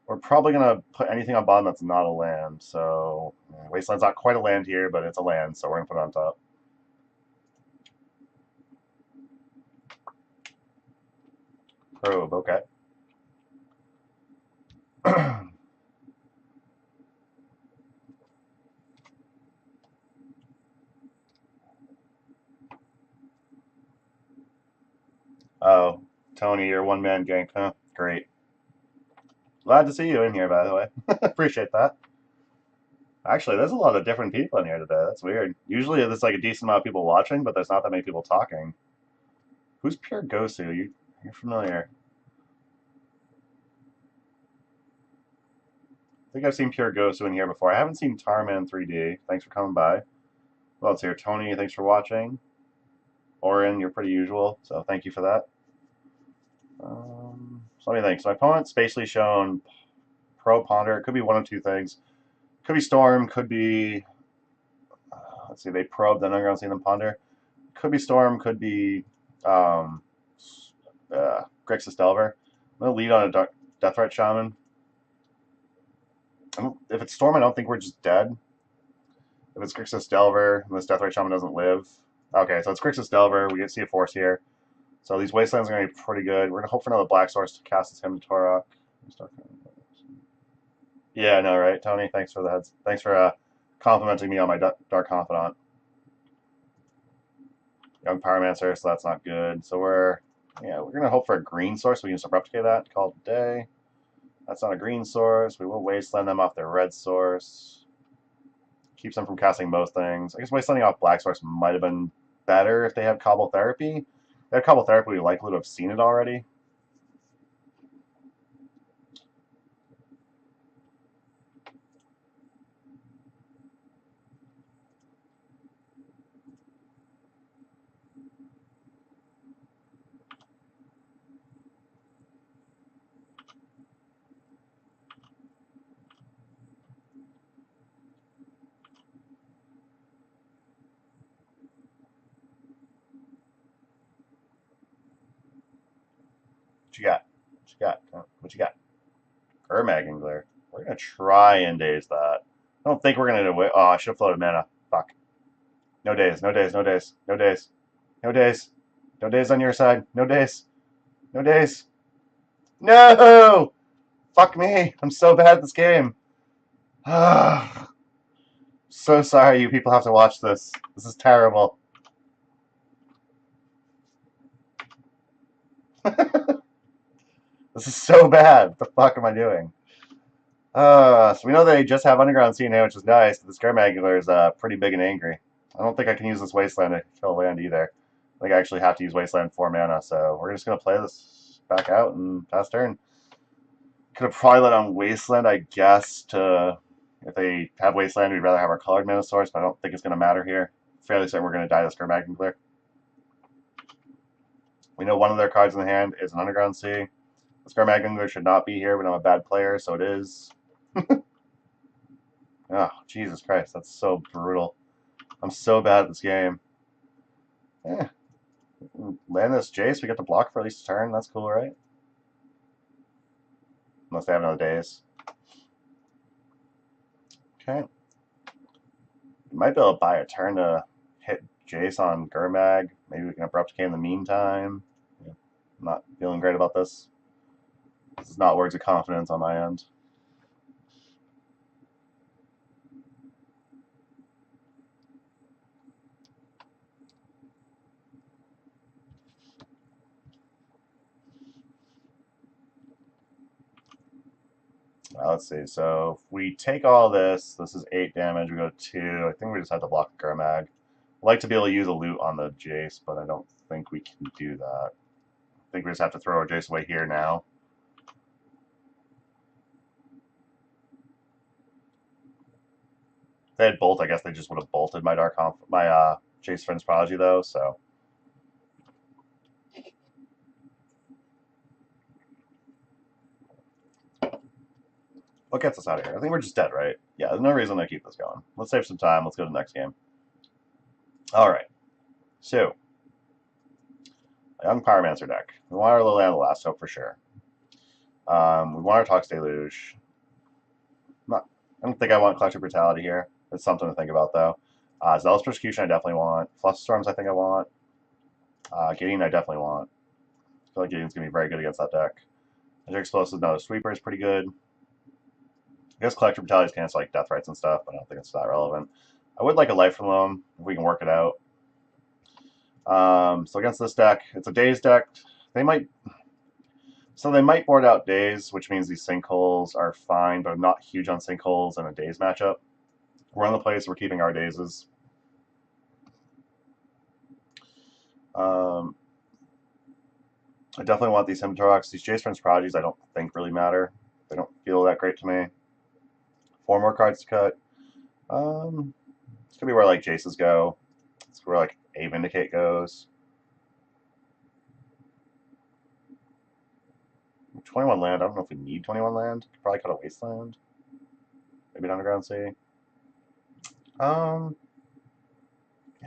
We're probably going to put anything on bottom that's not a land. So Wasteland's not quite a land here, but it's a land, so we're going to put it on top. Probe, okay. Oh, Tony, you're one-man gank, huh? Great. Glad to see you in here, by the way. Appreciate that. Actually, there's a lot of different people in here today. That's weird. Usually there's like a decent amount of people watching, but there's not that many people talking. Who's Pure Gosu? You're familiar. I think I've seen Pure Gosu in here before. I haven't seen Tarman 3D. Thanks for coming by. Well, it's here. Tony, thanks for watching. Oren, you're pretty usual, so thank you for that. So let me think. So my opponent's basically shown Pro Ponder. It could be one of two things. Could be Storm, could be, let's see, they probe, then Underground see them Ponder. Could be Storm, could be Grixis Delver. I'm going to lead on a Deathrite Shaman. If it's Storm, I don't think we're just dead. If it's Grixis Delver, and this Deathrite Shaman doesn't live. Okay, so it's Grixis Delver. We can see a force here. So these Wastelands are going to be pretty good. We're going to hope for another Black Source to cast this Hymn to Torok. Yeah, no, right, Tony? Thanks for the heads. Thanks for complimenting me on my Dark Confidant. Young Pyromancer, so that's not good. So we're going to hope for a green source. We can just replicate that, call it a day. That's not a green source. We will Wasteland them off their red source. Keeps them from casting most things. I guess Wastelanding off black source might have been better if they have Cobble Therapy. If they have Cobble Therapy, we likely to have seen it already. What you got? What you got? What you got? Gurmag Angler. We're going to try and daze that. I don't think we're going to do it. Oh, I should have floated mana. Fuck. No days, no days, no days, no days. No days. No days on your side. No days. No days. No! Fuck me. I'm so bad at this game. So sorry you people have to watch this. This is terrible. This is so bad. What the fuck am I doing? So we know they just have Underground Sea now, which is nice. But this Garmagular is pretty big and angry. I don't think I can use this Wasteland to kill land either. I think I actually have to use Wasteland 4 mana, so we're just going to play this back out and pass turn. Could have probably let on Wasteland, I guess, to... If they have Wasteland, we'd rather have our colored mana source, but I don't think it's going to matter here. Fairly certain we're going to die this Garmagular. We know one of their cards in the hand is an Underground Sea. This Garmagular should not be here, but I'm a bad player, so it is. Oh, Jesus Christ, that's so brutal. I'm so bad at this game. Eh, land this Jace, we get to block for at least a turn. That's cool, right? Unless they have no days. Okay. Might be able to buy a turn to hit Jace on Gurmag. Maybe we can abrupt decay in the meantime. Yeah. I'm not feeling great about this. This is not words of confidence on my end. Let's see. So if we take all this, this is 8 damage. We go to 2. I think we just have to block Gurmag. I'd like to be able to use a loot on the Jace, but I don't think we can do that. I think we just have to throw our Jace away here now. If they had Bolt, I guess they just would have bolted my Jace Friend's Prodigy, though, so. What gets us out of here? I think we're just dead, right? Yeah, there's no reason to keep this going. Let's save some time. Let's go to the next game. All right. So, a Young Pyromancer deck. We want our Liliana the Last Hope for sure. We want our Tox Deluge. I don't think I want Collective Brutality here. It's something to think about, though. Zealous Persecution I definitely want. Fluster Storms I think I want. Gideon I definitely want. I feel like Gideon's going to be very good against that deck. Magic Explosive, no. Sweeper is pretty good. I guess Collector Brutality is cancel like Death Rights and stuff, but I don't think it's that relevant. I would like a Life from them if we can work it out. So against this deck, it's a Daze deck. They might board out Daze, which means these sinkholes are fine, but I'm not huge on sinkholes in a Daze matchup. We're on the place, we're keeping our Dazes. I definitely want these Himtoroks. These Jace Friends Prodigies I don't think really matter. They don't feel that great to me. 4 more cards to cut. It's gonna be where like Jaces go. It's where like a Vindicate goes. 21 land. I don't know if we need 21 land. Could probably cut a Wasteland. Maybe an Underground Sea. Yeah,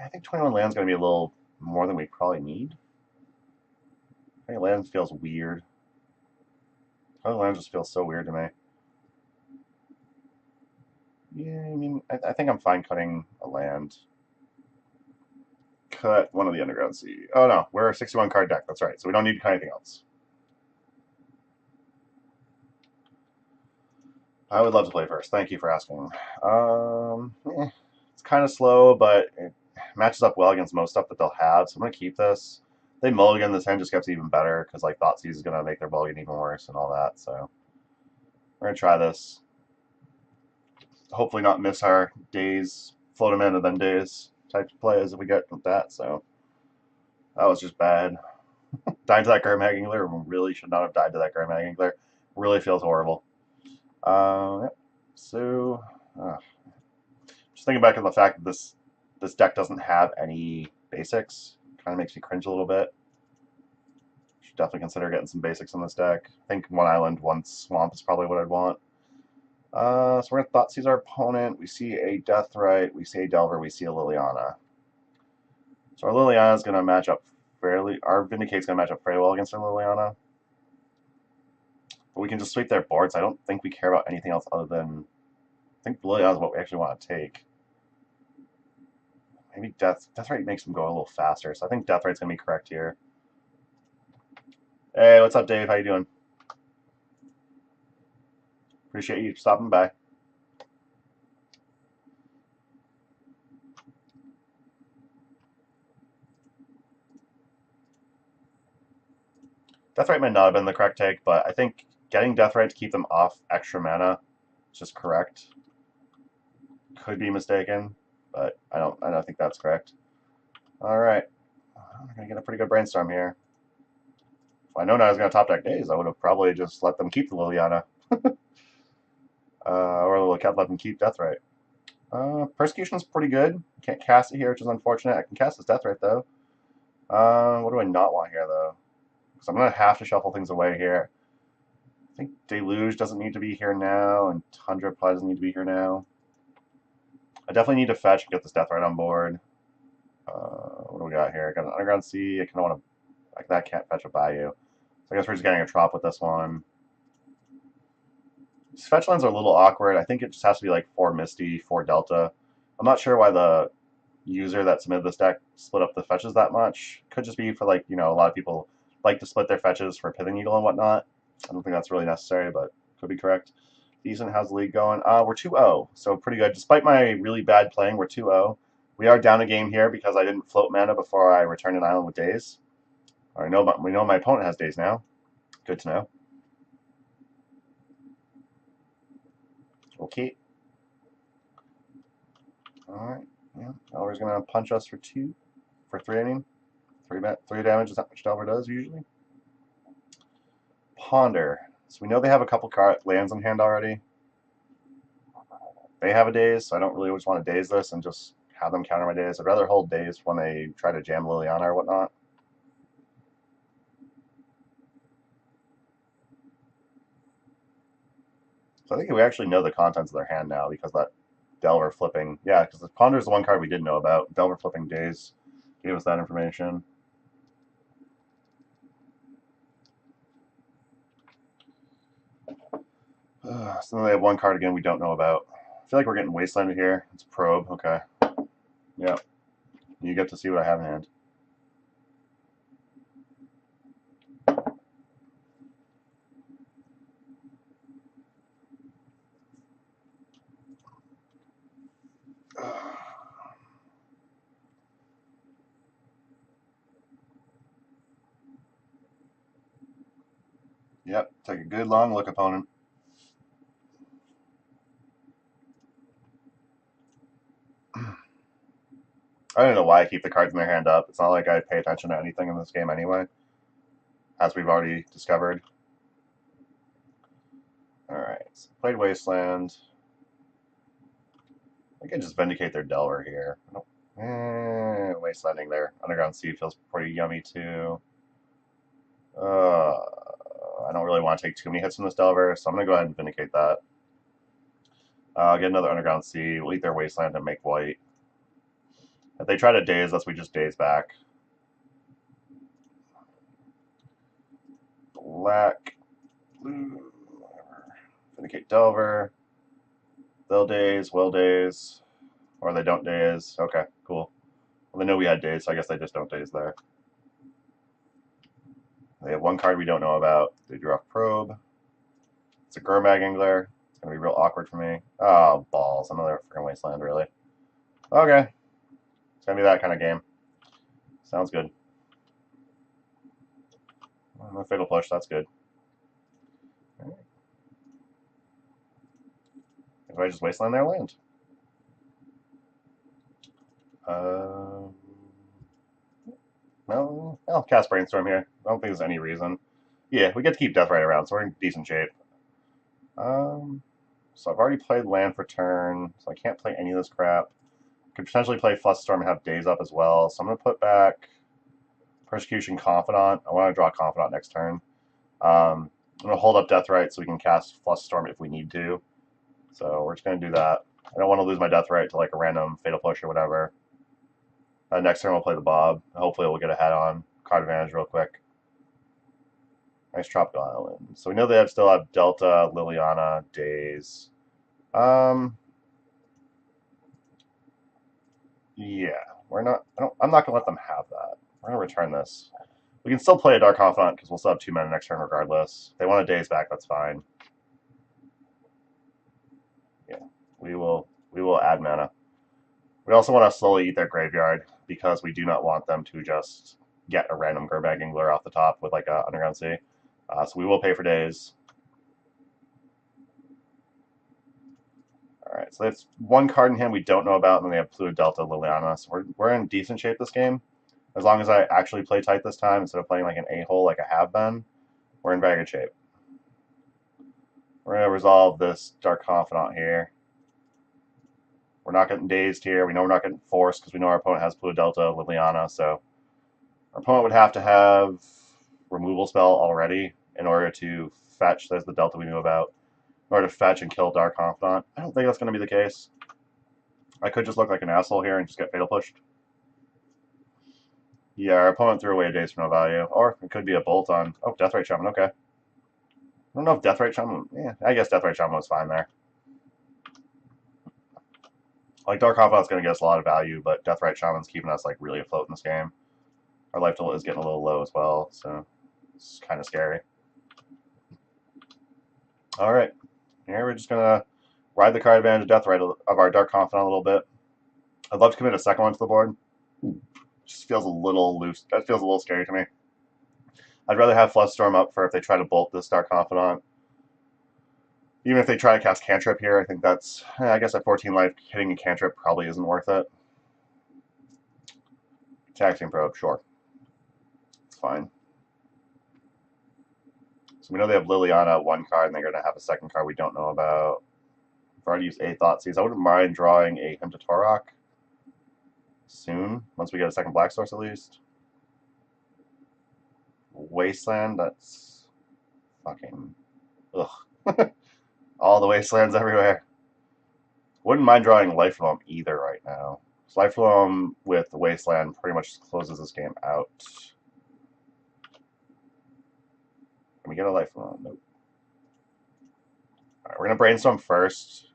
I think 21 land's gonna be a little more than we probably need. I think land feels weird. 21 land just feels so weird to me. Yeah, I mean, I think I'm fine cutting a land. Cut one of the Underground Sea. Oh no, we're a 61 card deck. That's right. So we don't need to cut anything else. I would love to play first. Thank you for asking. It's kind of slow, but it matches up well against most stuff that they'll have. So I'm gonna keep this. If they mulligan, this hand just gets even better because like Thoughtseize is gonna make their mulligan even worse and all that. So we're gonna try this. Hopefully not miss our Daze, float them in and then Daze type of plays if we get with that. So that was just bad. Died to that Gurmag Angler. Really should not have died to that Gurmag Angler. Really feels horrible. Yep. So, just thinking back on the fact that this deck doesn't have any basics, kind of makes me cringe a little bit. Should definitely consider getting some basics in this deck. I think 1 island, 1 swamp is probably what I'd want. So we're gonna Thoughtseize our opponent. We see a Deathrite, we see a Delver, we see a Liliana. So our Liliana's gonna match up fairly. Our Vindicate's gonna match up fairly well against our Liliana. But we can just sweep their boards. I don't think we care about anything else other than. I think Liliana is what we actually want to take. Maybe Deathrite makes them go a little faster, so I think Deathrite's gonna be correct here. Hey, what's up, Dave? How you doing? Appreciate you stopping by. Deathrite might not have been the correct take, but I think getting Deathrite to keep them off extra mana is just correct. Could be mistaken, but I don't think that's correct. All right, we're gonna get a pretty good brainstorm here. If I known I was gonna top deck Daze, I would have probably just let them keep the Liliana, or let them keep Deathrite. Persecution's pretty good. Can't cast it here, which is unfortunate. I can cast this Deathrite though. What do I not want here though? Because I'm gonna have to shuffle things away here. I think Deluge doesn't need to be here now, and Tundra probably doesn't need to be here now. I definitely need to fetch and get this Deathrite on board. What do we got here? I got an Underground Sea. I kind of want to... Like, that can't fetch a Bayou. So I guess we're just getting a Trop with this one. These fetch lines are a little awkward. I think it just has to be like 4 Misty, 4 Delta. I'm not sure why the user that submitted this deck split up the fetches that much. Could just be for, like, you know, a lot of people like to split their fetches for Pithing Needle and whatnot. I don't think that's really necessary, but could be correct. Decent. How's the league going? We're 2-0, so pretty good. Despite my really bad playing, we're 2-0. We are down a game here because I didn't float mana before I returned an island with days. We know my opponent has days now. Good to know. Okay. Alright. Yeah. Delver's gonna punch us for 3, I mean. 3 damage is not much Delver does usually. Ponder. So we know they have a couple lands in hand already. They have a daze, so I don't really just want to daze this and just have them counter my daze. I'd rather hold daze when they try to jam Liliana or whatnot. So I think we actually know the contents of their hand now because that Delver flipping... Yeah, because the Ponder is the one card we did know about. Delver flipping daze gave us that information. So then they have one card again we don't know about. I feel like we're getting wastelanded here. It's Probe. Okay. Yep. You get to see what I have in hand. Yep. Take a good long look, opponent. I don't know why I keep the cards in their hand up. It's not like I pay attention to anything in this game anyway, as we've already discovered. Alright, so played Wasteland. I can just Vindicate their Delver here. Wastelanding their Underground Sea feels pretty yummy too. I don't really want to take too many hits from this Delver, so I'm going to go ahead and Vindicate that. Get another Underground Sea. We'll eat their Wasteland and make white. If they try to daze us, we just daze back. Black, blue, whatever. Vindicate Delver. They'll daze, will daze. Or they don't daze. Okay, cool. Well, they know we had daze, so I guess they just don't daze there. They have one card we don't know about. They drew off Probe. It's a Gurmag Angler. It's going to be real awkward for me. Oh, balls. Another freaking Wasteland, really. Okay. It's going to be that kind of game. Sounds good. No Fatal Push, that's good. Right. If I just Wasteland their land. No, I'll cast Brainstorm here. I don't think there's any reason. Yeah, we get to keep Deathrite around, so we're in decent shape. So I've already played land for turn, so I can't play any of this crap. Could potentially play Flusterstorm and have Daze up as well, so I'm going to put back Persecution Confidant. I want to draw Confidant next turn. I'm going to hold up Deathrite so we can cast Flusterstorm if we need to. So we're just going to do that. I don't want to lose my Deathrite to like a random Fatal Push or whatever. Next turn we'll play the Bob. Hopefully we'll get a head on. Card advantage real quick. Nice Tropical Island. So we know they still have Delta, Liliana, Daze. Yeah, we're not. I'm not gonna let them have that. We're gonna return this. We can still play a Dark Confidant because we'll still have 2 mana next turn regardless. If they want a Daze back, that's fine. Yeah, we will add mana. We also want to slowly eat their graveyard because we do not want them to just get a random Gurmag Angler off the top with like a Underground Sea. So we will pay for days. Alright, so that's one card in hand we don't know about, and then they have Pluto Delta Liliana. So we're in decent shape this game. As long as I actually play tight this time instead of playing like an a-hole like I have been, we're in very good shape. We're going to resolve this Dark Confidant here. We're not getting dazed here. We know we're not getting forced because we know our opponent has Pluto Delta Liliana, so our opponent would have to have removal spell already in order to fetch. There's the Delta we knew about. In order to fetch and kill Dark Confidant. I don't think that's going to be the case. I could just look like an asshole here and just get Fatal Pushed. Yeah, our opponent threw away a Daze for no value. Or it could be a bolt on. Oh, Deathrite Shaman, okay. I don't know if Deathrite Shaman. Yeah, I guess Deathrite Shaman was fine there. Like, Dark Confidant's going to get us a lot of value, but Deathrite Shaman's keeping us, like, really afloat in this game. Our life total is getting a little low as well, so it's kind of scary. Alright, here we're just going to ride the card advantage of Deathrite of our Dark Confidant a little bit. I'd love to commit a second one to the board. Just feels a little loose. That feels a little scary to me. I'd rather have Flusterstorm up for if they try to bolt this Dark Confidant. Even if they try to cast Cantrip here, I think that's... I guess at 14 life, hitting a Cantrip probably isn't worth it. Taxing Probe, sure. It's fine. So we know they have Liliana, one card, and they're going to have a second card we don't know about. I've already used a Thoughtseize. I wouldn't mind drawing a Hymn to Torok soon, once we get a second Black Source at least. Wasteland, that's fucking... ugh. All the Wastelands everywhere. Wouldn't mind drawing Life Loam either right now. So Life Loam with the Wasteland pretty much closes this game out. Can we get a Life Loam? Nope. Alright, we're going to Brainstorm first.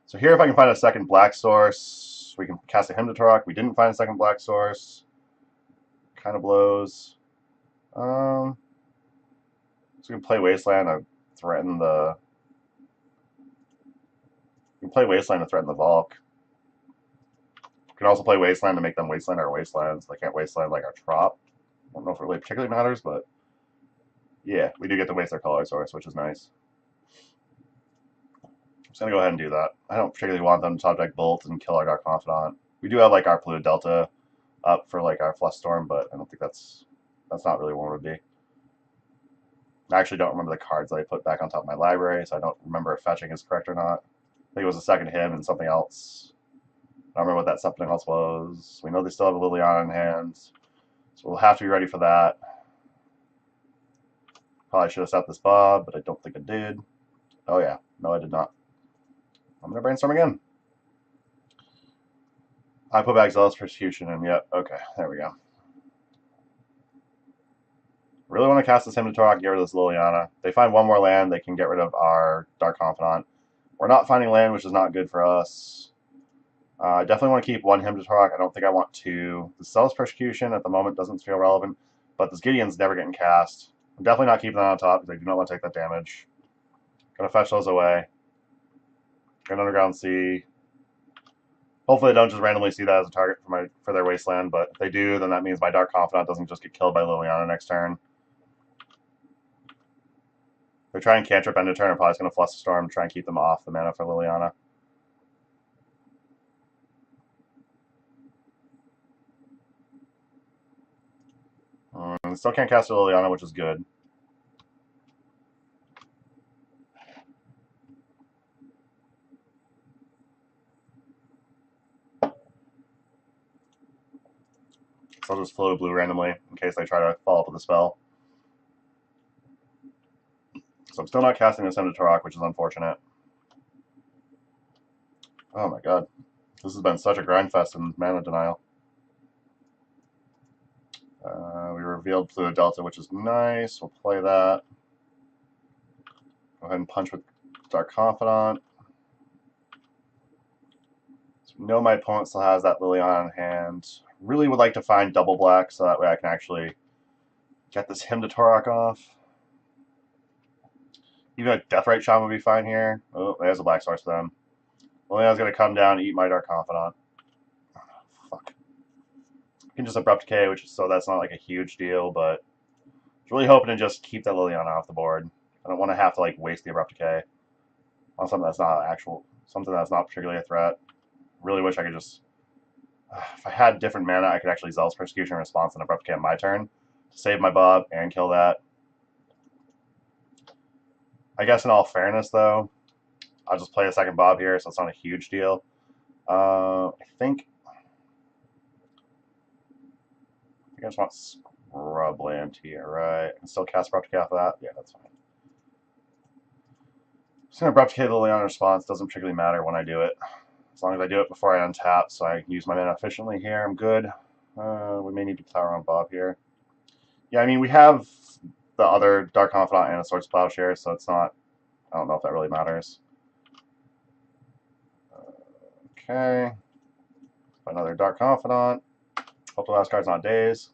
So here if I can find a second Black Source, we can cast a Hymn to Torok. We didn't find a second Black Source. Kind of blows. So we can play Wasteland to threaten the... We can play Wasteland to threaten the Valk. We can also play Wasteland to make them Wasteland our Wastelands. They can't Wasteland like our Trop. I don't know if it really particularly matters, but yeah, we do get to waste their color source, which is nice. I'm just going to go ahead and do that. I don't particularly want them to top deck Bolt and kill our Dark Confidant. We do have like our Polluted Delta up for like our Flusterstorm, but I don't think that's not really what it would be. I actually don't remember the cards that I put back on top of my library, so I don't remember if fetching is correct or not. I think it was a second hymn and something else. I don't remember what that something else was. We know they still have a Liliana in hand, so we'll have to be ready for that. Probably should have set this Bob, but I don't think I did. Oh yeah, no I did not. I'm going to Brainstorm again. I put back Zealous Persecution in, yep, okay, there we go. Really want to cast this Hymn to Torok and get rid of this Liliana. They find one more land, they can get rid of our Dark Confidant. We're not finding land, which is not good for us. I definitely want to keep one Hymn to Torok. I don't think I want two. The Zealous Persecution at the moment doesn't feel relevant, but this Gideon's never getting cast. I'm definitely not keeping that on top because I do not want to take that damage. Gonna fetch those away. Get Underground Sea. Hopefully they don't just randomly see that as a target for their Wasteland, but if they do, then that means my Dark Confidant doesn't just get killed by Liliana next turn. If they're trying Cantrip end of turn, I'm probably just going to Flusterstorm and try and keep them off the mana for Liliana. Still can't cast a Liliana, which is good. So I'll just flow blue randomly in case they try to follow up with a spell. So I'm still not casting this Hymn to Torok, which is unfortunate. Oh my god. This has been such a grind fest in mana denial. We revealed Polluted Delta, which is nice. We'll play that. Go ahead and punch with Dark Confidant. So we know my opponent still has that Liliana in hand. Really would like to find double black so that way I can actually get this Hymn to Torok off. Even a Deathrite Shaman would be fine here. Oh, there's a black source for them. Liliana's going to come down and eat my Dark Confidant. Oh, fuck. I can just Abrupt Decay, which is, so that's not like a huge deal, but I was really hoping to just keep that Liliana off the board. I don't want to have to like waste the Abrupt Decay on something that's not something that's not particularly a threat. Really wish I could just... if I had different mana, I could actually Zealous Persecution in response and Abrupt Decay on my turn to save my Bob and kill that. I guess in all fairness, though, I'll just play a second Bob here, so it's not a huge deal. I think I just want Scrubland here, right? I can still cast Abrupt Decay off of that? Yeah, that's fine. Just going to Abrupt Decay the Liliana response. Doesn't particularly matter when I do it. As long as I do it before I untap, so I can use my mana efficiently here, I'm good. We may need to plow around Bob here. Yeah, I mean, we have the other Dark Confidant and a Swords Plowshare, so it's not... I don't know if that really matters. Okay. Another Dark Confidant. Hope the last card's not Daze.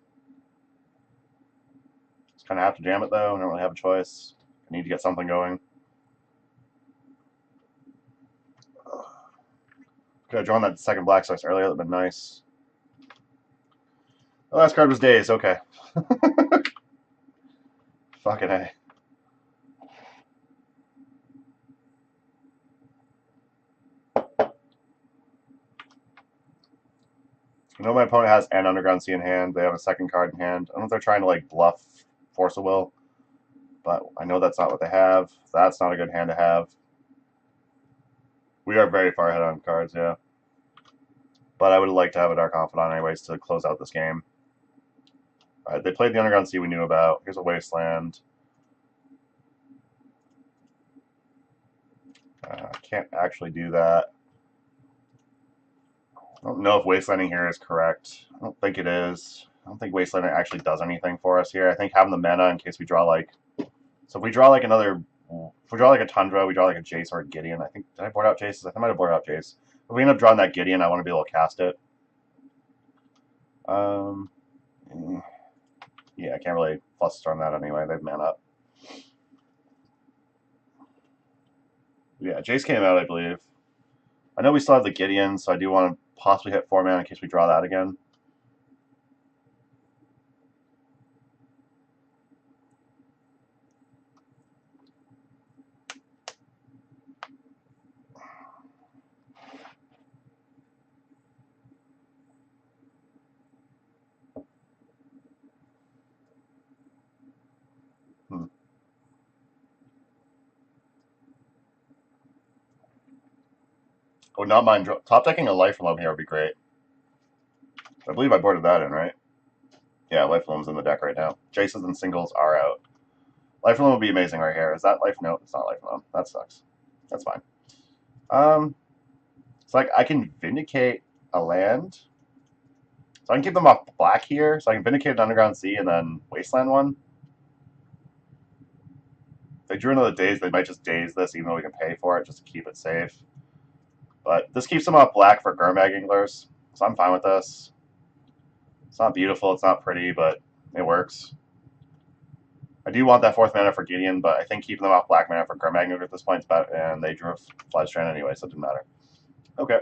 Just kind of have to jam it, though. I don't really have a choice. I need to get something going. Could have drawn that second Black Source earlier. That would have been nice. The last card was Daze. Okay. Fucking A. I know my opponent has an Underground Sea in hand. They have a second card in hand. I don't know if they're trying to like bluff Force of Will, but I know that's not what they have. That's not a good hand to have. We are very far ahead on cards, yeah. But I would like to have a Dark Confidant anyways to close out this game. Alright, they played the Underground Sea we knew about. Here's a Wasteland. Can't actually do that. I don't know if Wastelanding here is correct. I don't think it is. I don't think Wastelanding actually does anything for us here. I think having the mana in case we draw like... So if we draw like another... If we draw like a Tundra, we draw like a Jace or a Gideon. I think... Did I board out Jace? I think I might have boarded out Jace. If we end up drawing that Gideon, I want to be able to cast it. Yeah, I can't really Plus Storm that anyway. They've mana up. Yeah, Jace came out, I believe. I know we still have the Gideon, so I do want to possibly hit 4 mana in case we draw that again. Would not mind top decking a Life Loam here would be great. I believe I boarded that in, right? Yeah, Life Loam's in the deck right now. Jaces and singles are out. Life Loam would be amazing right here. Is that Life? No, it's not Life Loam. That sucks. That's fine. It's like I can Vindicate a land. So I can keep them off black here. So I can Vindicate an Underground Sea and then Wasteland one. If they drew another Daze, they might just Daze this even though we can pay for it just to keep it safe. But this keeps them off black for Gurmag Anglers, so I'm fine with this. It's not beautiful, it's not pretty, but it works. I do want that 4th mana for Gideon, but I think keeping them off black mana for Gurmag Angler at this point is better, and they drew a Flystrand anyway, so it didn't matter. Okay.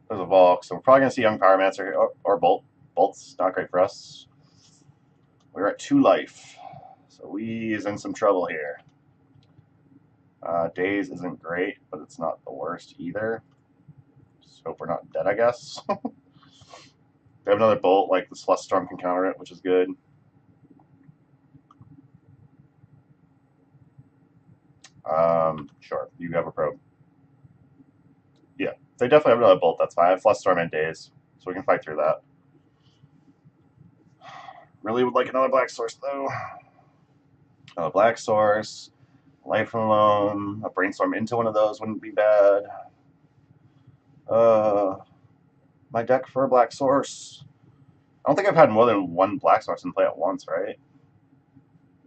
There's a Volk, so we're probably going to see Young Pyromancer here, or Bolt. Bolt's not great for us. We're at 2 life, so we is in some trouble here. Daze isn't great, but it's not the worst either. Just hope we're not dead, I guess. They have another Bolt, like the Celeste Storm can counter it, which is good. Sure, you have a probe. Yeah, they definitely have another Bolt, that's fine. I have Celeste Storm and Daze, so we can fight through that. Really would like another Black Source, though. Another Black Source. Life Alone, a Brainstorm into one of those wouldn't be bad. My deck for a Black Source. I don't think I've had more than one Black Source in play at once, right?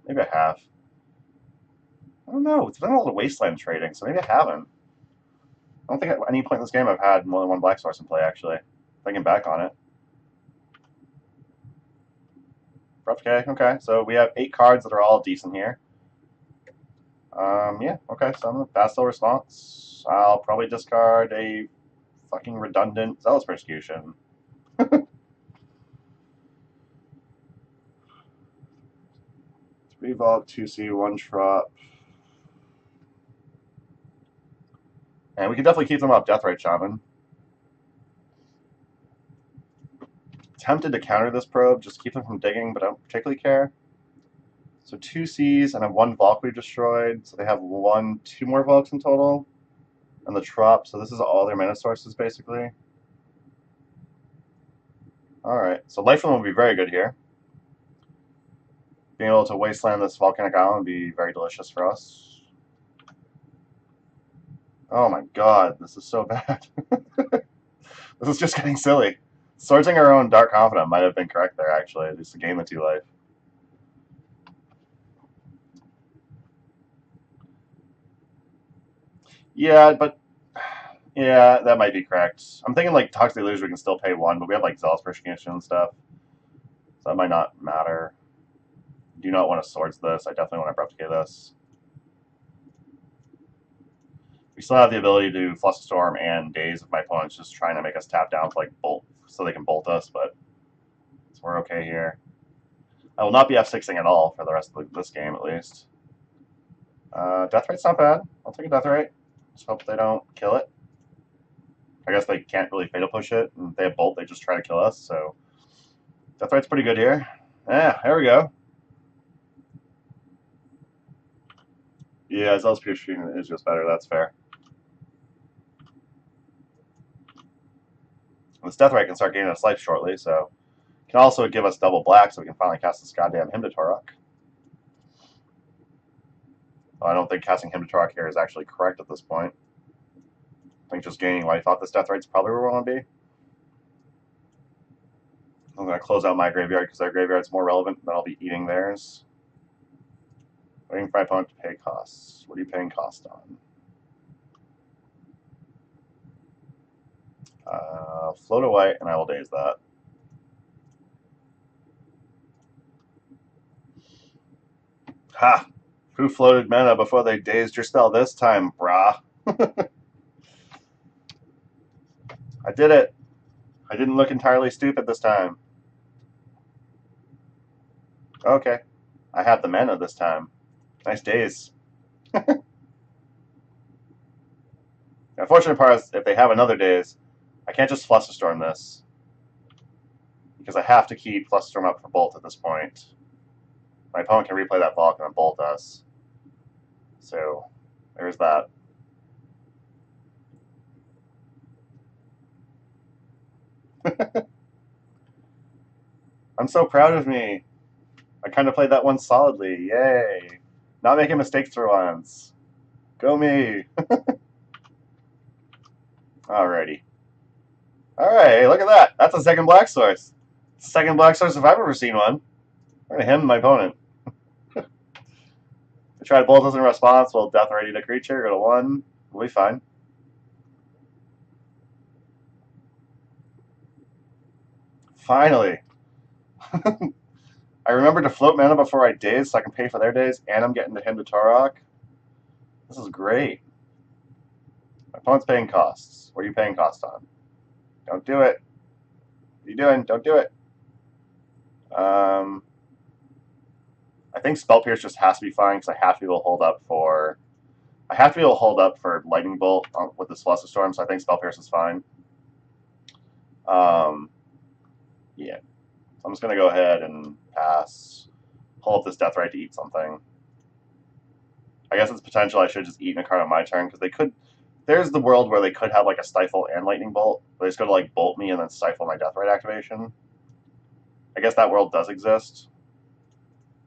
Maybe I have. I don't know. It's been a lot of Wasteland trading, so maybe I haven't. I don't think at any point in this game I've had more than one Black Source in play, actually. Thinking back on it. Okay. So we have 8 cards that are all decent here. Yeah, okay, so I'm going to Fast Response. I'll probably discard a fucking redundant Zealous Persecution. 3 Volk, 2C, 1 Trop. And we can definitely keep them off Deathrite Shaman. Tempted to counter this probe, just keep them from digging, but I don't particularly care. So 2 Cs and a 1 Volk we've destroyed, so they have 2 more Volks in total. And the Trop, so this is all their mana sources, basically. Alright, so Life Loam would be very good here. Being able to Wasteland this Volcanic Island would be very delicious for us. Oh my god, this is so bad. This is just getting silly. Swordsing our own Dark Confidant might have been correct there, actually, just to gain the 2 life. Yeah, but yeah, that might be correct. I'm thinking like Toxic Illusion we can still pay 1, but we have like Zealous Persecution and stuff. So that might not matter. Do not want to Swords this. I definitely want to Replicate this. We still have the ability to Flusterstorm and Daze if my opponent's just trying to make us tap down to like bolt so they can bolt us, but so we're okay here. I will not be F6ing at all for the rest of this game at least. Death Rate's not bad. I'll take a Death Rate. Just hope they don't kill it. I guess they can't really Fatal Push it, and if they have Bolt, they just try to kill us, so Death Rate's pretty good here. Yeah, there we go. Yeah, Zealous Piercing is just better, that's fair. This Death Rate can start gaining us life shortly, so can also give us double black so we can finally cast this goddamn Hymn to Torok. I don't think casting Hymn to Torok here is actually correct at this point. I think just gaining life off this Death Rate is probably where we want to be. I'm going to close out my graveyard because their graveyard's more relevant than I'll be eating theirs. Waiting for my opponent to pay costs. What are you paying cost on? Float a white, and I will daze that. Ha! Who floated mana before they dazed your spell this time, brah? I did it. I didn't look entirely stupid this time. Okay. I have the mana this time. Nice daze. The unfortunate part is if they have another daze, I can't just Flusterstorm this. Because I have to keep Flusterstorm up for Bolt at this point. My opponent can replay that Vulcan and Bolt us. So, there's that. I'm so proud of me. I kind of played that one solidly. Yay. Not making mistakes for once. Go me. Alrighty. Alright, look at that. That's a second black source. Second black source if I've ever seen one. I'm going to him my opponent. They try to bolt us in response. We'll death ready the creature. Go to 1. We'll be fine. Finally. I remember to float mana before I daze so I can pay for their days, and I'm getting to Hymn to Torok. This is great. My opponent's paying costs. What are you paying cost on? Don't do it. What are you doing? Don't do it. I think Spell Pierce just has to be fine because I have to be able to hold up for. I have to be able to hold up for Lightning Bolt with this Flusterstorm, so I think Spell Pierce is fine. Yeah. So I'm just going to go ahead and pass. Pull up this Death Right to eat something. I guess it's potential I should just eat a card on my turn because they could. There's the world where they could have like a Stifle and Lightning Bolt. But they just go to like Bolt me and then Stifle my Death Right activation. I guess that world does exist.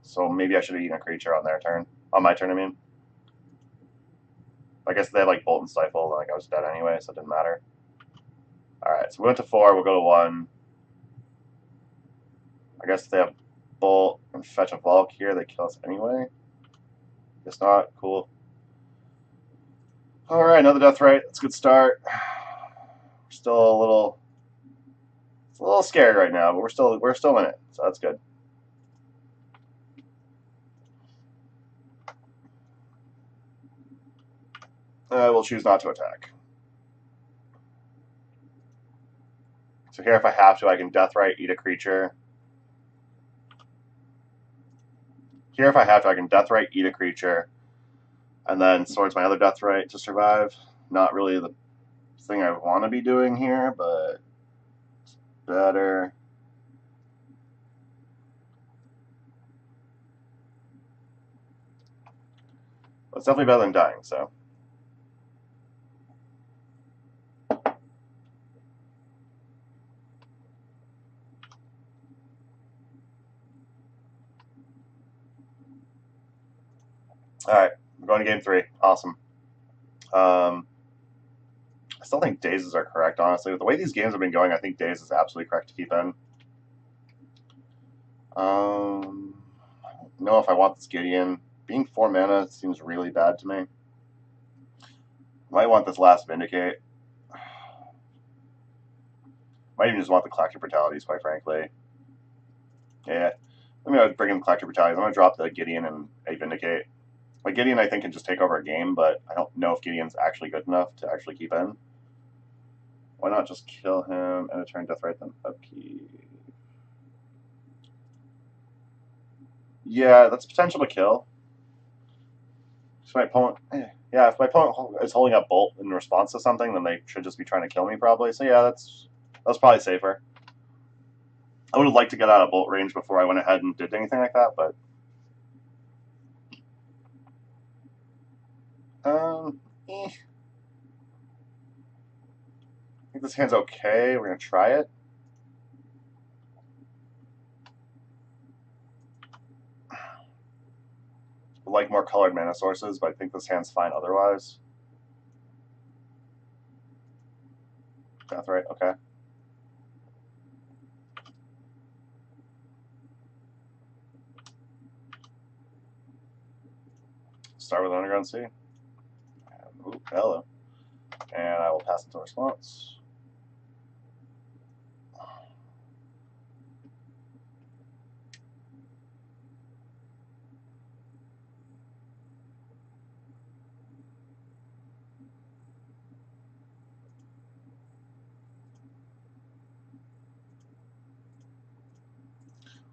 So maybe I should have eaten a creature on their turn. On my turn, I mean. I guess they have like Bolt and Stifle, like I was dead anyway, so it didn't matter. Alright, so we went to 4, we'll go to 1. I guess if they have Bolt and fetch a Valk here, they kill us anyway. Guess not, cool. Alright, another Death Right. That's a good start. We're still a little scared right now, but we're still in it, so that's good. We'll choose not to attack. So here, if I have to, I can Death Right, eat a creature. Here, if I have to, I can Death Right, eat a creature, and then Swords my other Death Right to survive. Not really the thing I want to be doing here, but it's better. But it's definitely better than dying, so. Alright, we're going to game 3. Awesome. still think dazes are correct, honestly. With the way these games have been going, I think daze is absolutely correct to keep in. I don't know if I want this Gideon. Being 4 mana seems really bad to me. Might want this last Vindicate. Might even just want the Collector Brutalities, quite frankly. Yeah. I'm going to bring in Collector Brutalities. I'm going to drop the Gideon and a Vindicate. Like, Gideon, I think, can just take over a game, but I don't know if Gideon's actually good enough to actually keep in. Why not just kill him and a turn Death Right then upkeep? Yeah, that's potential to kill. So my opponent, yeah, if my opponent is holding up Bolt in response to something, then they should just be trying to kill me probably. So yeah, that's probably safer. I would have liked to get out of Bolt range before I went ahead and did anything like that, but I think this hand's okay. We're gonna try it. I like more colored mana sources, but I think this hand's fine otherwise. That's right. Okay. Start with Underground Sea. Ooh, hello. And I will pass into response.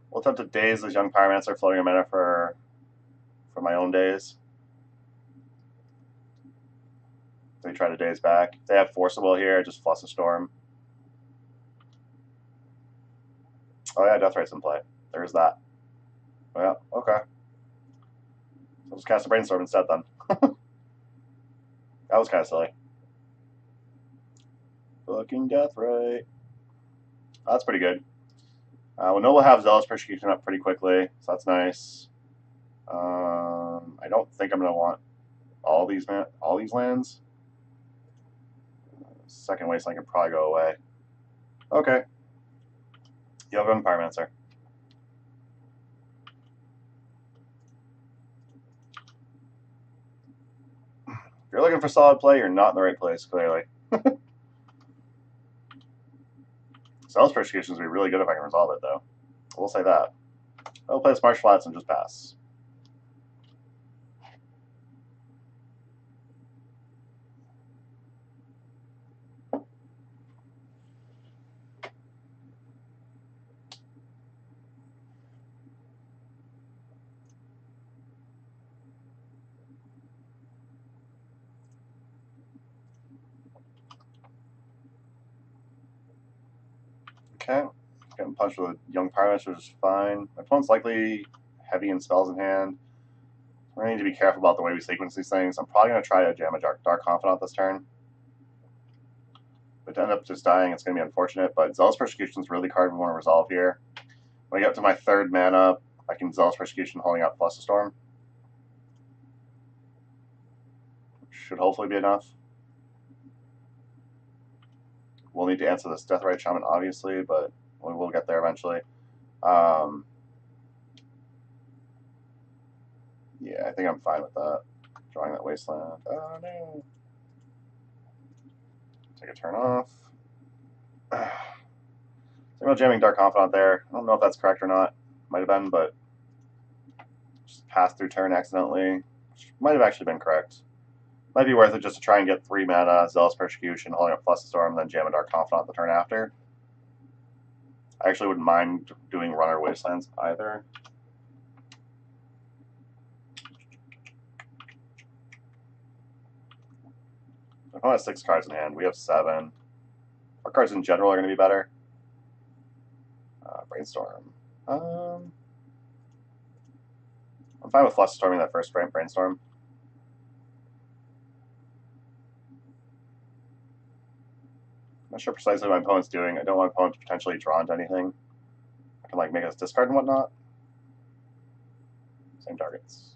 We'll attempt to daze this young Pyromancer, floating a mana for my own days. They try to daze back. They have Forcible here, just Flush a Storm. Oh yeah, Deathright's in play. There's that. Well, okay. So I'll just cast a Brainstorm instead then. That was kind of silly. Fucking Deathrite. Oh, that's pretty good. Well, Nola have Zealous Persecution up pretty quickly, so that's nice. I don't think I'm going to want all these lands. Second Wasteland can probably go away. Okay. You have an Pyromancer. If you're looking for solid play, you're not in the right place, clearly. Zealous Persecution is going to be really good if I can resolve it, though. We'll say that. I'll play Smarsh Flats and just pass. Okay. Getting punched with a Young Pyromancer, which is fine. My opponent's likely heavy in spells in hand. We need to be careful about the way we sequence these things. I'm probably going to try to jam a Dark Confidant this turn. If it end up just dying, it's going to be unfortunate, but Zealous Persecution is really the card we want to resolve here. When I get up to my 3rd mana, I can Zealous Persecution holding out Flush a Storm. Should hopefully be enough. We'll need to answer this Deathrite Shaman, obviously, but we will get there eventually. Yeah, I think I'm fine with that. Drawing that Wasteland. Oh, no. Take a turn off. So jamming Dark Confidant there. I don't know if that's correct or not. Might have been, but just passed through turn accidentally. Which might have actually been correct. Might be worth it just to try and get 3 mana, Zealous Persecution, holding up Flush a Storm, and then jam a Dark Confidant the turn after. I actually wouldn't mind doing Runner Wastelands either. I only have 6 cards in hand. We have 7. Our cards in general are going to be better. Brainstorm. I'm fine with Flush Storming that first Brainstorm. I'm not sure precisely what my opponent's doing. I don't want my opponent to potentially draw into anything. I can like make us discard and whatnot. Same targets.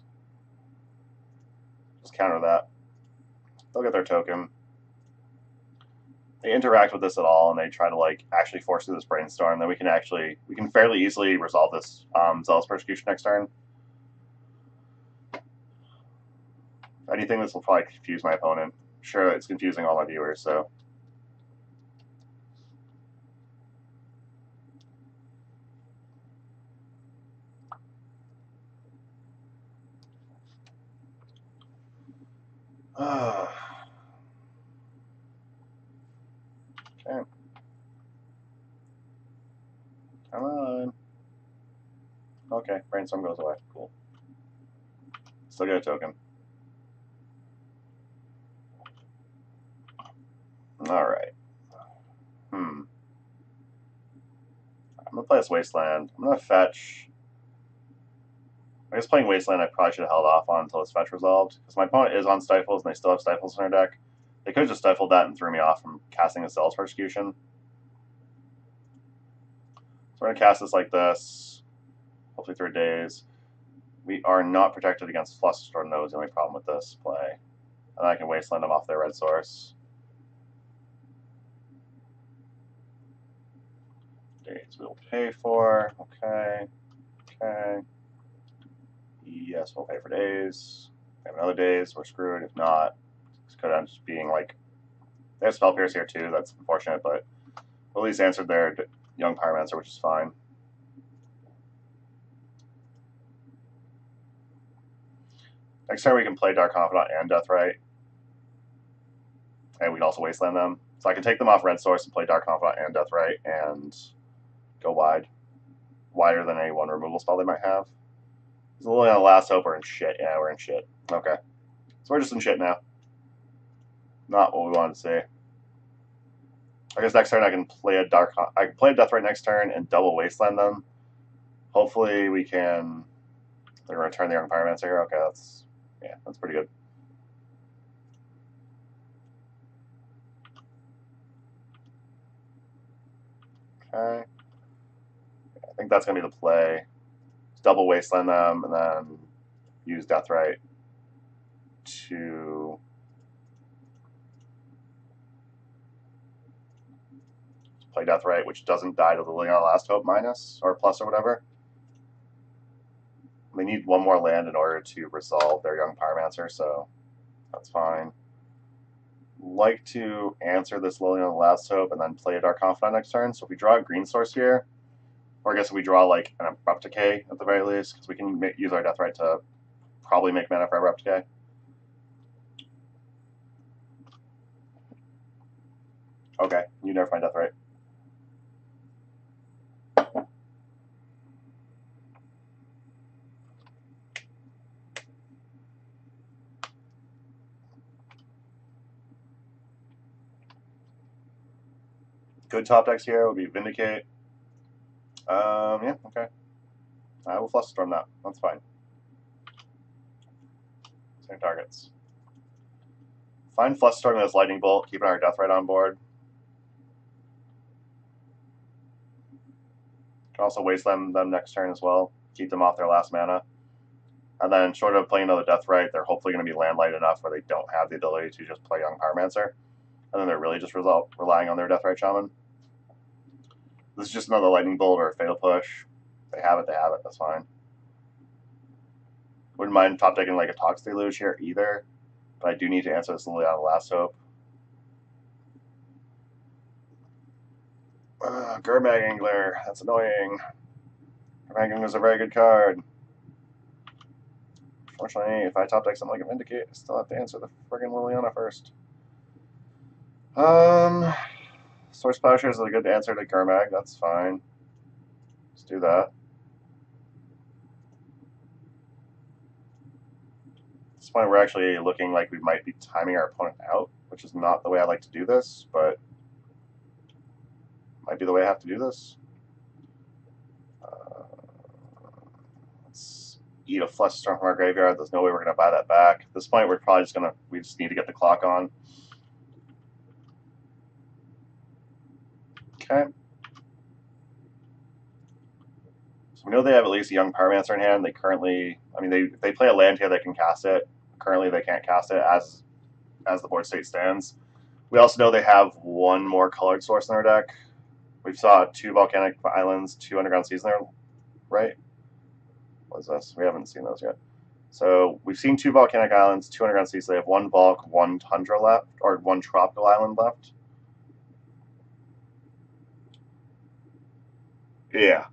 Just counter that. They'll get their token. they interact with this at all, and they try to like actually force through this brainstorm, then we can fairly easily resolve this zealous persecution next turn. Anything this will probably confuse my opponent. Sure, it's confusing all my viewers, so. Okay. Come on. Okay, brainstorm goes away. Cool. Still get a token. Alright. I'm gonna play this Wasteland. I'm gonna fetch. I guess playing Wasteland I probably should have held off on until this fetch resolved, because my opponent is on Stifles and they still have Stifles in their deck. They could have just stifled that and threw me off from casting a Zealous Persecution. So we're gonna cast this like this, hopefully 3 days. We are not protected against Flusterstorm, though, is the only problem with this play. And I can Wasteland them off their red source. Days we'll pay for. Okay. Okay. Yes, we'll pay for days. If we have another days, we're screwed. If not, this could end up just being like. They have Spell Pierce here too, that's unfortunate, but at least answered their Young Pyromancer, which is fine. Next turn we can play Dark Confidant and Deathrite. And we can also Wasteland them. So I can take them off red source and play Dark Confidant and Deathrite and go wide. Wider than any one removal spell they might have. It's literally on the last hope we're in shit. Yeah, we're in shit. Okay. So we're just in shit now. Not what we wanted to see. I guess next turn I can play a Deathrite next turn and double Wasteland them. Hopefully we can. They're gonna return the Young Pyromancer here. Okay, that's pretty good. Okay. I think that's gonna be the play. Double Wasteland them and then use Deathrite to play Deathrite, which doesn't die to the Lily on Last Hope minus or plus or whatever. They need one more land in order to resolve their Young Pyromancer, so that's fine. Like to answer this Lily on the Last Hope and then play a Dark Confidant next turn. So if we draw a green source here, or I guess if we draw like an Abrupt Decay at the very least, because we can use our Deathrite to probably make mana for Abrupt Decay. Okay, you never find Deathrite. Good top decks here would be Vindicate. Yeah, okay. I will Flusterstorm that. That's fine. Same targets. Find Flusterstorm as Lightning Bolt, keeping our Deathrite on board. Can also Wasteland them next turn as well. Keep them off their last mana. And then, short of playing another Deathrite, they're hopefully going to be landlight enough where they don't have the ability to just play Young Pyromancer. And then they're really just relying on their Deathrite Shaman. This is just another Lightning Bolt or a Fatal Push. They have it, that's fine. Wouldn't mind top decking like a Tox Deluge here either, but I do need to answer this Lily on the Last Hope. Gurmag Angler, that's annoying. Gurmag Angler is a very good card. Unfortunately, if I top deck something like a Vindicate, I still have to answer the friggin' Liliana first. Source Splasher is a good answer to Gurmag, that's fine. Let's do that. At this point, we're actually looking like we might be timing our opponent out, which is not the way I like to do this, but might be the way I have to do this. Let's eat a Flusterstorm from our graveyard. There's no way we're going to buy that back. At this point, we're probably just we just need to get the clock on. Okay. So we know they have at least a Young Pyromancer in hand. They currently, if they play a land here, they can cast it. Currently, they can't cast it as the board state stands. We also know they have one more colored source in their deck. We saw 2 volcanic islands, 2 underground seas in there, right? What is this? We haven't seen those yet. So we've seen 2 volcanic islands, 2 underground seas. They have 1 Volk, 1 tundra left, or 1 tropical island left. Yeah.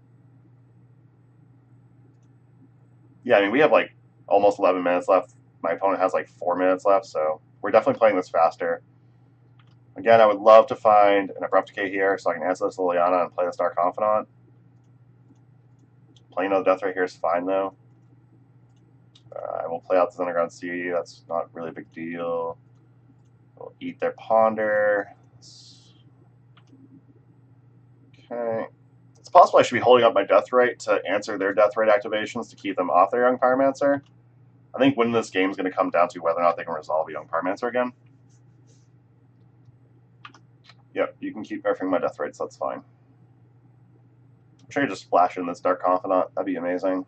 Yeah, I mean, we have like almost 11 minutes left. My opponent has like 4 minutes left, so we're definitely playing this faster. Again, I would love to find an Abrupt Decay here so I can answer this Liliana and play this Dark Confidant. Playing another Death right here is fine, though. I will play out this Underground Sea. That's not really a big deal. We'll eat their Ponder. Okay. It's possible I should be holding up my Death Right to answer their Death Right activations to keep them off their Young Pyromancer. I think winning this game is going to come down to whether or not they can resolve a Young Pyromancer again. Yep, you can keep nerfing my Death Rights, that's fine. I'm sure you just splash in this Dark Confidant. That'd be amazing.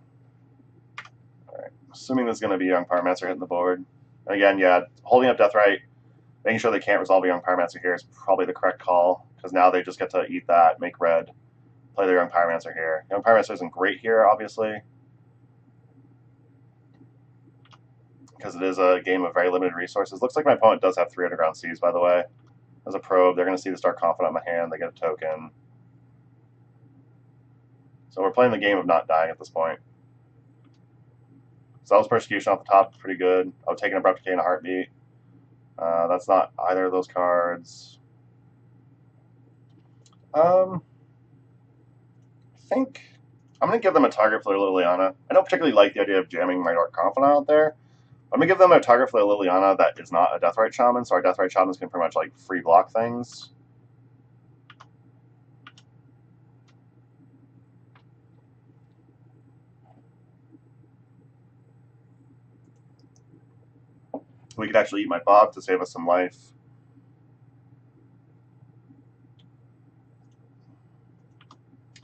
Alright, assuming there's going to be a Young Pyromancer hitting the board. And again, yeah, holding up Death Right, making sure they can't resolve a Young Pyromancer here is probably the correct call, because now they just get to eat that, make red, play their Young Pyromancer here. Young Pyromancer isn't great here, obviously, because it is a game of very limited resources. Looks like my opponent does have 3 Underground Seas, by the way. As a probe, they're going to see this Dark Confidant in my hand, they get a token. So we're playing the game of not dying at this point. Zealous Persecution off the top, pretty good. I would take an Abrupt Decay in a heartbeat. That's not either of those cards. I think I'm going to give them a target for their Liliana. I don't particularly like the idea of jamming my Dark Confidant out there. I'm going to give them a target for their Liliana that is not a Deathrite Shaman, so our Deathrite Shamans can pretty much like free block things. We could actually eat my Bob to save us some life.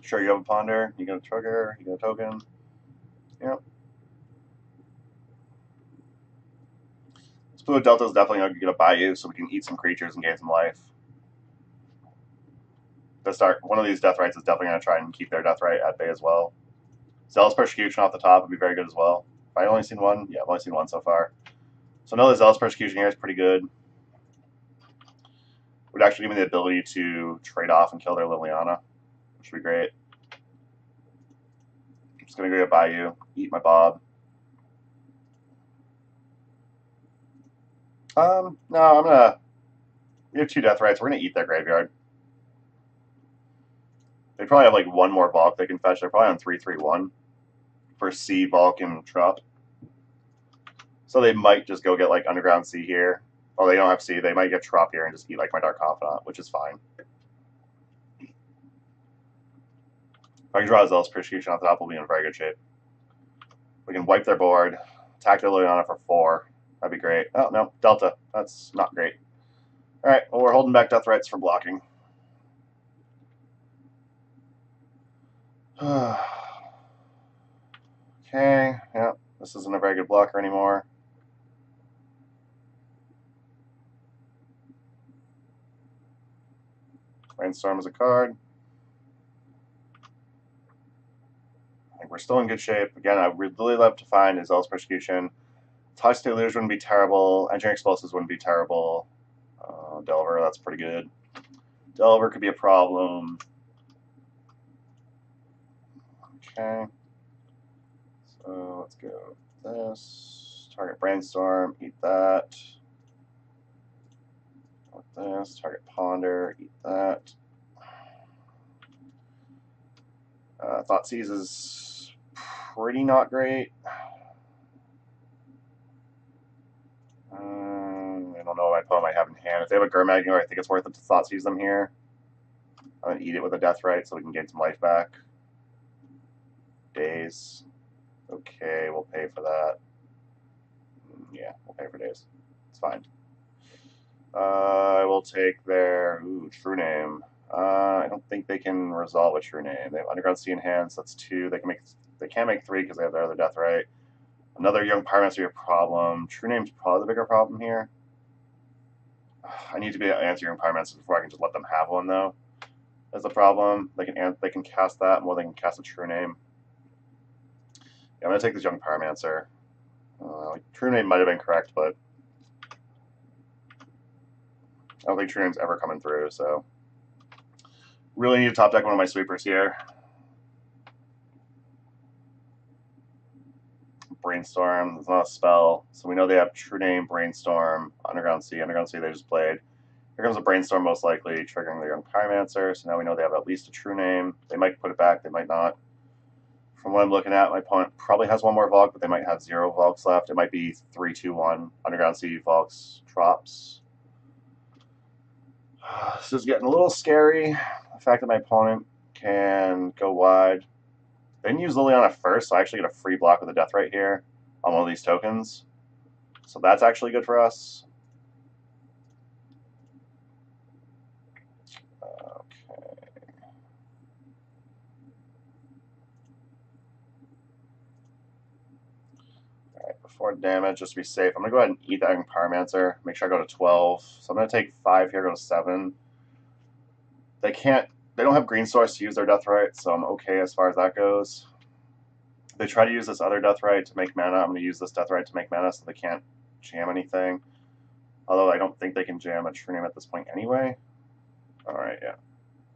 Sure, you have a Ponder, you get a trigger, you get a token. Yep. This Blue Delta is definitely going to get a Bayou so we can eat some creatures and gain some life. One of these Death Rights is definitely going to try and keep their Death Right at bay as well. Zealous Persecution off the top would be very good as well. Have I only seen one? Yeah, I've only seen one so far. So another Zealous Persecution here is pretty good. Would actually give me the ability to trade off and kill their Liliana, which would be great. I'm just going to go get Bayou, eat my Bob. No, I'm going to... We have 2 Death Rights. We're going to eat their graveyard. They probably have like 1 more Volk they can fetch. They're probably on 3/3/1 for C, Volk, and Trop. So they might just go get like Underground Sea here. Oh, they don't have C. They might get Trop here and just eat like my Dark Confidant, which is fine. If I can draw a Zealous Persecution off the top, we'll be in very good shape. We can wipe their board, attack their Liliana for 4. That'd be great. Oh, no, Delta. That's not great. All right, well, we're holding back Death Rights for blocking. Okay, yeah, this isn't a very good blocker anymore. Brainstorm is a card. I think we're still in good shape. Again, I would really love to find a Zealous Persecution. Touch Deluge wouldn't be terrible. Engineering Explosives wouldn't be terrible. Delver, that's pretty good. Delver could be a problem. Okay. So let's go with this. Target Brainstorm, eat that. With this, target Ponder, eat that. Thoughtseize is pretty not great. I don't know what my opponent might have in hand. If they have a Gurmagnular, I think it's worth it to Thoughtseize them here. I'm going to eat it with a Death Right so we can gain some life back. Days. Okay, we'll pay for that. Yeah, we'll pay for days. It's fine. I will take their True Name. I don't think they can resolve a True Name. They have Underground Sea in hand, so that's 2. They can't make 3 because they have their other Death Right. Another Young Pyromancer a problem. True Name's probably the bigger problem here. I need to be answering Pyromancer before I can just let them have one, though. That's the problem. They can cast that more than they can cast a True Name. Yeah, I'm gonna take this Young Pyromancer. True Name might have been correct, but I don't think True Name's ever coming through, so really need to top deck one of my sweepers here. Brainstorm is not a spell, so we know they have True Name, Brainstorm, Underground Sea. Underground Sea they just played. Here comes a Brainstorm, most likely triggering the Young Pyromancer, so now we know they have at least a True Name. They might put it back, they might not. From what I'm looking at, my opponent probably has one more Volk, but they might have 0 Volks left. It might be 3-2-1. Underground Sea, Volks, Drops. This is getting a little scary. The fact that my opponent can go wide. They didn't use Liliana first, so I actually get a free block with a Death right here on one of these tokens. So that's actually good for us. Okay. Alright, before damage, just to be safe, I'm going to go ahead and eat that Pyromancer. Make sure I go to 12. So I'm going to take 5 here, go to 7. They don't have green source to use their Death Right, so I'm okay as far as that goes. They try to use this other Death Right to make mana. I'm going to use this Death Right to make mana so they can't jam anything. Although I don't think they can jam a True Name at this point anyway. Alright, yeah.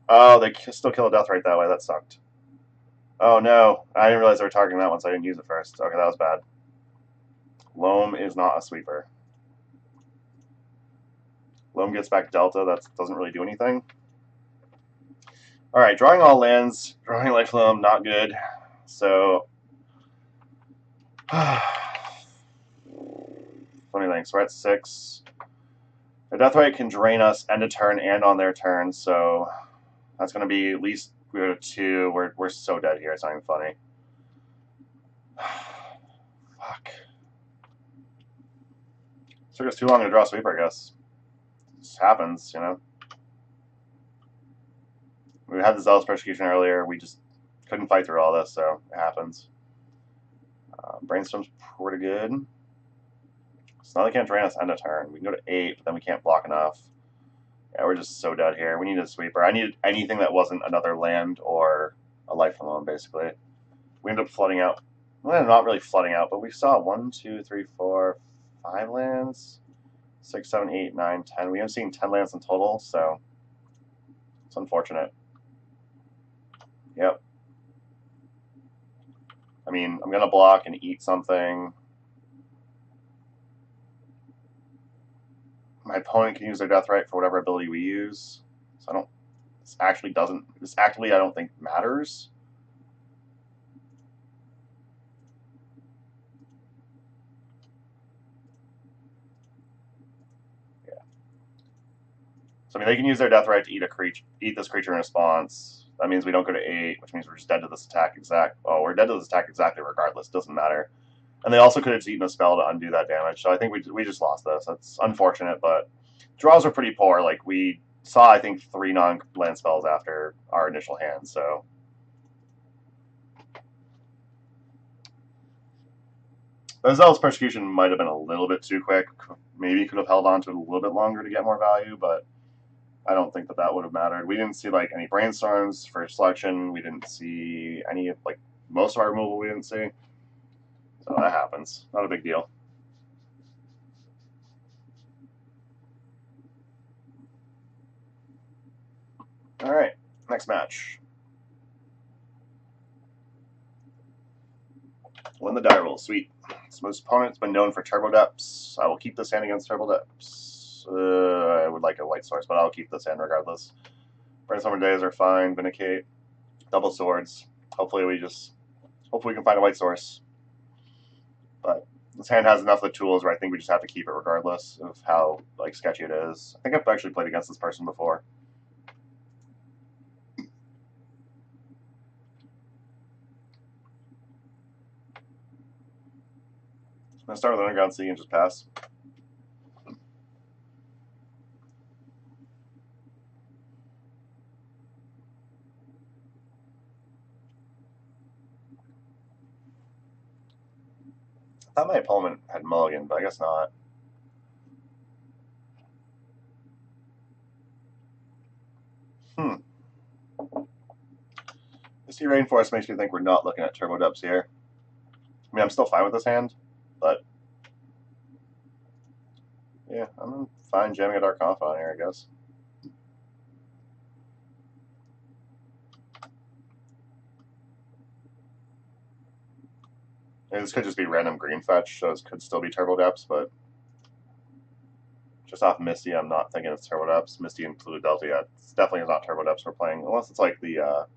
Oh, they still kill a Death Right that way. That sucked. Oh no, I didn't realize they were targeting that one, so I didn't use it first. Okay, that was bad. Loam is not a sweeper. Loam gets back Delta. That doesn't really do anything. Alright, drawing all lands. Drawing Life Loam, not good. So... funny thing, so we're at 6. The Death Right can drain us end of turn and on their turn, so that's going to be at least we go to 2. We're so dead here, it's not even funny. Fuck. It took us too long to draw a sweeper, I guess. It just happens, you know. We had the Zealous Persecution earlier, we just couldn't fight through all this, so it happens. Brainstorm's pretty good. So now they can't drain us end of turn. We can go to 8, but then we can't block enough. Yeah, we're just so dead here. We need a sweeper. I needed anything that wasn't another land or a life alone, basically. We ended up flooding out. Well, not really flooding out, but we saw 1, 2, 3, 4, 5 lands. 6, 7, 8, 9, 10. We have seen 10 lands in total, so it's unfortunate. Yep. I mean, I'm going to block and eat something. My opponent can use their Death Right for whatever ability we use. So I don't... This actually I don't think matters. Yeah. So, I mean, they can use their Death Right to eat this creature in response. That means we don't go to 8, which means we're just dead to this attack we're dead to this attack exactly regardless. Doesn't matter. And they also could have eaten a spell to undo that damage. So I think we just lost this. That's unfortunate, but draws are pretty poor. Like, we saw, I think, 3 non-land spells after our initial hand, so... The Zealous Persecution might have been a little bit too quick. Maybe could have held on to it a little bit longer to get more value, but I don't think that would have mattered. We didn't see, like, any Brainstorms for selection. We didn't see any, like, most of our removal we didn't see. So that happens. Not a big deal. All right, next match. Win the die roll. Sweet. This most opponent's been known for Turbo Depths. I will keep this hand against Turbo Depths. I would like a white source, but I'll keep this hand regardless. Brainstorm Days are fine. Vindicate. Double Swords. Hopefully we can find a white source. But this hand has enough of the tools where I think we just have to keep it regardless of how like sketchy it is. I think I've actually played against this person before. I'm going to start with Underground Sea and just pass. I thought my opponent had Mulligan, but I guess not. Hmm. Misty Rainforest makes me think we're not looking at turbo dubs here. I mean, I'm still fine with this hand, but yeah, I'm fine jamming a Dark Confidant here, I guess. And this could just be random green fetch, so this could still be turbo depths, but just off Misty, I'm not thinking it's turbo depths. Misty and Pluto Delta, yeah, it's definitely not turbo depths we're playing, unless it's like the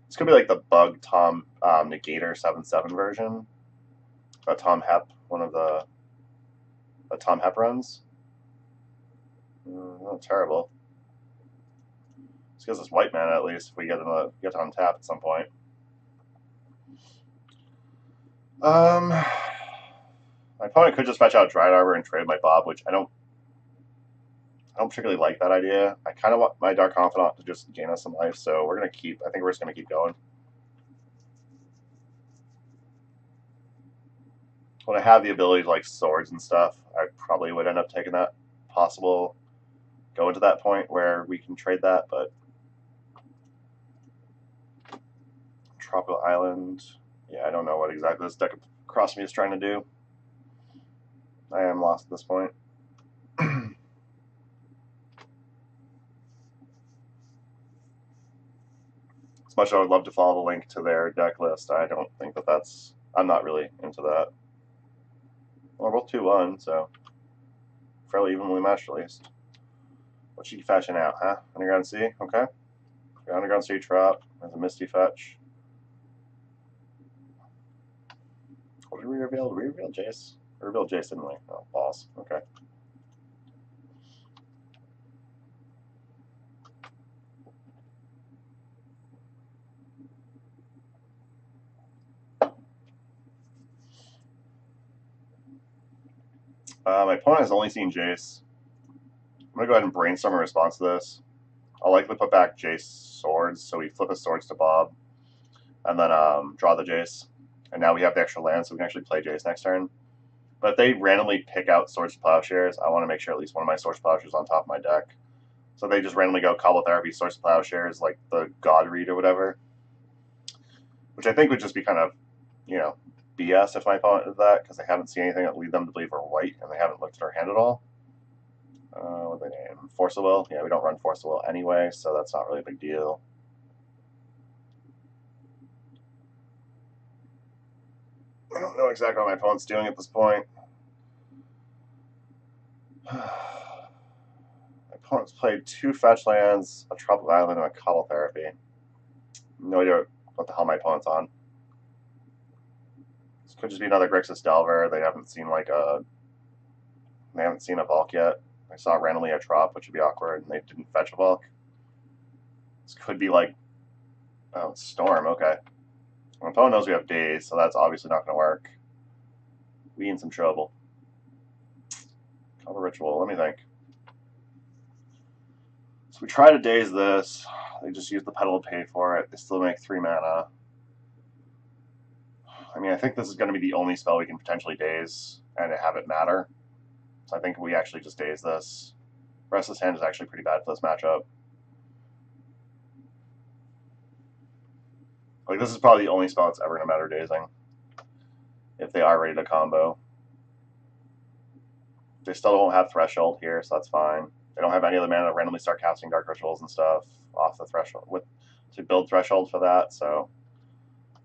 this could be like the Bug Tom Negator 7/7 version. Tom Hep, one of the Tom Hep runs. Not terrible. This gives us white mana at least if we get to untap at some point. My opponent could just fetch out Dried Arbor and trade my Bob, which I don't particularly like that idea. I kind of want my Dark Confidant to just gain us some life, so we're gonna keep. I think we're just gonna keep going. When I have the ability to like swords and stuff, I probably would end up taking that possible go into that point where we can trade that, but Tropical Island, yeah, I don't know what exactly this deck across me is trying to do. I am lost at this point. As much as I would love to follow the link to their deck list, I don't think that's. I'm not really into that. Well, we're both 2-1, so fairly evenly matched at least. What's she fetching out, huh? Underground Sea, okay. Underground Sea Trap. There's a Misty fetch. What did we reveal? Did we reveal Jace? We revealed Jace, didn't we? Oh, balls. Okay. My opponent has only seen Jace. I'm going to go ahead and brainstorm a response to this. I'll likely put back Jace swords, so we flip his swords to Bob, and then draw the Jace. And now we have the extra land, so we can actually play Jace next turn. But if they randomly pick out Swords to Plowshares, I want to make sure at least one of my Swords to Plowshares is on top of my deck. So they just randomly go Cobble Therapy, Swords to Plowshares, like the God Read or whatever. Which I think would just be kind of, BS if my opponent did that, because they haven't seen anything that lead them to believe we're white, and they haven't looked at our hand at all. What they name? Force of Will? Yeah, we don't run Force of Will anyway, so that's not really a big deal. I don't know exactly what my opponent's doing at this point. My opponent's played 2 fetch lands, a Tropical Island, and a Cobble Therapy. No idea what the hell my opponent's on. This could just be another Grixis Delver. They haven't seen a Valk yet. They saw randomly a Trop, which would be awkward, and they didn't fetch a Valk. This could be like, oh, Storm. Okay. My opponent knows we have Daze, so that's obviously not going to work. We in some trouble. Cover Ritual. Let me think. So we try to Daze this. They just use the Petal to pay for it. They still make 3 mana. I mean, I think this is going to be the only spell we can potentially Daze and have it matter. So I think we actually just Daze this. The rest of this hand is actually pretty bad for this matchup. Like, this is probably the only spell that's ever going to matter dazing. If they are ready to combo. They still don't have Threshold here, so that's fine. They don't have any other mana to randomly start casting Dark Rituals and stuff off the Threshold to build Threshold for that, so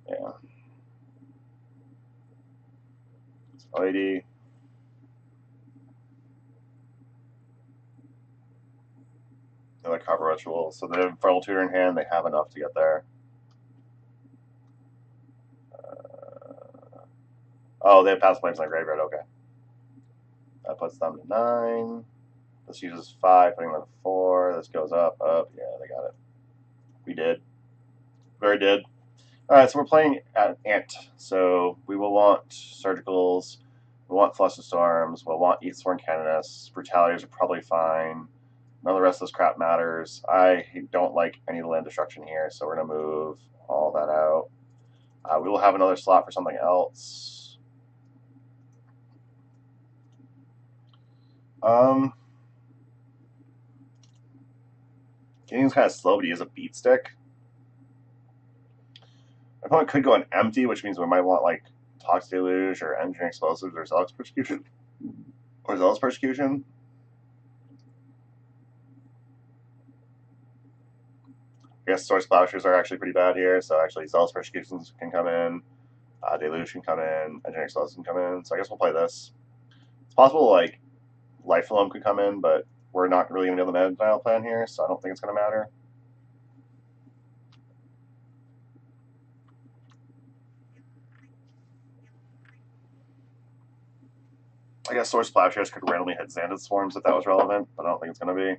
yeah. LED. Another Cover Ritual. So they have Fertile Tutor in hand, they have enough to get there. Oh, they have Past Flames in the graveyard, okay. That puts them to 9. This uses 5, putting them to 4. This goes up, up. Yeah, they got it. We did. Very did. Alright, so we're playing at Ant. So we will want Surgicals. We'll want Fluster Storms. We'll want Eathsworn Canoness. Brutalities are probably fine. None of the rest of this crap matters. I don't like any of the land destruction here, so we're going to move all that out. We will have another slot for something else. Gaming's kind of slow, but he has a beat stick. My opponent could go on empty, which means we might want like Toxic Deluge or Engineering Explosives or Zealous Persecution. Or Zealous Persecution. I guess Source Plowshares are actually pretty bad here, so actually Zealous Persecutions can come in, Deluge can come in, Engineering Explosives can come in, so I guess we'll play this. It's possible like Life Loam could come in, but we're not really going to be able to Mana Denial plan here, so I don't think it's going to matter. I guess Source Plowshares could randomly hit Xandid Swarms if that was relevant, but I don't think it's going to be.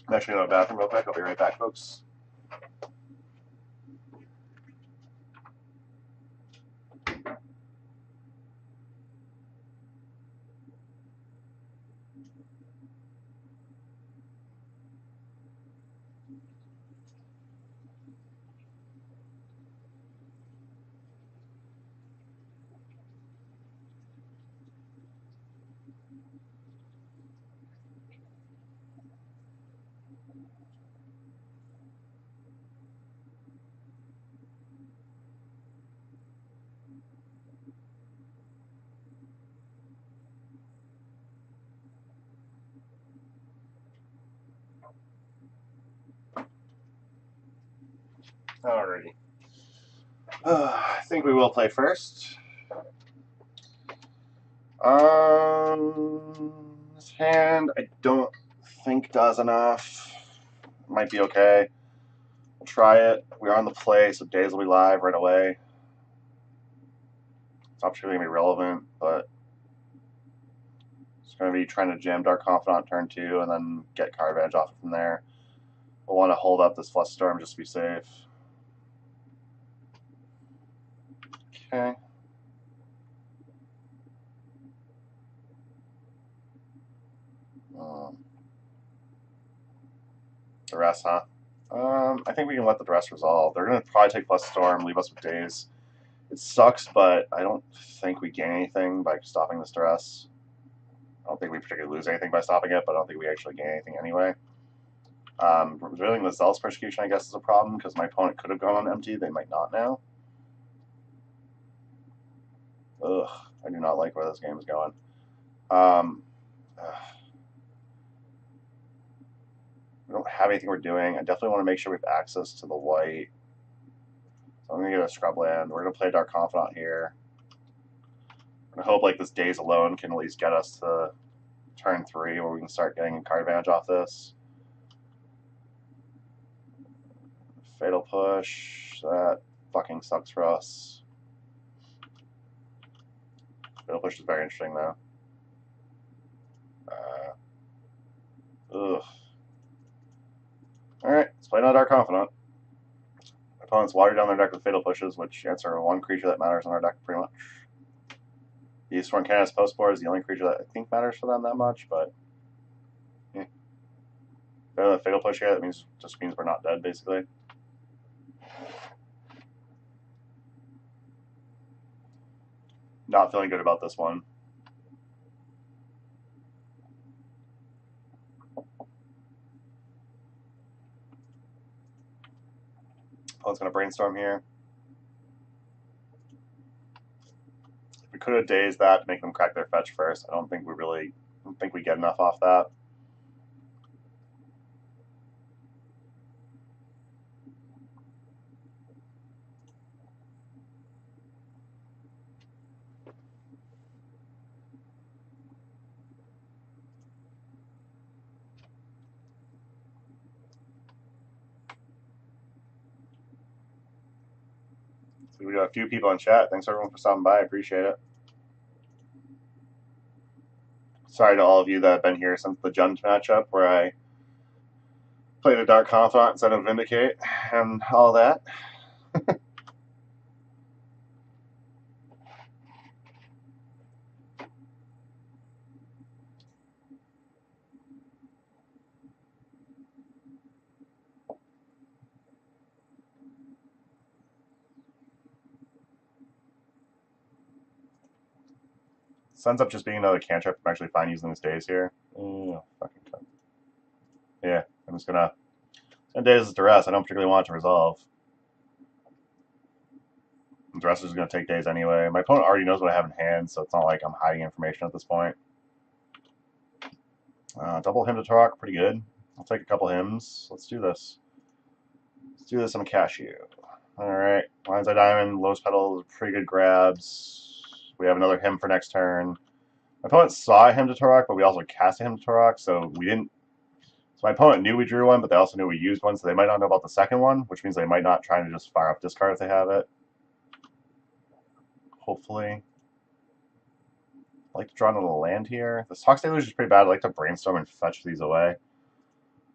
I'm actually going to the bathroom real quick. I'll be right back, folks. Alrighty. I think we will play first. This hand I don't think does enough. Might be okay. We'll try it. We're on the play, so days will be live right away. It's obviously going to be relevant, but it's going to be trying to jam Dark Confidant turn 2 and then get card advantage off from there. We'll want to hold up this Flush Storm just to be safe. Okay. The rest, huh? I think we can let the rest resolve. They're going to probably take Flush Storm, leave us with days. It sucks, but I don't think we gain anything by stopping this duress. I don't think we particularly lose anything by stopping it, but I don't think we actually gain anything anyway. Revealing the Zealous Persecution, I guess, is a problem, because my opponent could have gone on empty. They might not now. Ugh, I do not like where this game is going. We don't have anything we're doing. I definitely want to make sure we have access to the white. So I'm going to get a Scrubland. We're going to play Dark Confidant here. I hope like this Days alone can at least get us to turn 3 where we can start getting card advantage off this. Fatal Push. That fucking sucks for us. Fatal Push is very interesting though. Ugh. Alright, let's play another Dark Confidant. Opponents water down their deck with Fatal Pushes, which answer one creature that matters in our deck pretty much. The Sworn Canon's Post Board is the only creature that I think matters for them that much, but yeah. Better than Fatal Push here, that means just means we're not dead basically. Not feeling good about this one. Opponent's going to Brainstorm here. We could have dazed that to make them crack their fetch first. I don't think we get enough off that. So we got a few people in chat. Thanks everyone for stopping by. I appreciate it. Sorry to all of you that have been here since the Jund matchup where I played a Dark Confidant instead of Vindicate and all that. This ends up just being another cantrip. I'm actually fine using this daze here. Fucking cut. Yeah, I'm just gonna daze is duress. I don't particularly want it to resolve. Duress is gonna take days anyway. My opponent already knows what I have in hand, so it's not like I'm hiding information at this point. Double hymn to Turok, pretty good. I'll take a couple hymns. Let's do this. Let's do this on a cashew. Alright, Lion's Eye Diamond, Lotus Petal, pretty good grabs. We have another hymn for next turn. My opponent saw a hymn to Turok, but we also cast a hymn to Turok, so we didn't. So my opponent knew we drew one, but they also knew we used one, so they might not know about the second one, which means they might not try to just fire up discard if they have it. Hopefully. I like to draw another land here. The Tox Deluge is pretty bad. I like to brainstorm and fetch these away. I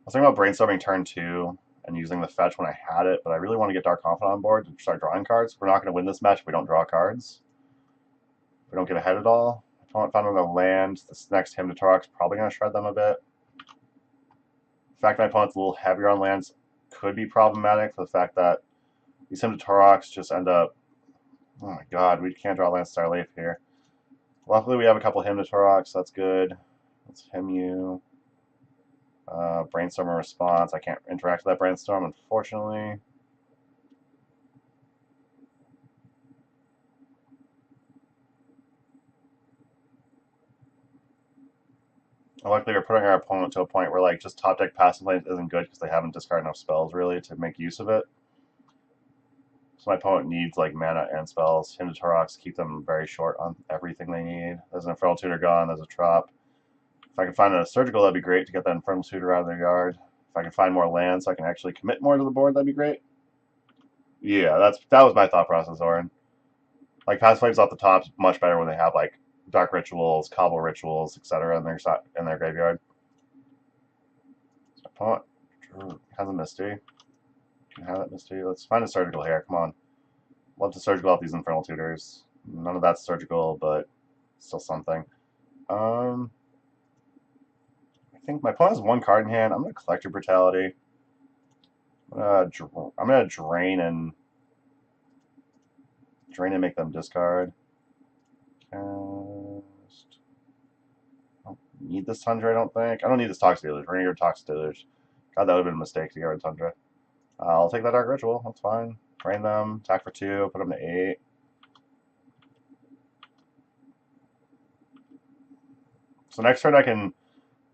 was thinking about brainstorming turn 2 and using the fetch when I had it, but I really want to get Dark Confidant on board to start drawing cards. We're not going to win this match if we don't draw cards. If we don't get ahead at all. If I found another land, this next Hymn to Torok's probably going to shred them a bit. The fact that my opponent's a little heavier on lands could be problematic for the fact that these Hymn to Toroks just end up... Oh my god, we can't draw lands Star Leaf here. Luckily, we have a couple Hymn to Toroks, so that's good. Let's hymn you. Brainstorm a response. I can't interact with that brainstorm, unfortunately. Luckily, we're putting our opponent to a point where like just top deck passive lanes isn't good because they haven't discarded enough spells really to make use of it. So my opponent needs like mana and spells. Hymn to Toroks keep them very short on everything they need. There's an Infernal Tutor gone. There's a Trop. If I can find a Surgical, that'd be great to get that Infernal Tutor out of their yard. If I can find more land so I can actually commit more to the board, that'd be great. Yeah, that was my thought process, Oren. Like Passive Flames off the top is much better when they have like Dark Rituals, Cobble Rituals, etc. in their graveyard. So my opponent has a Misty. Can have that Misty. Let's find a Surgical here. Come on. Love to Surgical out these Infernal Tutors. None of that's Surgical, but still something. I think my opponent has one card in hand. I'm going to Collector Brutality. I'm gonna drain and make them discard. Cast. I don't need this Tundra, I don't think. I don't need this Toxic Deluge. We're gonna get Toxic Deluge. God, that would have been a mistake to get rid of Tundra. I'll take that Dark Ritual. That's fine. Drain them. Attack for 2. Put them to 8. So next turn I can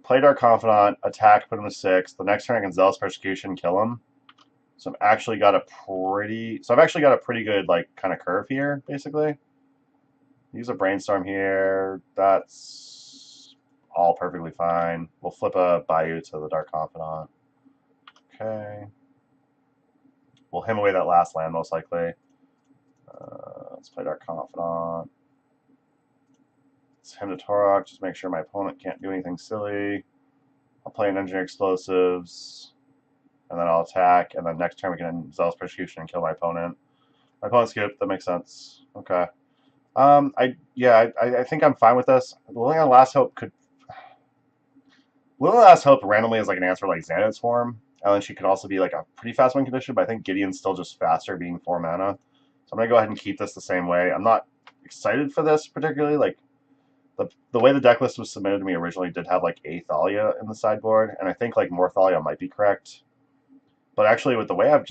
play Dark Confidant, attack, put him to 6. The next turn I can Zealous Persecution, kill him. So I've actually got a pretty good like kind of curve here, basically. Use a Brainstorm here. That's all perfectly fine. We'll flip a Bayou to the Dark Confidant. Okay. We'll hymn away that last land, most likely. Let's play Dark Confidant. Let's hymn to Torok, just make sure my opponent can't do anything silly. I'll play an Engineer Explosives, and then I'll attack, and then next turn we can Zealous Persecution and kill my opponent. My opponent skipped, that makes sense. Okay. I think I'm fine with this. Liliana Last Hope randomly is like an answer like Xanad's form. And then she could also be like a pretty fast win condition, but I think Gideon's still just faster being 4 mana. So I'm gonna go ahead and keep this the same way. I'm not excited for this particularly. Like the way the deck list was submitted to me originally did have like a Thalia in the sideboard, and I think like more Thalia might be correct. But actually with the way I've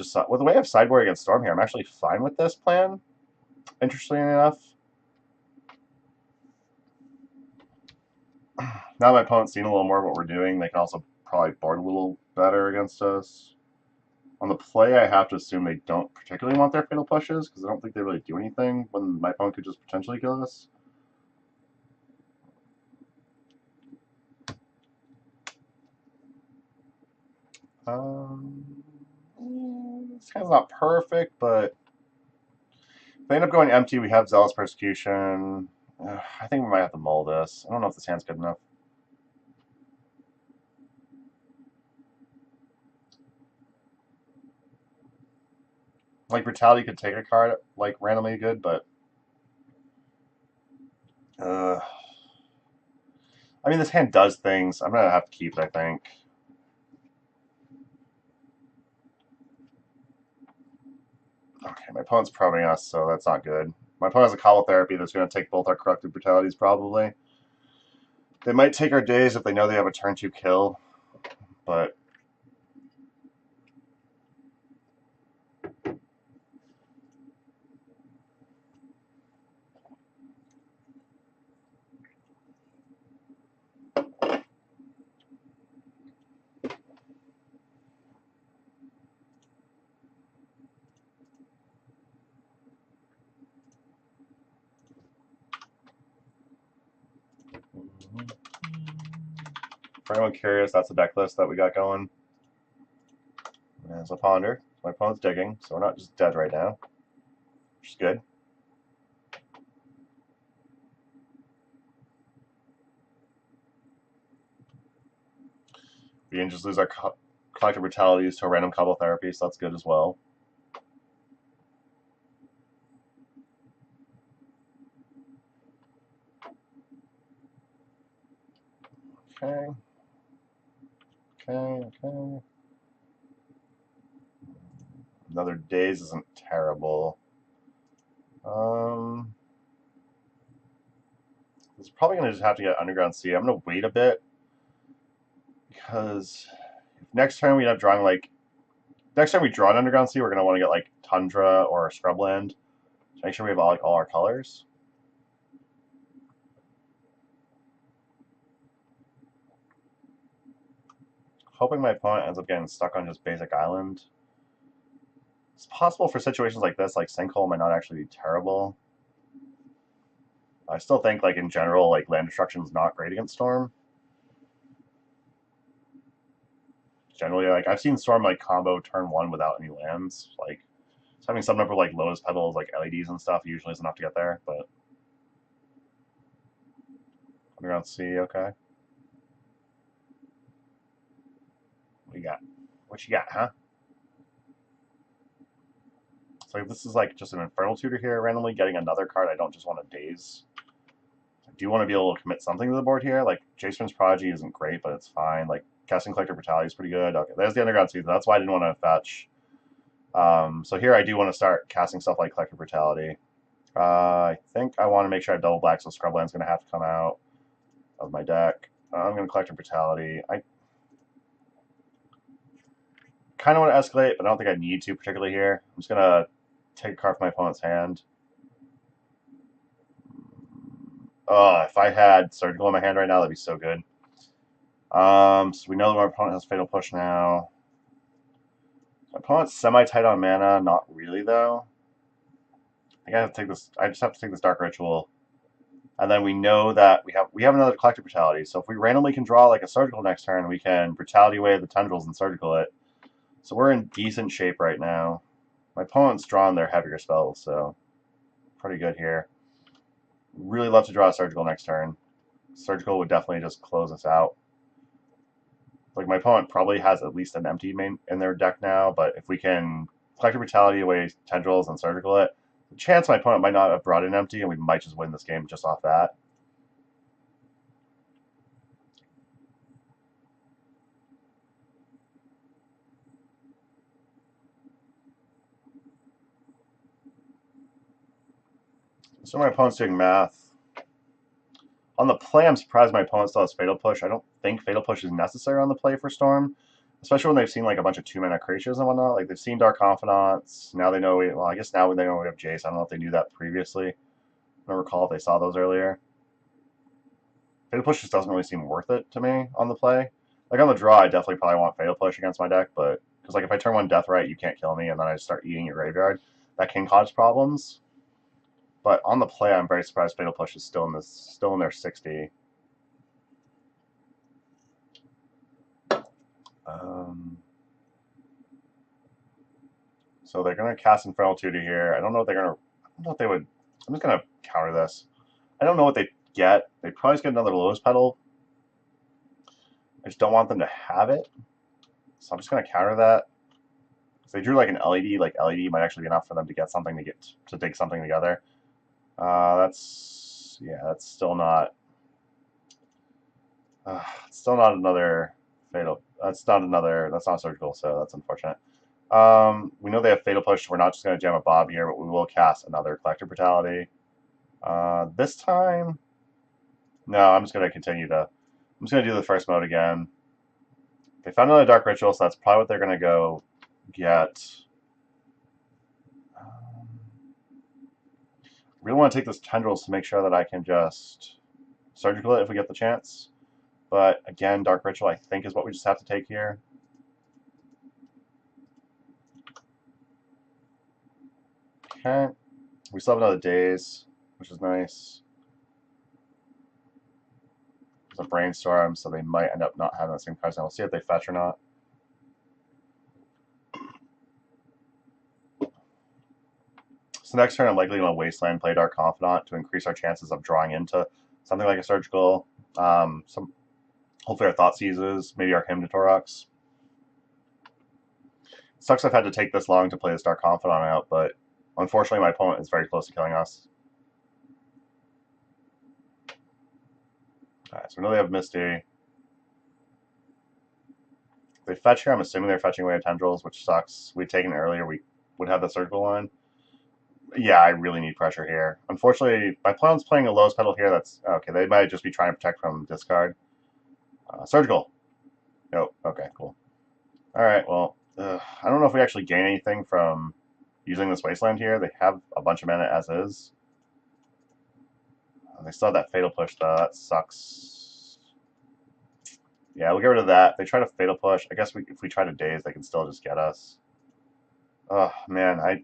sideboard against Storm here, I'm actually fine with this plan. Interestingly enough. Now my opponent's seen a little more of what we're doing, they can also probably board a little better against us. On the play, I have to assume they don't particularly want their Fatal Pushes, because I don't think they really do anything when my opponent could just potentially kill us. This hand's not perfect, but if they end up going empty, we have Zealous Persecution. I think we might have to mull this. I don't know if this hand's good enough. Like Brutality could take a card like randomly good, but I mean this hand does things. I'm gonna have to keep it, I think. Okay, my opponent's probing us, so that's not good. My opponent has a Cobble Therapy that's going to take both our Corrupted Brutalities, probably. They might take our days if they know they have a turn 2 kill, but for anyone curious, that's the deck list that we got going. There's a ponder. My opponent's digging, so we're not just dead right now, which is good. We didn't just lose our collective brutalities to a random combo therapy, so that's good as well. Okay. Okay. Another days isn't terrible. It's probably going to just have to get Underground Sea. I'm going to wait a bit because if next turn we end up drawing like next time we draw an Underground Sea, we're going to want to get like Tundra or Scrubland to make sure we have all our colors. Hoping my opponent ends up getting stuck on just basic island. It's possible for situations like this, like Sinkhole might not actually be terrible. I still think, like in general, like land destruction is not great against Storm. Generally, like I've seen Storm like combo turn 1 without any lands. Like having some number of like Lotus Petals, like LEDs and stuff, usually is enough to get there. But Underground Sea, okay. What you got? What you got, huh? So if this is like just an Infernal Tutor here, randomly getting another card I don't just want to daze. I do want to be able to commit something to the board here. Like Jaceman's Prodigy isn't great, but it's fine. Like Casting Collector Brutality is pretty good. Okay, there's the Underground Sea. That's why I didn't want to fetch. So here I do want to start casting stuff like Collector Brutality. I think I want to make sure I have double black, so Scrubland's going to have to come out of my deck. I'm going to Collector Brutality. I kind of want to escalate, but I don't think I need to particularly here. I'm just going to take a card from my opponent's hand. Oh, if I had Surgical in my hand right now, that'd be so good. So we know that our opponent has Fatal Push now. My opponent's semi-tight on mana, not really though. I think I have to take this. I just have to take this Dark Ritual, and then we know that we have another Collective Brutality. So if we randomly can draw like a Surgical next turn, we can Brutality away the Tendrils and Surgical it. So we're in decent shape right now. My opponent's drawn their heavier spells, so pretty good here. Really love to draw a Surgical next turn. Surgical would definitely just close us out. Like my opponent probably has at least an empty main in their deck now, but if we can Collective Brutality away Tendrils and Surgical it, the chance my opponent might not have brought in empty, and we might just win this game just off that. So my opponent's doing math. On the play, I'm surprised my opponent still has Fatal Push. I don't think Fatal Push is necessary on the play for Storm, especially when they've seen like a bunch of 2-mana creatures and whatnot. Like they've seen Dark Confidants. Now they know well, I guess now they know we have Jace. I don't know if they knew that previously. I don't recall if they saw those earlier. Fatal Push just doesn't really seem worth it to me on the play. Like on the draw, I definitely probably want Fatal Push against my deck, but because like if I turn 1 Deathrite, you can't kill me, and then I just start eating your graveyard, that can cause problems. But on the play, I'm very surprised Fatal Push is still in their 60. So they're gonna cast Infernal Tutor here. I don't know what they're gonna. I don't know what they would. I'm just gonna counter this. I don't know what they get. They probably just get another Lotus Petal. I just don't want them to have it, so I'm just gonna counter that. If they drew like an LED, like LED might actually be enough for them to get something to dig something together. That's still not. It's still not another fatal. That's not another. That's not surgical, so that's unfortunate. We know they have Fatal Push. We're not just going to jam a Bob here, but we will cast another Collector Brutality. This time, No, I'm just gonna continue to. I'm just gonna do the first mode again. They found another Dark Ritual, so that's probably what they're gonna go get. Really want to take this Tendrils to make sure that I can just Surgical it if we get the chance. But again, Dark Ritual I think is what we just have to take here. Okay. We still have another Daze, which is nice. There's a Brainstorm, so they might end up not having the same cards now. We'll see if they fetch or not. So next turn, I'm likely going to Wasteland, play Dark Confidant to increase our chances of drawing into something like a Surgical. Hopefully our Thought Seizes, maybe our Hymn to Torox. Sucks I've had to take this long to play this Dark Confidant out, but unfortunately my opponent is very close to killing us. Alright, so we know they have Misty. If they fetch here, I'm assuming they're fetching away Tendrils, which sucks. We'd taken it earlier, we would have the Surgical line. Yeah, I really need pressure here. Unfortunately, my opponent's playing a Lotus Petal here. That's okay. They might just be trying to protect from discard. Surgical. Nope. Okay, cool. All right, well, I don't know if we actually gain anything from using this Wasteland here. They have a bunch of mana as is. They still have that Fatal Push, though. That sucks. Yeah, we'll get rid of that. They try to Fatal Push. I guess if we try to Daze, they can still just get us. Oh, man, I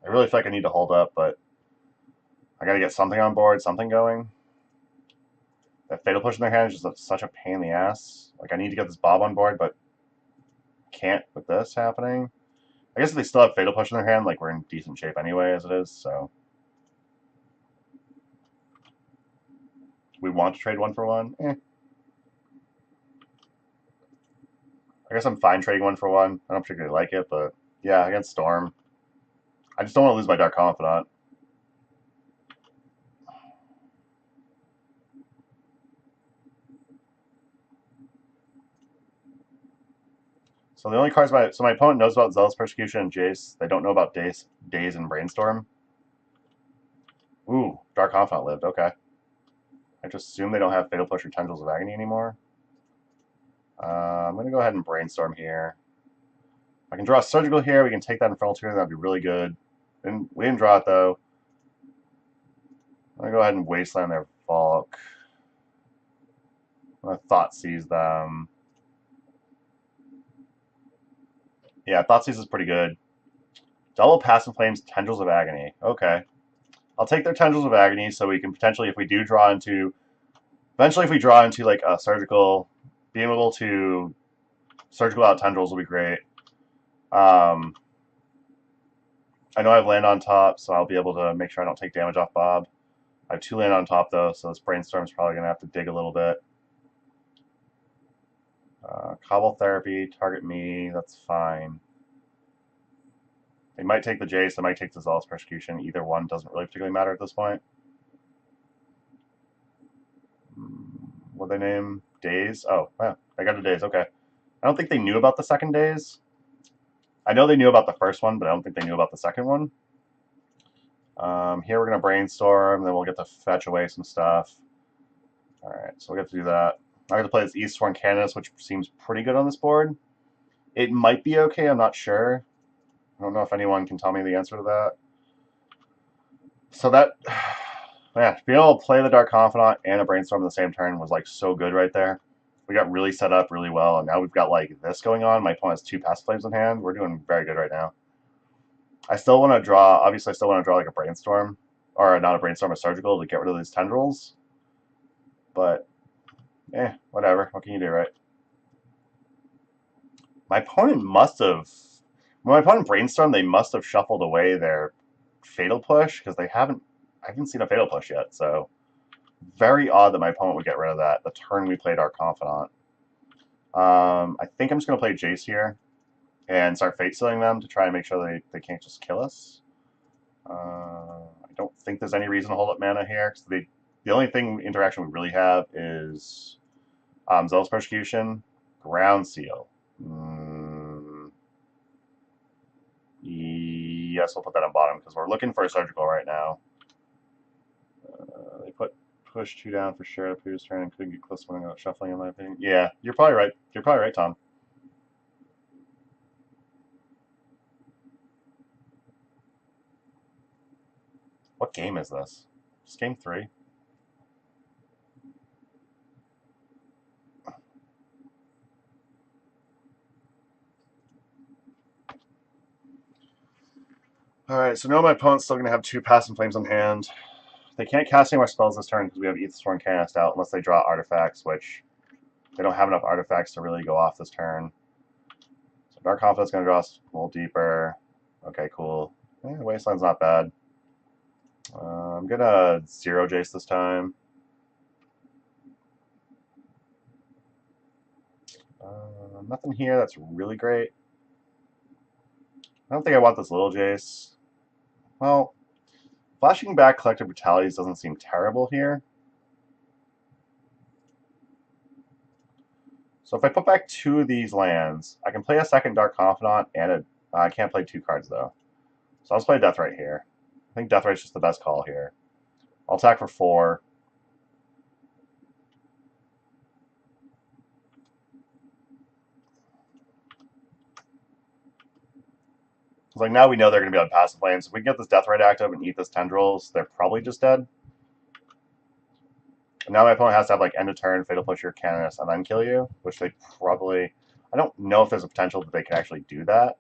really feel like I need to hold up, but I got to get something on board, something going. That Fatal Push in their hand is just such a pain in the ass. Like, I need to get this Bob on board, but can't with this happening. I guess if they still have Fatal Push in their hand, like, we're in decent shape anyway as it is, so. We want to trade 1-for-1? I guess I'm fine trading 1-for-1. I don't particularly like it, but yeah, against Storm. I just don't want to lose my Dark Confidant. So the only cards my opponent knows about Zealous Persecution and Jace. They don't know about Daze and Brainstorm. Ooh, Dark Confidant lived. Okay. I just assume they don't have Fatal Push or Tendrils of Agony anymore. I'm going to go ahead and Brainstorm here. I can draw a Surgical here. We can take that Infernal Tutor. That'd be really good. And we didn't draw it, though. I'm going to go ahead and Wasteland their Valk. I'm going to Thought Seize them. Yeah, Thought Seize is pretty good. Double Passive Flames, Tendrils of Agony. Okay. I'll take their Tendrils of Agony so we can potentially, if we do draw into... Eventually, if we draw into, like, a Surgical, being able to Surgical out Tendrils will be great. I know I have land on top, so I'll be able to make sure I don't take damage off Bob. I have 2 land on top, though, so this Brainstorm's probably going to have to dig a little bit. Cobble Therapy, target me, that's fine. They might take the Jace, they might take the Zealous Persecution. Either one doesn't really particularly matter at this point. What they name? Daze? Oh, wow, I got a Daze, okay. I don't think they knew about the second Daze. I know they knew about the first one, but I don't think they knew about the second one. Here we're going to Brainstorm, then we'll get to fetch away some stuff. Alright, so we'll get to do that. I'm going to play this Eastsworn Canonist, which seems pretty good on this board. It might be okay, I'm not sure. I don't know if anyone can tell me the answer to that. So that, man, being able to play the Dark Confidant and a Brainstorm in the same turn was like so good right there. We got really set up really well, and now we've got like this going on. My opponent has 2 Passive Flames in hand. We're doing very good right now. I still want to draw, obviously I still want to draw like a Brainstorm, or not a Brainstorm, a Surgical to get rid of these Tendrils. But, whatever. What can you do, right? My opponent must have, when my opponent Brainstorm, they must have shuffled away their Fatal Push, because I haven't seen a Fatal Push yet, so very odd that my opponent would get rid of that the turn we played our Confidant. I think I'm just going to play Jace here and start Fate Sealing them to try and make sure they can't just kill us. I don't think there's any reason to hold up mana here, because the only interaction we really have is Zealous Persecution, Ground Seal. Yes, we'll put that on bottom because we're looking for a Surgical right now. They put push 2 down for sure. The previous turn and couldn't get close to winning without shuffling, in my opinion. Yeah, you're probably right. You're probably right, Tom. What game is this? It's game 3. Alright, so now my opponent's still going to have 2 Passing Flames on hand. They can't cast any more spells this turn because we have Aethersworn Canist out unless they draw artifacts, which they don't have enough artifacts to really go off this turn. So Dark Confidant's going to draw us a little deeper. Okay, cool. Wasteland's not bad. I'm going to 0 Jace this time. Nothing here that's really great. I don't think I want this little Jace. Well, flashing back Collective Brutalities doesn't seem terrible here. So if I put back 2 of these lands, I can play a second Dark Confidant and I can't play 2 cards though. So I'll just play Deathrite here. I think Deathrite's just the best call here. I'll attack for 4. Like now we know they're going to be on passive lanes. If we can get this Deathrite active and eat this Tendrils, they're probably just dead. And now my opponent has to have like end of turn, Fatal Push your Canonist, and then kill you, which they probably... I don't know if there's a potential that they can actually do that.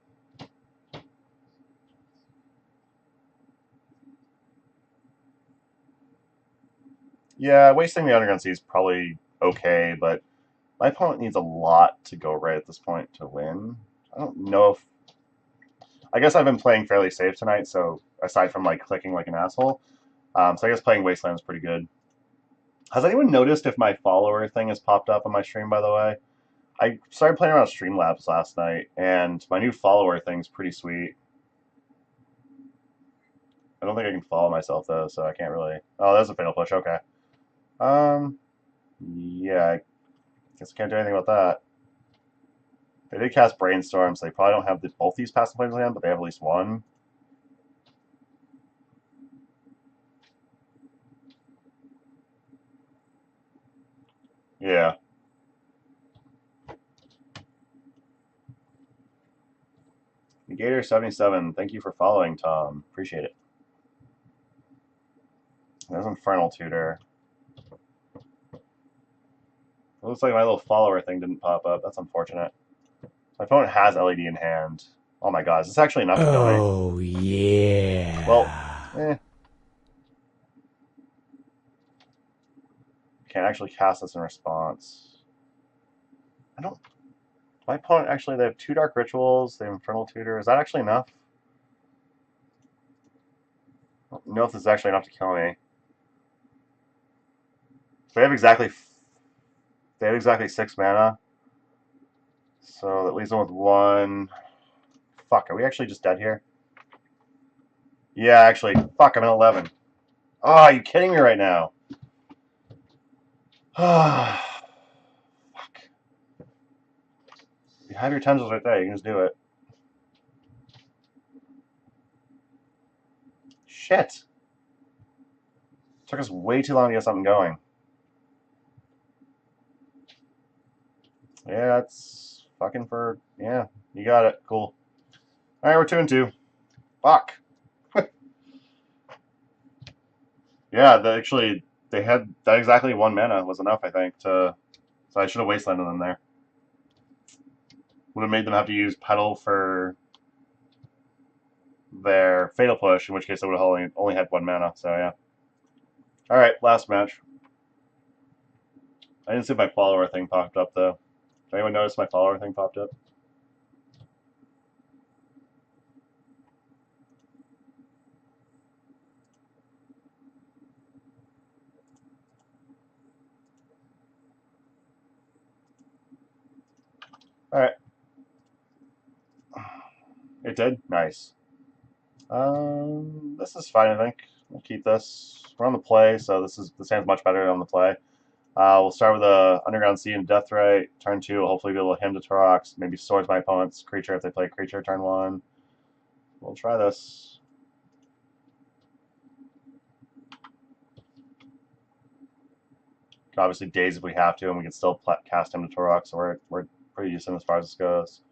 Yeah, wasting the Underground Sea is probably okay, but my opponent needs a lot to go right at this point to win. I don't know if... I guess I've been playing fairly safe tonight, so aside from like clicking like an asshole. So I guess playing Wasteland is pretty good. Has anyone noticed if my follower thing has popped up on my stream, by the way? I started playing around with Streamlabs last night, and my new follower thing's pretty sweet. I don't think I can follow myself, though, so I can't really... Oh, there's a Fatal Push, okay. Yeah, I guess I can't do anything about that. They did cast Brainstorm, so they probably don't have both these Passing Flames in hand, but they have at least one. Yeah. Negator77, thank you for following, Tom. Appreciate it. There's Infernal Tutor. It looks like my little follower thing didn't pop up. That's unfortunate. My opponent has LED in hand. Oh my god, is this actually enough to kill me? Oh, yeah. Well, Can't actually cast this in response. I don't... My opponent actually, they have 2 Dark Rituals, they have Infernal Tutor. Is that actually enough? I don't know if this is actually enough to kill me. They have exactly 6 mana. So that leaves them with 1. Fuck, are we actually just dead here? Yeah, actually, fuck, I'm at 11. Oh, are you kidding me right now? Fuck. You have your tendrils right there, you can just do it. Shit. Took us way too long to get something going. Yeah, it's fucking for... Yeah, you got it. Cool. Alright, we're 2-2. Fuck. Yeah, actually, they had that exactly 1 mana was enough, I think, to... So I should have wastelanded them there. Would have made them have to use Petal for their Fatal Push, in which case they would have only had 1 mana, so yeah. Alright, last match. I didn't see my follower thing popped up, though. Did anyone notice my follower thing popped up? Alright. It did? Nice. This is fine, I think. We'll keep this. We're on the play, so this hand's much better on the play. We'll start with a Underground Sea and Deathrite. Turn 2, we'll hopefully be able to Hymn to Torox. Maybe Swords my opponent's creature if they play a creature turn 1. We'll try this. can obviously daze if we have to, and we can still cast him to Torok, so we're pretty decent as far as this goes.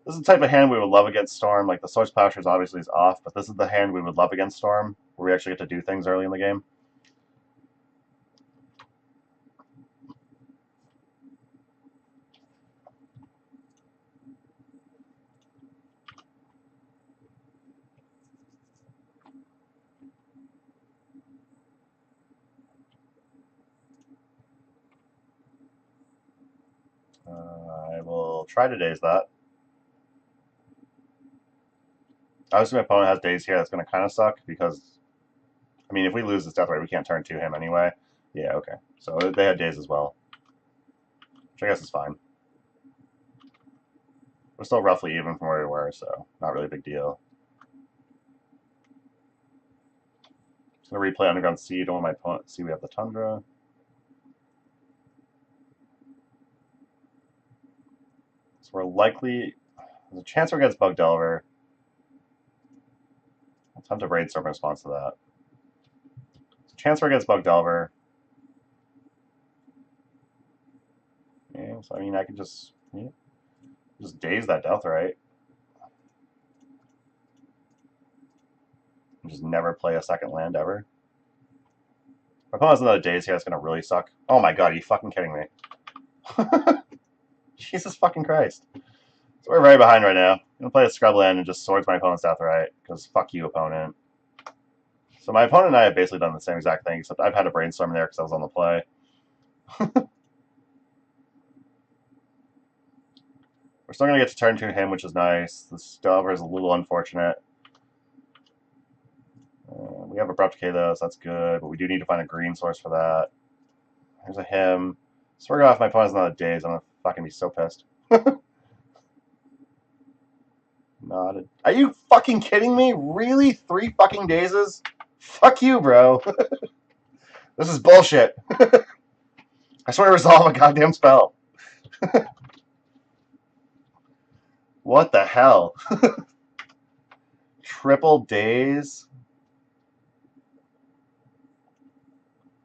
This is the type of hand we would love against Storm. Like, the Source Plowshares obviously is off, but this is the hand we would love against Storm, where we actually get to do things early in the game. I will try to daze that. Obviously, my opponent has daze here. That's going to kind of suck because, I mean, if we lose this death rate, we can't turn to him anyway. Yeah, okay. So they had daze as well, which I guess is fine. We're still roughly even from where we were, so not really a big deal. Just going to replay Underground Sea. Don't want my opponent to see we have the Tundra. So we're likely... There's a chance we're against Bug Delver. I'll attempt to Brainstorm in response to that. There's a chance we're against Bug Delver. Yeah, so I mean, I could just daze that Death Right. And just never play a second land ever. My opponent has another daze here that's going to really suck. Oh my god, are you fucking kidding me? Jesus fucking Christ. So we're very behind right now. I'm going to play a Scrub land and just swords my opponent's Death Right, because fuck you, opponent. So my opponent and I have basically done the same exact thing, except I've had a Brainstorm there because I was on the play. We're still going to get to turn 2 him, which is nice. This Delver is a little unfortunate. We have Abrupt Decay, though, so that's good, but we do need to find a green source for that. Here's a him. So we're going off my opponent's another daze. I'm going to fucking be so pissed. Not Are you fucking kidding me? Really? 3 fucking dazes? Fuck you, bro. This is bullshit. I just want to resolve a goddamn spell. What the hell? Triple daze?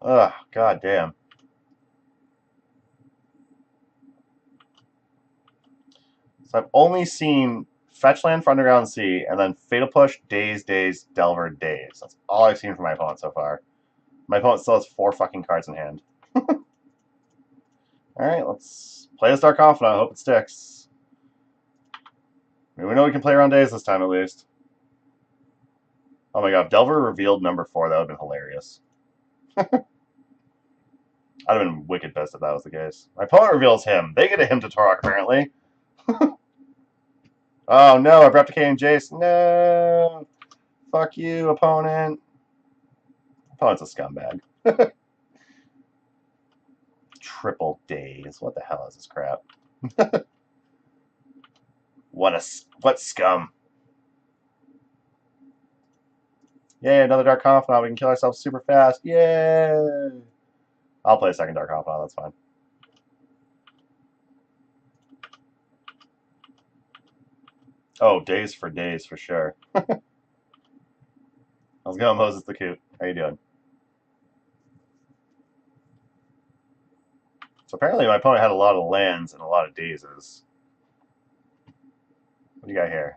Ugh, goddamn. So I've only seen Fetch Land for Underground Sea, and then Fatal Push, Daze, Daze, Delver, Daze. That's all I've seen from my opponent so far. My opponent still has 4 fucking cards in hand. Alright, let's play this Dark Confidant. I hope it sticks. I mean, we know we can play around Daze this time, at least. Oh my god, if Delver revealed number 4, that would have been hilarious. I'd have been wicked pissed if that was the case. My opponent reveals him. They get a him to Torok, apparently. Oh no, Abrupt Decay and Jace. No! Fuck you, opponent. Opponent's a scumbag. Triple daze. What the hell is this crap? What scum. Yay, another Dark Confidant. We can kill ourselves super fast. Yay! I'll play a second Dark Confidant, that's fine. Oh, days for days, for sure. How's it going, Moses the Coot? How you doing? So apparently my opponent had a lot of lands and a lot of dazes. What do you got here?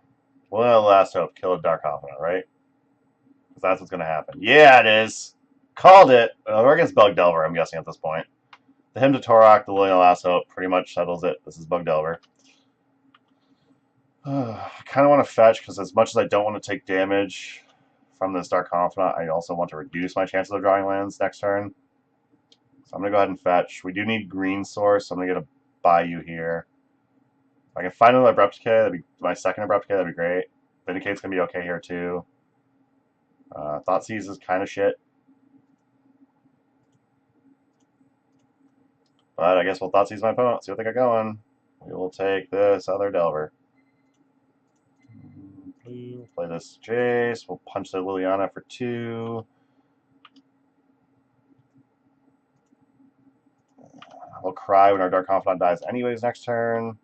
Well, last hope. Kill a Dark Confidant, right? Because that's what's going to happen. Yeah, it is. Called it. We're against Bug Delver, I'm guessing, at this point. The Hymn to Torok, the Lilian Last Hope, pretty much settles it. This is Bug Delver. I kind of want to fetch, because as much as I don't want to take damage from this Dark Confidant, I also want to reduce my chances of drawing lands next turn. So I'm going to go ahead and fetch. We do need green source, so I'm going to get a Bayou here. If I can find another Abrupt Decay, that'd be my second Abrupt Decay, that'd be great. Vindicate's going to be okay here, too. Thoughtseize is kind of shit. But I guess we'll Thoughtseize my opponent, see what they got going. We will take this other Delver. Play this Jace. We'll punch the Liliana for 2. We'll cry when our Dark Confidant dies anyways next turn.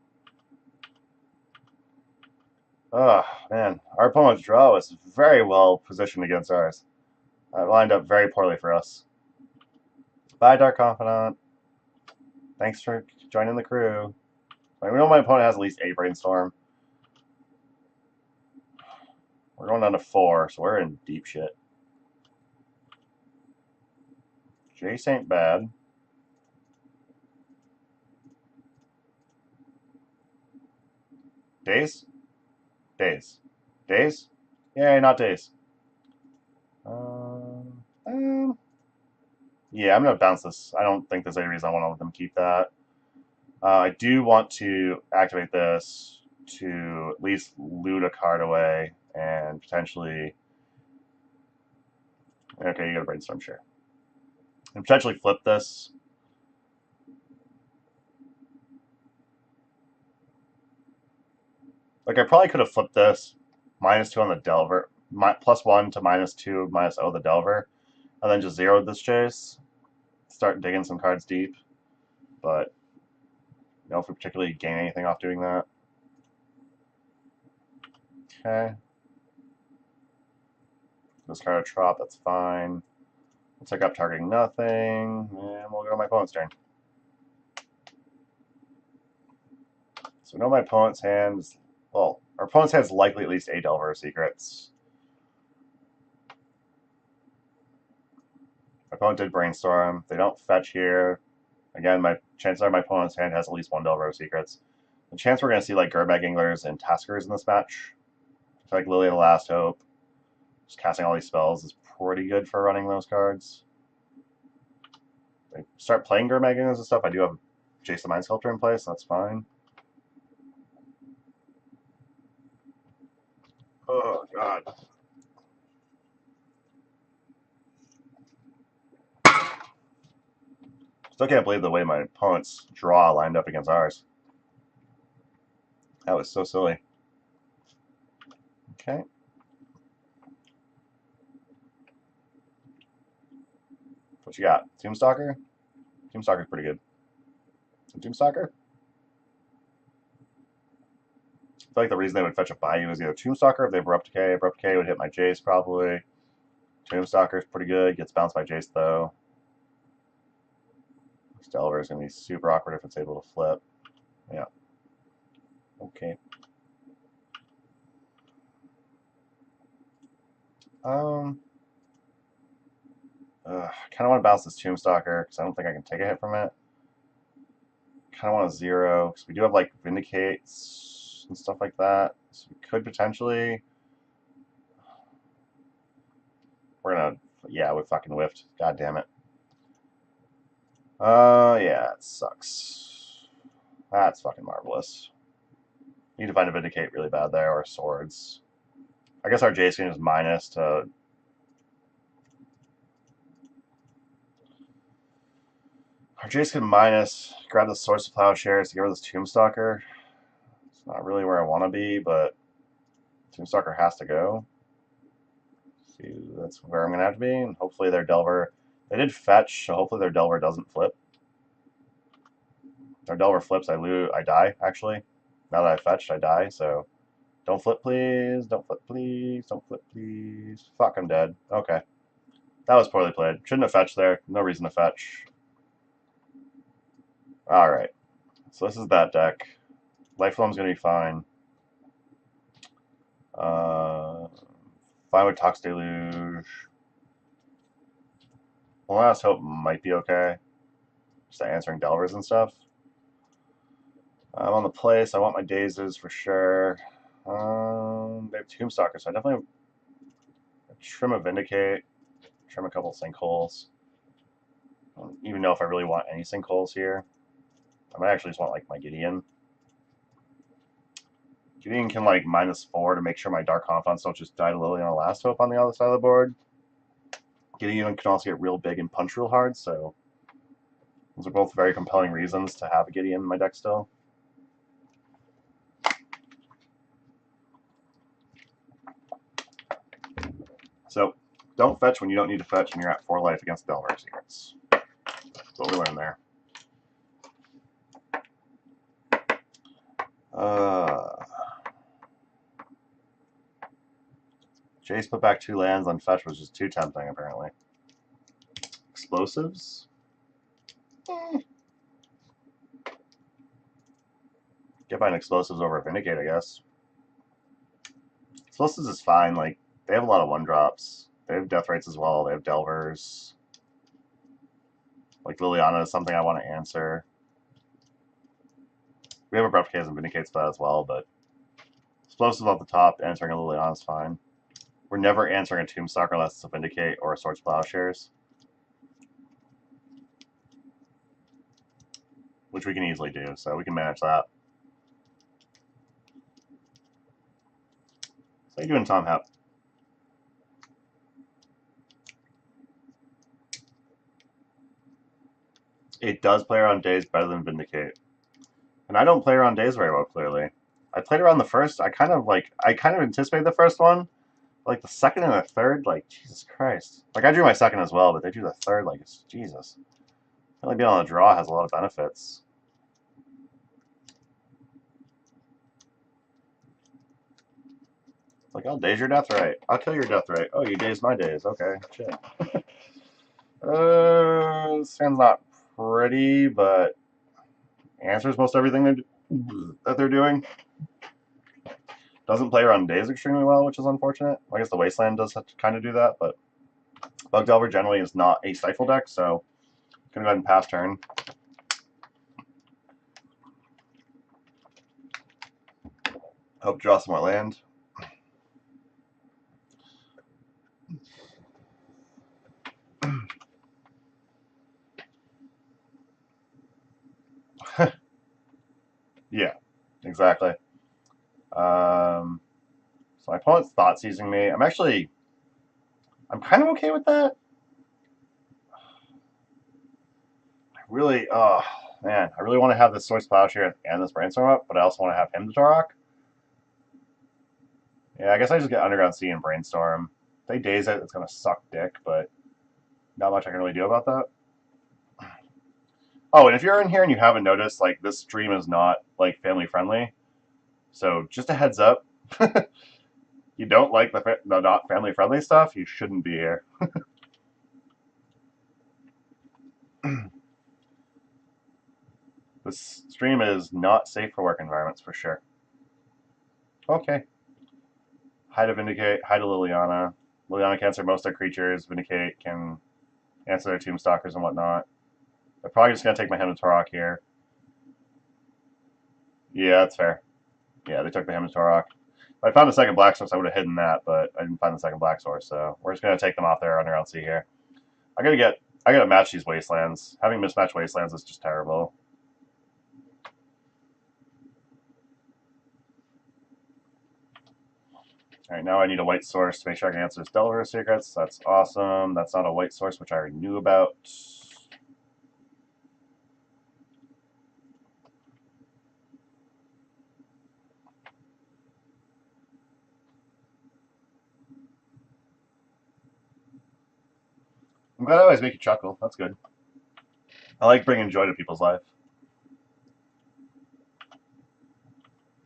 Oh, man. Our opponent's draw was very well positioned against ours. It lined up very poorly for us. Bye, Dark Confidant. Thanks for joining the crew. I know my opponent has at least 8 Brainstorm. We're going down to 4, so we're in deep shit. Jace ain't bad. Days? Days. Days? Yay, not days. Yeah, I'm going to bounce this. I don't think there's any reason I want to let them keep that. I do want to activate this to at least loot a card away and potentially... Okay, you got a Brainstorm, sure. And potentially flip this. Like, I probably could have flipped this. -2 on the Delver. +1 to -2, -0 the Delver. And then just zeroed this chase. Start digging some cards deep. But, you know, if we particularly gain anything off doing that. Okay. Discard a Trop, that's fine. We'll take up targeting nothing. And we'll go to my opponent's turn. So we know my opponent's hand is... Well, our opponent's hand is likely at least 8 Delver Secrets. My opponent did Brainstorm. They don't fetch here. Again, my chances are my opponent's hand has at least 1 Delver Secrets. The chance we're going to see like Gurmag Anglers and Taskers in this match. I feel like Lily of the Last Hope, just casting all these spells, is pretty good for running those cards. They start playing Gurmag Anglers and stuff. I do have Jace the Mind Sculptor in place, so that's fine. Oh, God. Still can't believe the way my opponent's draw lined up against ours. That was so silly. Okay. What you got? Tombstalker? Tombstalker's pretty good. Tombstalker? I feel like the reason they would fetch a Bayou is either Tombstalker if they Abrupt Decay. Abrupt Decay would hit my Jace probably. Tombstalker's pretty good. Gets bounced by Jace though. Delver is going to be super awkward if it's able to flip. Yeah. Okay. I kind of want to bounce this Tombstalker because I don't think I can take a hit from it. Kind of want to zero because we do have like Vindicates and stuff like that. So we could potentially... We're going to... Yeah, we fucking whiffed. God damn it. Yeah, it sucks. That's fucking marvelous. Need to find a Vindicate really bad there, or Swords. I guess our Jason is minus to... Our Jason can minus, grab the Source of Plowshares to get rid of this Tombstalker. It's not really where I want to be, but Tombstalker has to go. See, that's where I'm going to have to be, and hopefully their Delver... They did fetch, so hopefully their Delver doesn't flip. If their Delver flips, I die, actually. Now that I fetched, I die, so... Don't flip, please. Don't flip, please. Don't flip, please. Fuck, I'm dead. Okay. That was poorly played. Shouldn't have fetched there. No reason to fetch. Alright. So this is that deck. Life Loam's going to be fine. Fine with Tox Deluge. Last Hope might be okay. Just answering Delvers and stuff. I'm on the place. I want my Dazes for sure. They have Tombstalker, so I definitely trim a Vindicate, trim a couple Sinkholes. I don't even know if I really want any Sinkholes here. I might actually just want like my Gideon. Gideon can like -4 to make sure my Dark Confidants don't just die to Lily on a Last Hope on the other side of the board. Gideon can also get real big and punch real hard, so those are both very compelling reasons to have a Gideon in my deck still. So, don't fetch when you don't need to fetch and you're at 4 life against Delver Secrets. That's what we learned there. Jace put back 2 lands on fetch was just too tempting, apparently. Explosives? Get by an explosives over a Vindicate, I guess. Explosives is fine. Like, they have a lot of one drops. They have death rates as well. They have Delvers. Like, Liliana is something I want to answer. We have Abrupt Haze and Vindicates for that as well, but explosives off the top, answering a Liliana is fine. We're never answering a Tombstalker unless it's a Vindicate or a Swords Plowshares, which we can easily do, so we can manage that. So how you doing, Tom Hep? It does play around days better than Vindicate. And I don't play around days very well, clearly. I played around the first. I kind of anticipated the first one. Like the second and the third, like Jesus Christ. Like I drew my second as well, but they drew the third, like it's Jesus. Only being on the draw has a lot of benefits. It's like, I'll daze your death right. I'll kill your death right. Oh, you daze my days. Okay, shit. This hand's not pretty, but answers most everything that they're doing. Doesn't play around days extremely well, which is unfortunate. I guess the Wasteland does have to kind of do that, but Bug Delver generally is not a Stifle deck, so I'm going to go ahead and pass turn. Hope to draw some more land. Yeah, exactly. So my opponent's thought seizing me. I'm kind of okay with that. Oh man, I really want to have this Swords Plowshare and this Brainstorm up, but I also want to have him to Tarok. Yeah, I guess I just get Underground Sea and Brainstorm. If they daze it, it's going to suck dick, but not much I can really do about that. Oh, and if you're in here and you haven't noticed, like, this stream is not, like, family-friendly. So, just a heads up. You don't like the not family-friendly stuff, you shouldn't be here. This stream is not safe for work environments, for sure. Okay. Hide to Vindicate, Hide to Liliana. Liliana can answer most of their creatures. Vindicate can answer their Tombstalkers and whatnot. They're probably just going to take my Hem to Torok here. Yeah, that's fair. Yeah, they took the Hem to Torok. If I found the second Black Source, I would have hidden that, but I didn't find the second Black Source, so we're just going to take them off their Underground Sea here. I gotta match these Wastelands. Having mismatched Wastelands is just terrible. Alright, now I need a white source to make sure I can answer this Delver Secrets. That's awesome. That's not a white source, which I already knew about. I'm glad I always make you chuckle. That's good. I like bringing joy to people's life.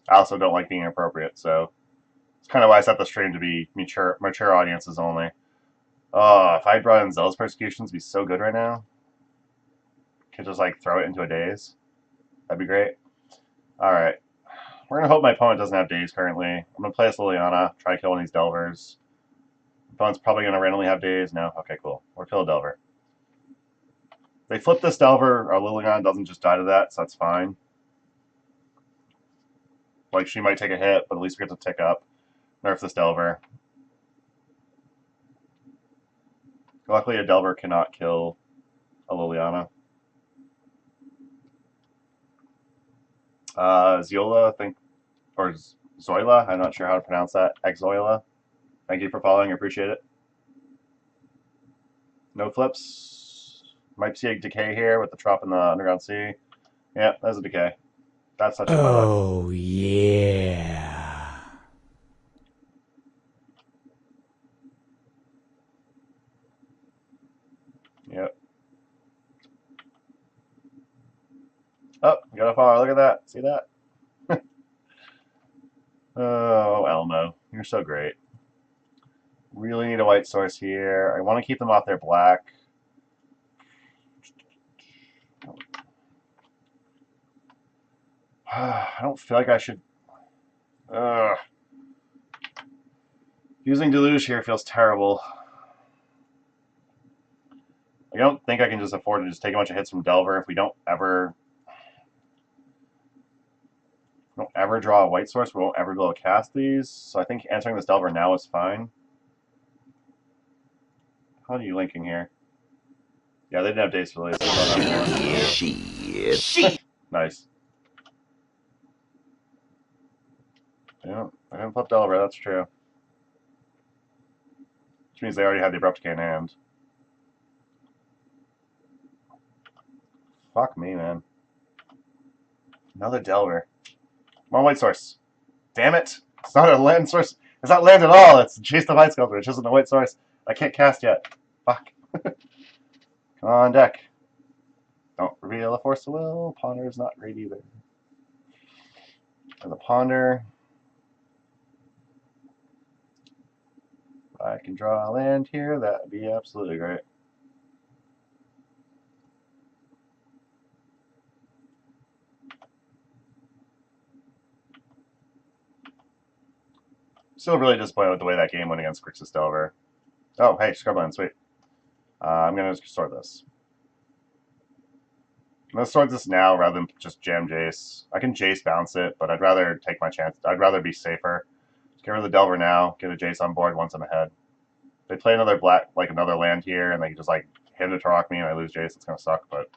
I also don't like being inappropriate, so it's kind of why I set the stream to be mature audiences only. Oh, if I brought in Zealous Persecutions, it'd be so good right now. Could just like throw it into a daze. That'd be great. All right, we're gonna hope my opponent doesn't have daze currently. I'm gonna play this Liliana, try to kill one of these Delvers. Opponent's probably gonna randomly have daze. No, okay, cool. We're kill a Delver. They flip this Delver, our Liliana doesn't just die to that, so that's fine. Like, she might take a hit, but at least we get to tick up. Nerf this Delver. Luckily, a Delver cannot kill a Liliana. Ziola, I think, or Zoila, I'm not sure how to pronounce that. Exoila. Thank you for following, I appreciate it. No flips. Might see a decay here with the Trop in the Underground Sea. Yeah, that's a decay. That's such in my luck. Oh, yeah. Yep. Oh, got a far. Look at that. See that? Oh, Elmo. You're so great. Really need a white source here. I want to keep them off their black. I don't feel like I should. Ugh. Using Deluge here feels terrible. I don't think I can just afford to just take a bunch of hits from Delver if we don't ever draw a white source. We won't ever be able to cast these. So I think answering this Delver now is fine. How are you linking here? Yeah, they didn't have Days Release. Shit. Nice. Yeah, I didn't flip Delver, that's true. Which means they already had the Abrupt Decay in hand. Fuck me, man. Another Delver. More white source. Damn it! It's not a land source. It's not land at all. It's Chase the Vine Sculptor, which isn't a white source. I can't cast yet. Fuck. Come on, deck. Don't reveal a Force of Will. Ponder's not great either. And the Ponder. If I can draw a land here, that would be absolutely great. Still really disappointed with the way that game went against Grixis Delver. Oh, hey, Scrubland, sweet. I'm going to sort this. I'm going to sort this now rather than just jam Jace. I can Jace bounce it, but I'd rather take my chance. I'd rather be safer. Just get rid of the Delver now, get a Jace on board once I'm ahead. They play another black, like another land here, and they just like hit it to rock me and I lose Jace. It's going to suck, but...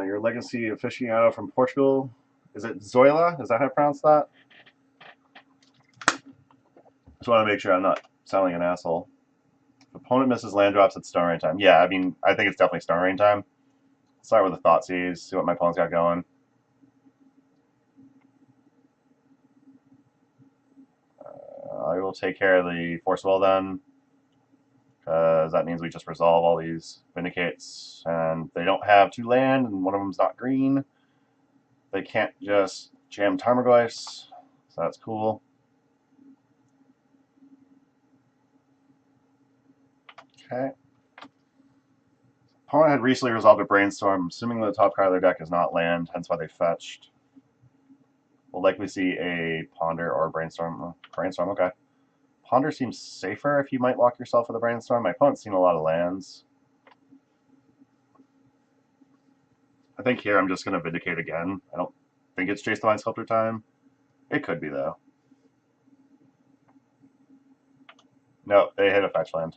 Your legacy aficionado from Portugal. Is it Zoila? Is that how to pronounce that? Just want to make sure I'm not sounding an asshole. If opponent misses land drops, it's Stone Rain time. Yeah, I mean, I think it's definitely Stone Rain time. Start with the Thoughtseize, see what my opponent's got going. I will take care of the Force Will then, because that means we just resolve all these Vindicates, and they don't have 2 land, and one of them's not green. They can't just jam Tarmogoyfs, so that's cool. Okay. Opponent had recently resolved a Brainstorm, assuming the top card of their deck is not land, hence why they fetched. We'll likely see a Ponder or a Brainstorm. Brainstorm, okay. Ponder seems safer if you might lock yourself with a Brainstorm. My opponent's seen a lot of lands. I think here I'm just going to Vindicate again. I don't think it's Chase the Vine Sculptor time. It could be, though. No, they hit a fetch land.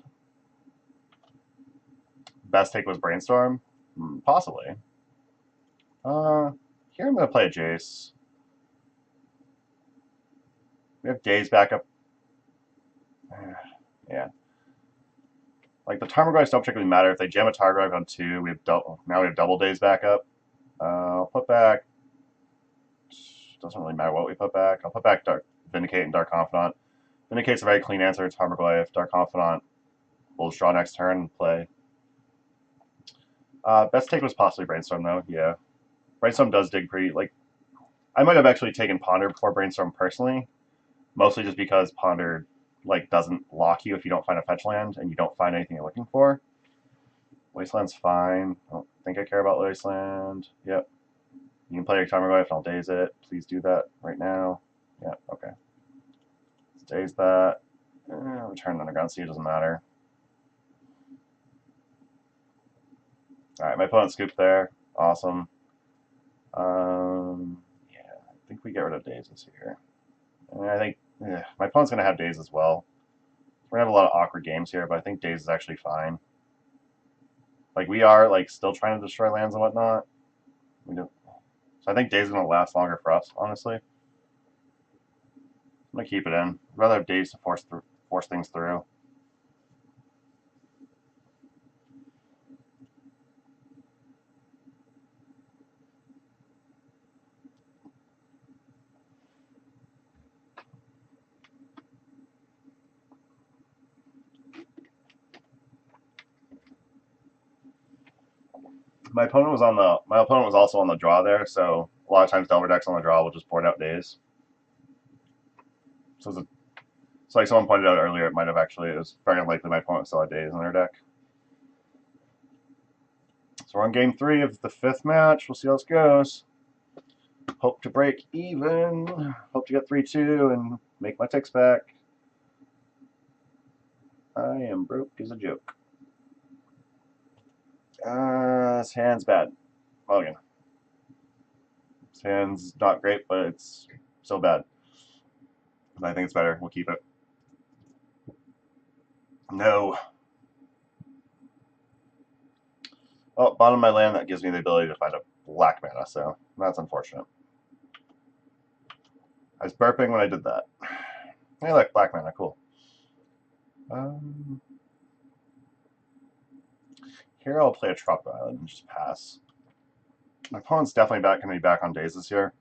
Best take was Brainstorm? Possibly. Here I'm going to play a Jace. We have Days backup. Yeah. Like, the Tarmogoyfs don't particularly matter. If they jam a Tarmogoyf on 2, we have now we have double Days backup. I'll put back... Doesn't really matter what we put back. I'll put back Vindicate and Dark Confidant. Vindicate's a very clean answer. Tarmogoyf, Dark Confidant. We'll just draw next turn and play. Best take was possibly Brainstorm, though. Yeah. Brainstorm does dig pretty... Like, I might have actually taken Ponder before Brainstorm personally. Mostly just because Ponder, like, doesn't lock you if you don't find a fetch land and you don't find anything you're looking for. Wasteland's fine. I don't think I care about Wasteland. Yep. You can play your Tarmogoyf and I'll daze it. Please do that right now. Yeah, okay. Let's daze that. Return Underground Sea, doesn't matter. Alright, my opponent scooped there. Awesome. Yeah, I think we get rid of dazes here. And I think my opponent's going to have daze as well. We're going to have a lot of awkward games here, but I think daze is actually fine. Like, we are, like, still trying to destroy lands and whatnot. We do. So I think daze is going to last longer for us, honestly. I'm going to keep it in. I'd rather have daze to force things through. My opponent was also on the draw there, so a lot of times Delver decks on the draw will just board out daze. So So like someone pointed out earlier, it might have actually, it was very unlikely my opponent still had days in their deck. So we're on game 3 of the 5th match. We'll see how this goes. Hope to break even. Hope to get 3-2 and make my ticks back. I am broke as a joke. This hand's bad. Mulligan. This hand's not great, but it's still bad. I think it's better. We'll keep it. No. Oh, bottom of my land, that gives me the ability to find a black mana, so that's unfortunate. I was burping when I did that. Hey, look, black mana, cool. Here I'll play a Tropical Island and just pass. My opponent's definitely going to be back on days this year.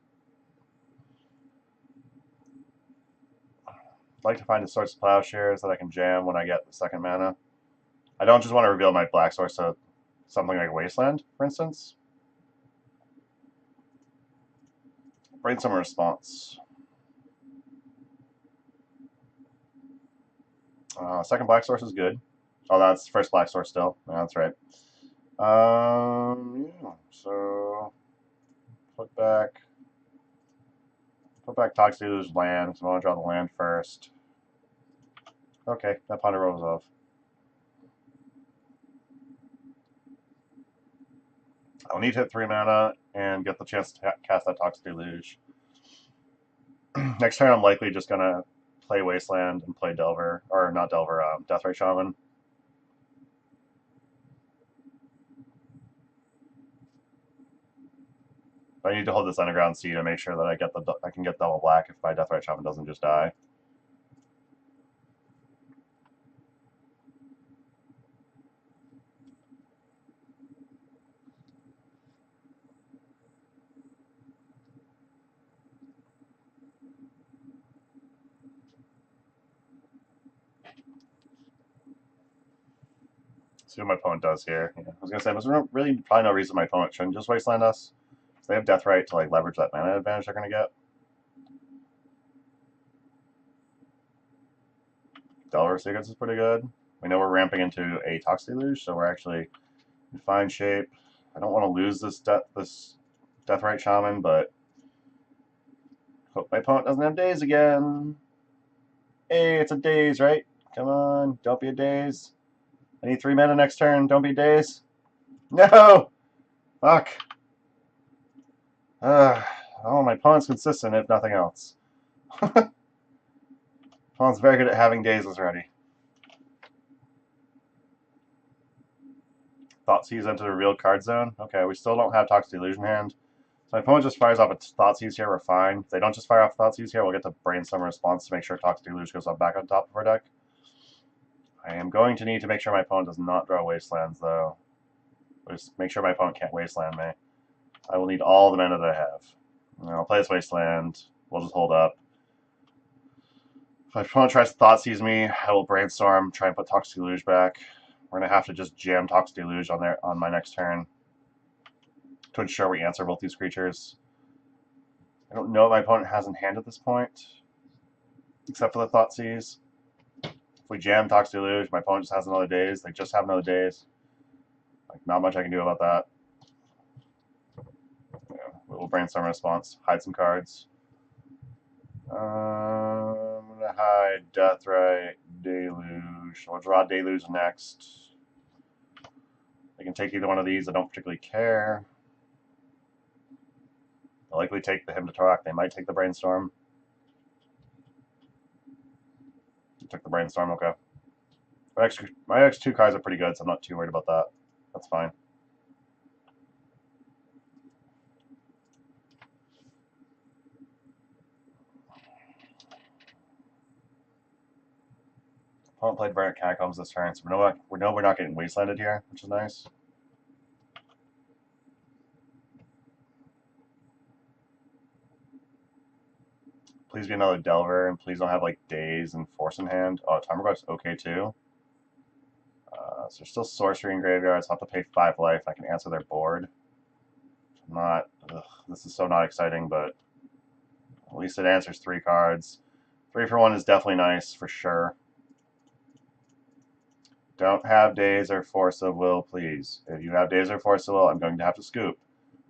I'd like to find a source of Plowshares that I can jam when I get the second mana. I don't just want to reveal my black source to something like Wasteland, for instance. Brainstorm response. Second black source is good. Oh, that's first black source still. Yeah, that's right. Yeah, so put back Toxic Deluge land, because I want to draw the land first. Okay, that Ponder rolls off. I'll need to hit 3 mana and get the chance to cast that Toxic Deluge. Next turn, I'm likely just gonna play Wasteland and play Delver, or not Delver, Deathrite Shaman. I need to hold this Underground Sea to make sure that I can get double black if my Deathrite Shaman doesn't just die. See what my opponent does here. Yeah, I was gonna say there's really probably no reason my opponent shouldn't just Wasteland us. So they have Deathrite to like leverage that mana advantage they're gonna get. Delver Secrets is pretty good. We know we're ramping into a Toxic Deluge, so we're actually in fine shape. I don't want to lose this Deathrite Shaman, but hope my opponent doesn't have days again. Hey, it's a daze, right? Come on, don't be a daze. I need 3 mana next turn. Don't be daze. No! Fuck. Oh, my opponent's consistent, if nothing else. Opponent's very good at having dazes ready. Thoughtseize into the revealed card zone. Okay, we still don't have Toxic Illusion hand. So my opponent just fires off a Thoughtseize here, we're fine. If they don't just fire off Thoughtseize here, we'll get the Brainstorm response to make sure Toxic Illusion goes back on top of our deck. I am going to need to make sure my opponent does not draw Wastelands, though. Just make sure my opponent can't Wasteland me. I will need all the mana that I have. And I'll play this Wasteland. We'll just hold up. If my opponent tries to Thoughtseize me, I will Brainstorm, try and put Toxic Deluge back. We're going to have to just jam Toxic Deluge on my next turn to ensure we answer both these creatures. I don't know what my opponent has in hand at this point, except for the Thoughtseize. If we jam Toxic Deluge, my opponent just has another daze. They just have another daze. Like, not much I can do about that. Yeah, we'll Brainstorm a response. Hide some cards. I'm going to hide Deathrite, Deluge. We'll draw Deluge next. They can take either one of these. I don't particularly care. They'll likely take the Hymn to Torak. They might take the Brainstorm. They took the Brainstorm, okay. My next 2 cards are pretty good, so I'm not too worried about that. That's fine. Opponent played Verdant Catacombs this turn, so we know we're not getting Wastelanded here, which is nice. Please be another Delver, and please don't have like Daze and Force in hand. Oh, Timer Growth's okay too. So there's still Sorcery in graveyards. I'll have to pay 5 life. I can answer their board. This is so not exciting, but at least it answers 3 cards. 3 for 1 is definitely nice, for sure. Don't have days or force of will, please. If you have days or force of will, I'm going to have to scoop.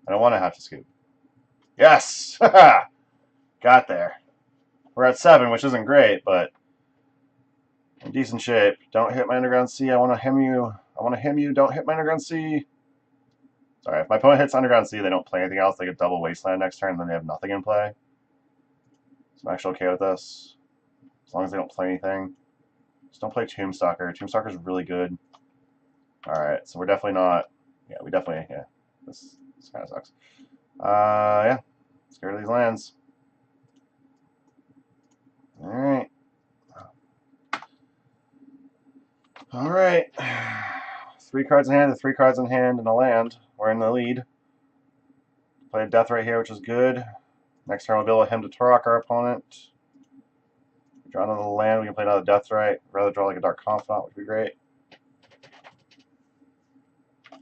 I don't want to have to scoop. Yes! Got there. We're at 7, which isn't great, but in decent shape. Don't hit my underground sea. I want to hem you. I want to hem you. Don't hit my underground sea. Sorry, if my opponent hits underground sea, they don't play anything else. They get double wasteland next turn, and then they have nothing in play. So I'm actually okay with this. As long as they don't play anything. Just don't play Tombstalker. Tombstalker's really good. Alright, so we're definitely not... Yeah, we definitely... Yeah, this kind of sucks. Yeah. Let's get rid of these lands. Alright. Alright. 3 cards in hand, 3 cards in hand, and a land. We're in the lead. Play a death right here, which is good. Next turn we'll be able to him to Turok our opponent. Draw another land, we can play another death right. Rather draw like a Dark Confidant, which would be great.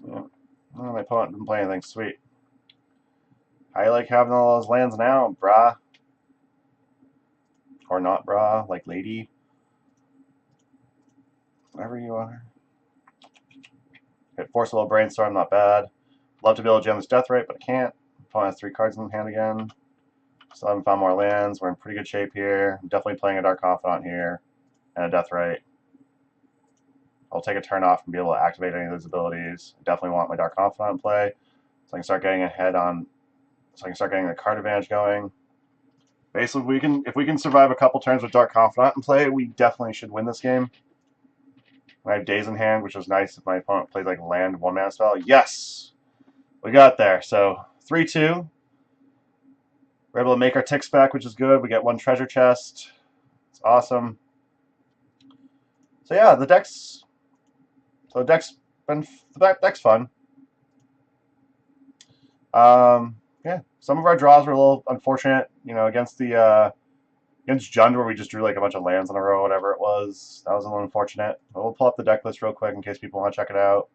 Yeah. Oh, my opponent didn't play anything, sweet. How you like having all those lands now, brah? Or not, brah, like lady. Whatever you are. Hit Forcible Brainstorm, not bad. Love to be able to jam this death right, but I can't. Opponent has 3 cards in hand again. Still haven't found more lands. We're in pretty good shape here. I'm definitely playing a Dark Confidant here. And a death right. I'll take a turn off and be able to activate any of those abilities. I definitely want my Dark Confidant in play. So I can start getting ahead on... So I can start getting the card advantage going. Basically, if we can survive a couple turns with Dark Confidant in play, we definitely should win this game. I have Days in hand, which is nice if my opponent plays like land 1-mana spell. Yes! We got there. So 3-2. We're able to make our ticks back, which is good. We get 1 treasure chest. It's awesome. So yeah, the deck's fun. Yeah, some of our draws were a little unfortunate, you know, against Jund where we just drew like a bunch of lands in a row, whatever it was. That was a little unfortunate. But we'll pull up the deck list real quick in case people want to check it out.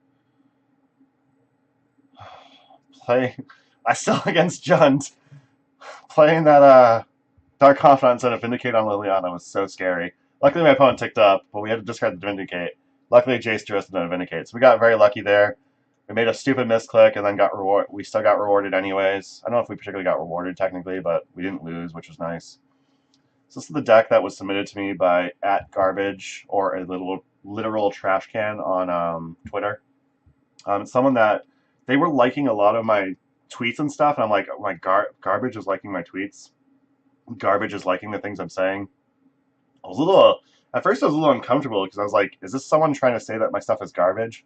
I still against Jund. Playing that Dark Confidant instead of Vindicate on Liliana was so scary. Luckily my opponent ticked up, but we had to discard the Vindicate. Luckily Jace drew us the Vindicate, so we got very lucky there. We made a stupid misclick and then we still got rewarded anyways. I don't know if we particularly got rewarded technically, but we didn't lose, which was nice. So this is the deck that was submitted to me by @garbage or a literal trash can on Twitter. It's someone that they were liking a lot of my tweets and stuff, and I'm like, oh my garbage is liking my tweets. Garbage is liking the things I'm saying. At first I was a little uncomfortable because I was like, is this someone trying to say that my stuff is garbage?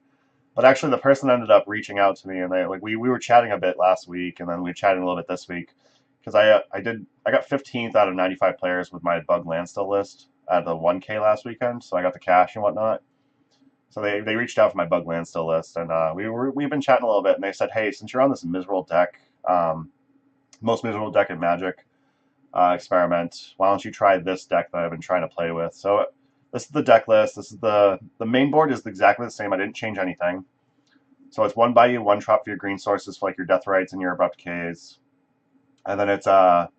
But actually, the person ended up reaching out to me, and we were chatting a bit last week, and then we were chatting a little bit this week, because I got 15th out of 95 players with my bug landstill list at the 1K last weekend, so I got the cash and whatnot. So they reached out for my bug landstill list, and we've been chatting a little bit, and they said, hey, since you're on this miserable deck, most miserable deck in Magic experiment, why don't you try this deck that I've been trying to play with? So this is the deck list. This is the main board is exactly the same. I didn't change anything. So it's 1 Bayou, 1 drop for your green sources for like your Death Rights and your Abrupt K's. And then it's I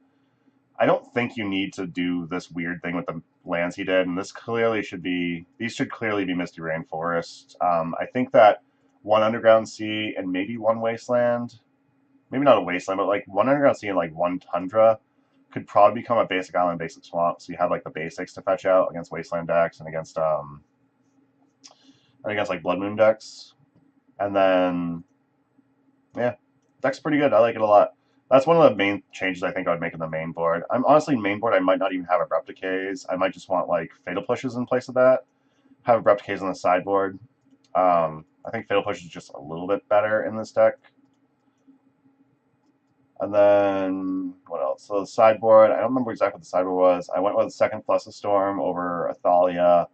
don't think you need to do this weird thing with the lands he did, and these should clearly be Misty Rainforest. I think that 1 Underground Sea and maybe 1 Wasteland, maybe not a Wasteland, but like 1 Underground Sea and like 1 Tundra could probably become a basic island, basic swamp. So you have like the basics to fetch out against Wasteland decks and against like Blood Moon decks. And then yeah, deck's pretty good. I like it a lot. That's one of the main changes I think I would make in the main board. I'm honestly main board. I might not even have Abrupt Decays. I might just want like Fatal Pushes in place of that. Have Abrupt Decays on the sideboard. I think Fatal Push is just a little bit better in this deck. And then what else? So the sideboard. I don't remember exactly what the sideboard was. I went with a second Fluster Storm over Athalia.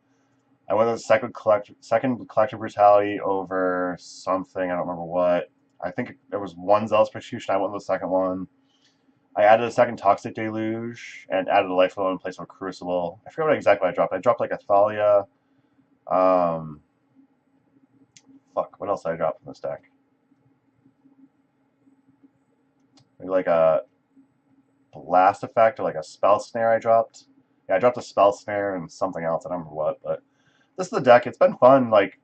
I went with a second Collective Brutality over something. I don't remember what. I think there was 1 Zealous Persecution. I went with the second one. I added a second Toxic Deluge and added a Life Flow in place of a Crucible. I forget exactly what I dropped. I dropped like Athalia. What else did I drop from this deck? Maybe like a Blast Effect or like a Spell Snare I dropped. Yeah, I dropped a Spell Snare and something else. I don't remember what, but this is the deck. It's been fun. Like,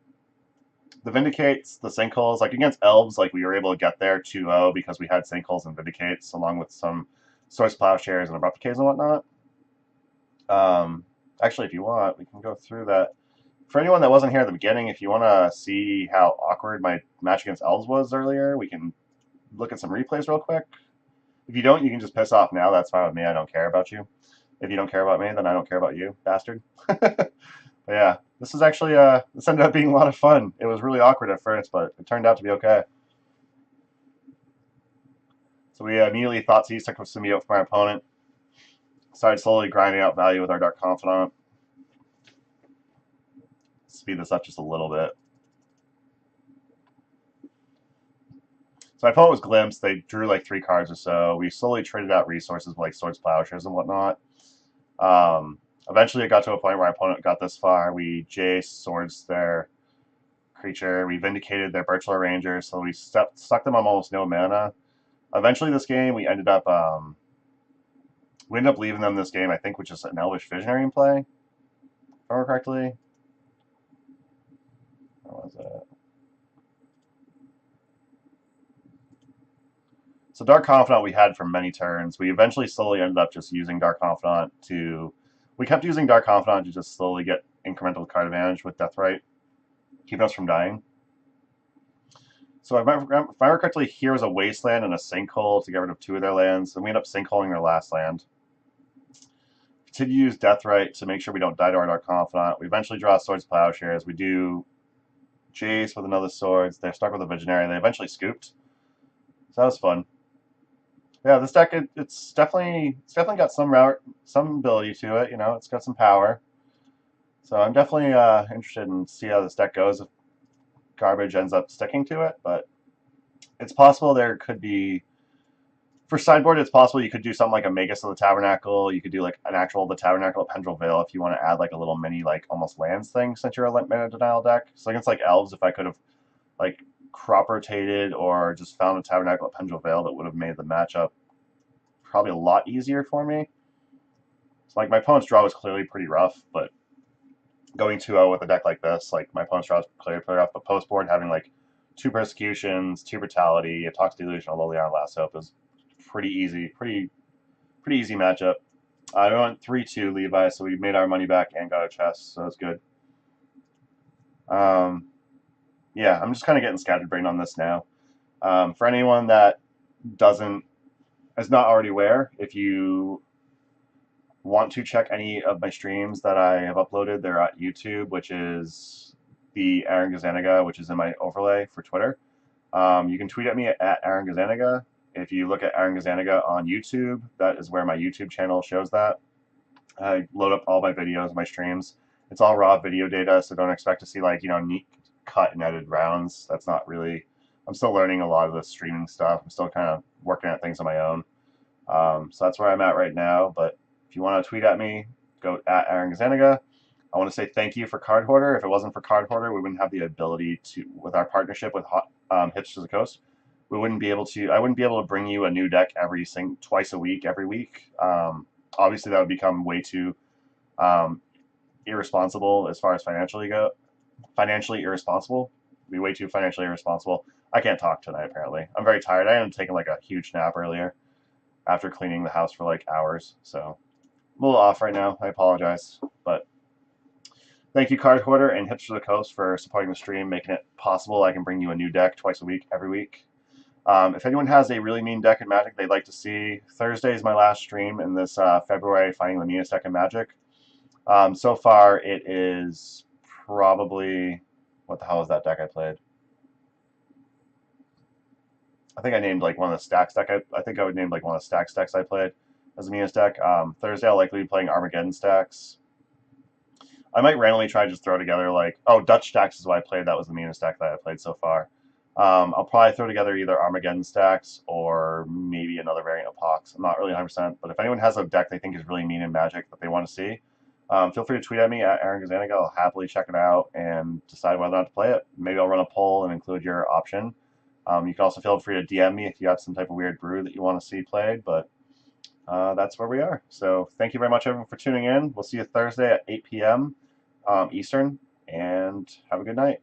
the Vindicates, the Sinkholes, like against Elves, like we were able to get there 2-0 because we had Sinkholes and Vindicates along with some Source Plowshares and Abrupt Decays and whatnot. Um, Actually, if you want, we can go through that. For anyone that wasn't here at the beginning, if you want to see how awkward my match against Elves was earlier, we can look at some replays real quick. If you don't, you can just piss off now. That's fine with me. I don't care about you. If you don't care about me, then I don't care about you, bastard. But yeah, this is actually this ended up being a lot of fun. It was really awkward at first, but it turned out to be okay. So we immediately thought Seas took some meat out from our opponent. Started slowly grinding out value with our Dark Confidant. Speed this up just a little bit. So my opponent was Glimpse. They drew like 3 cards or so. We slowly traded out resources with like Swords, Plowshares, and whatnot. Eventually, it got to a point where our opponent got this far. We Jace, Swords their creature. We Vindicated their Birchlar Ranger, so we stuck them on almost no mana. Eventually, this game we ended up leaving them this game. I think, which is an Elvish Visionary in play, if I remember correctly. What was it? So Dark Confidant we had for many turns. We eventually slowly ended up just using Dark Confidant to... We kept using Dark Confidant to just slowly get incremental card advantage with Deathrite, keeping us from dying. So if I remember correctly, here was a Wasteland and a Sinkhole to get rid of 2 of their lands, and we end up Sinkholing their last land. Continue to use Deathrite to make sure we don't die to our Dark Confidant. We eventually draw Swords Plowshares. We do Jace with another Swords. They're stuck with a Visionary. They eventually scooped. So that was fun. Yeah, this deck it's definitely got some ability to it. You know, it's got some power. So I'm definitely interested in see how this deck goes if garbage ends up sticking to it. But it's possible there could be for sideboard. It's possible you could do something like a Magus of the Tabernacle. You could do like an actual the Tabernacle at Pendrell Vale if you want to add like a little mini like almost lands thing since you're a mana denial deck. So against like Elves, if I could have like crop rotated or just found a Tabernacle at Pendrell Vale, that would have made the matchup probably a lot easier for me. So like my opponent's draw was clearly pretty rough, but going 2-0 with a deck like this, like my opponent's draw was clearly pretty rough. But post board having like 2 Persecutions, 2 Brutality, a Toxic Delusion, a Liliana Last Hope is pretty easy, pretty easy matchup. I went 3-2 Levi, so we made our money back and got a chest, so it's good. Yeah, I'm just kind of getting scattered brain on this now. For anyone that is not already aware, if you want to check any of my streams that I have uploaded, they're at YouTube, which is the Aaron Gazaniga, which is in my overlay for Twitter. You can tweet at me at Aaron Gazaniga. If you look at Aaron Gazaniga on YouTube, that is where my YouTube channel shows that. I load up all my videos, my streams. It's all raw video data, so don't expect to see like, you know, neat cut and edited rounds. That's not really... I'm still learning a lot of the streaming stuff. I'm still kind of working at things on my own. So that's where I'm at right now. But if you want to tweet at me, go at Aaron Gazaniga. I want to say thank you for Card Hoarder. If it wasn't for Card Hoarder, we wouldn't have the ability to, with our partnership with Hitch to the Coast, I wouldn't be able to bring you a new deck twice a week, every week. Obviously, that would become way too irresponsible as far as financially irresponsible. It'd be way too financially irresponsible. I can't talk tonight, apparently. I'm very tired. I ended up taking like a huge nap earlier after cleaning the house for like hours. So I'm a little off right now. I apologize. But thank you, Card Hoarder and Hips to the Coast, for supporting the stream, making it possible I can bring you a new deck twice a week, every week. If anyone has a really mean deck in Magic they'd like to see, Thursday is my last stream in this February, finding the meanest deck in Magic. So far, it is probably... What the hell is that deck I played? I think I named like one of the stacks deck. I think I would name like one of the stacks decks I played as the meanest deck. Thursday, I'll likely be playing Armageddon stacks. I might randomly try to just throw together like... Oh, Dutch stacks is what I played. That was the meanest deck that I played so far. I'll probably throw together either Armageddon stacks or maybe another variant of Pox. I'm not really 100%, but if anyone has a deck they think is really mean in Magic that they want to see, feel free to tweet at me at Aaron Gazaniga. I'll happily check it out and decide whether or not to play it. Maybe I'll run a poll and include your option. You can also feel free to DM me if you have some type of weird brew that you want to see played, but that's where we are. So thank you very much, everyone, for tuning in. We'll see you Thursday at 8 p.m. Eastern, and have a good night.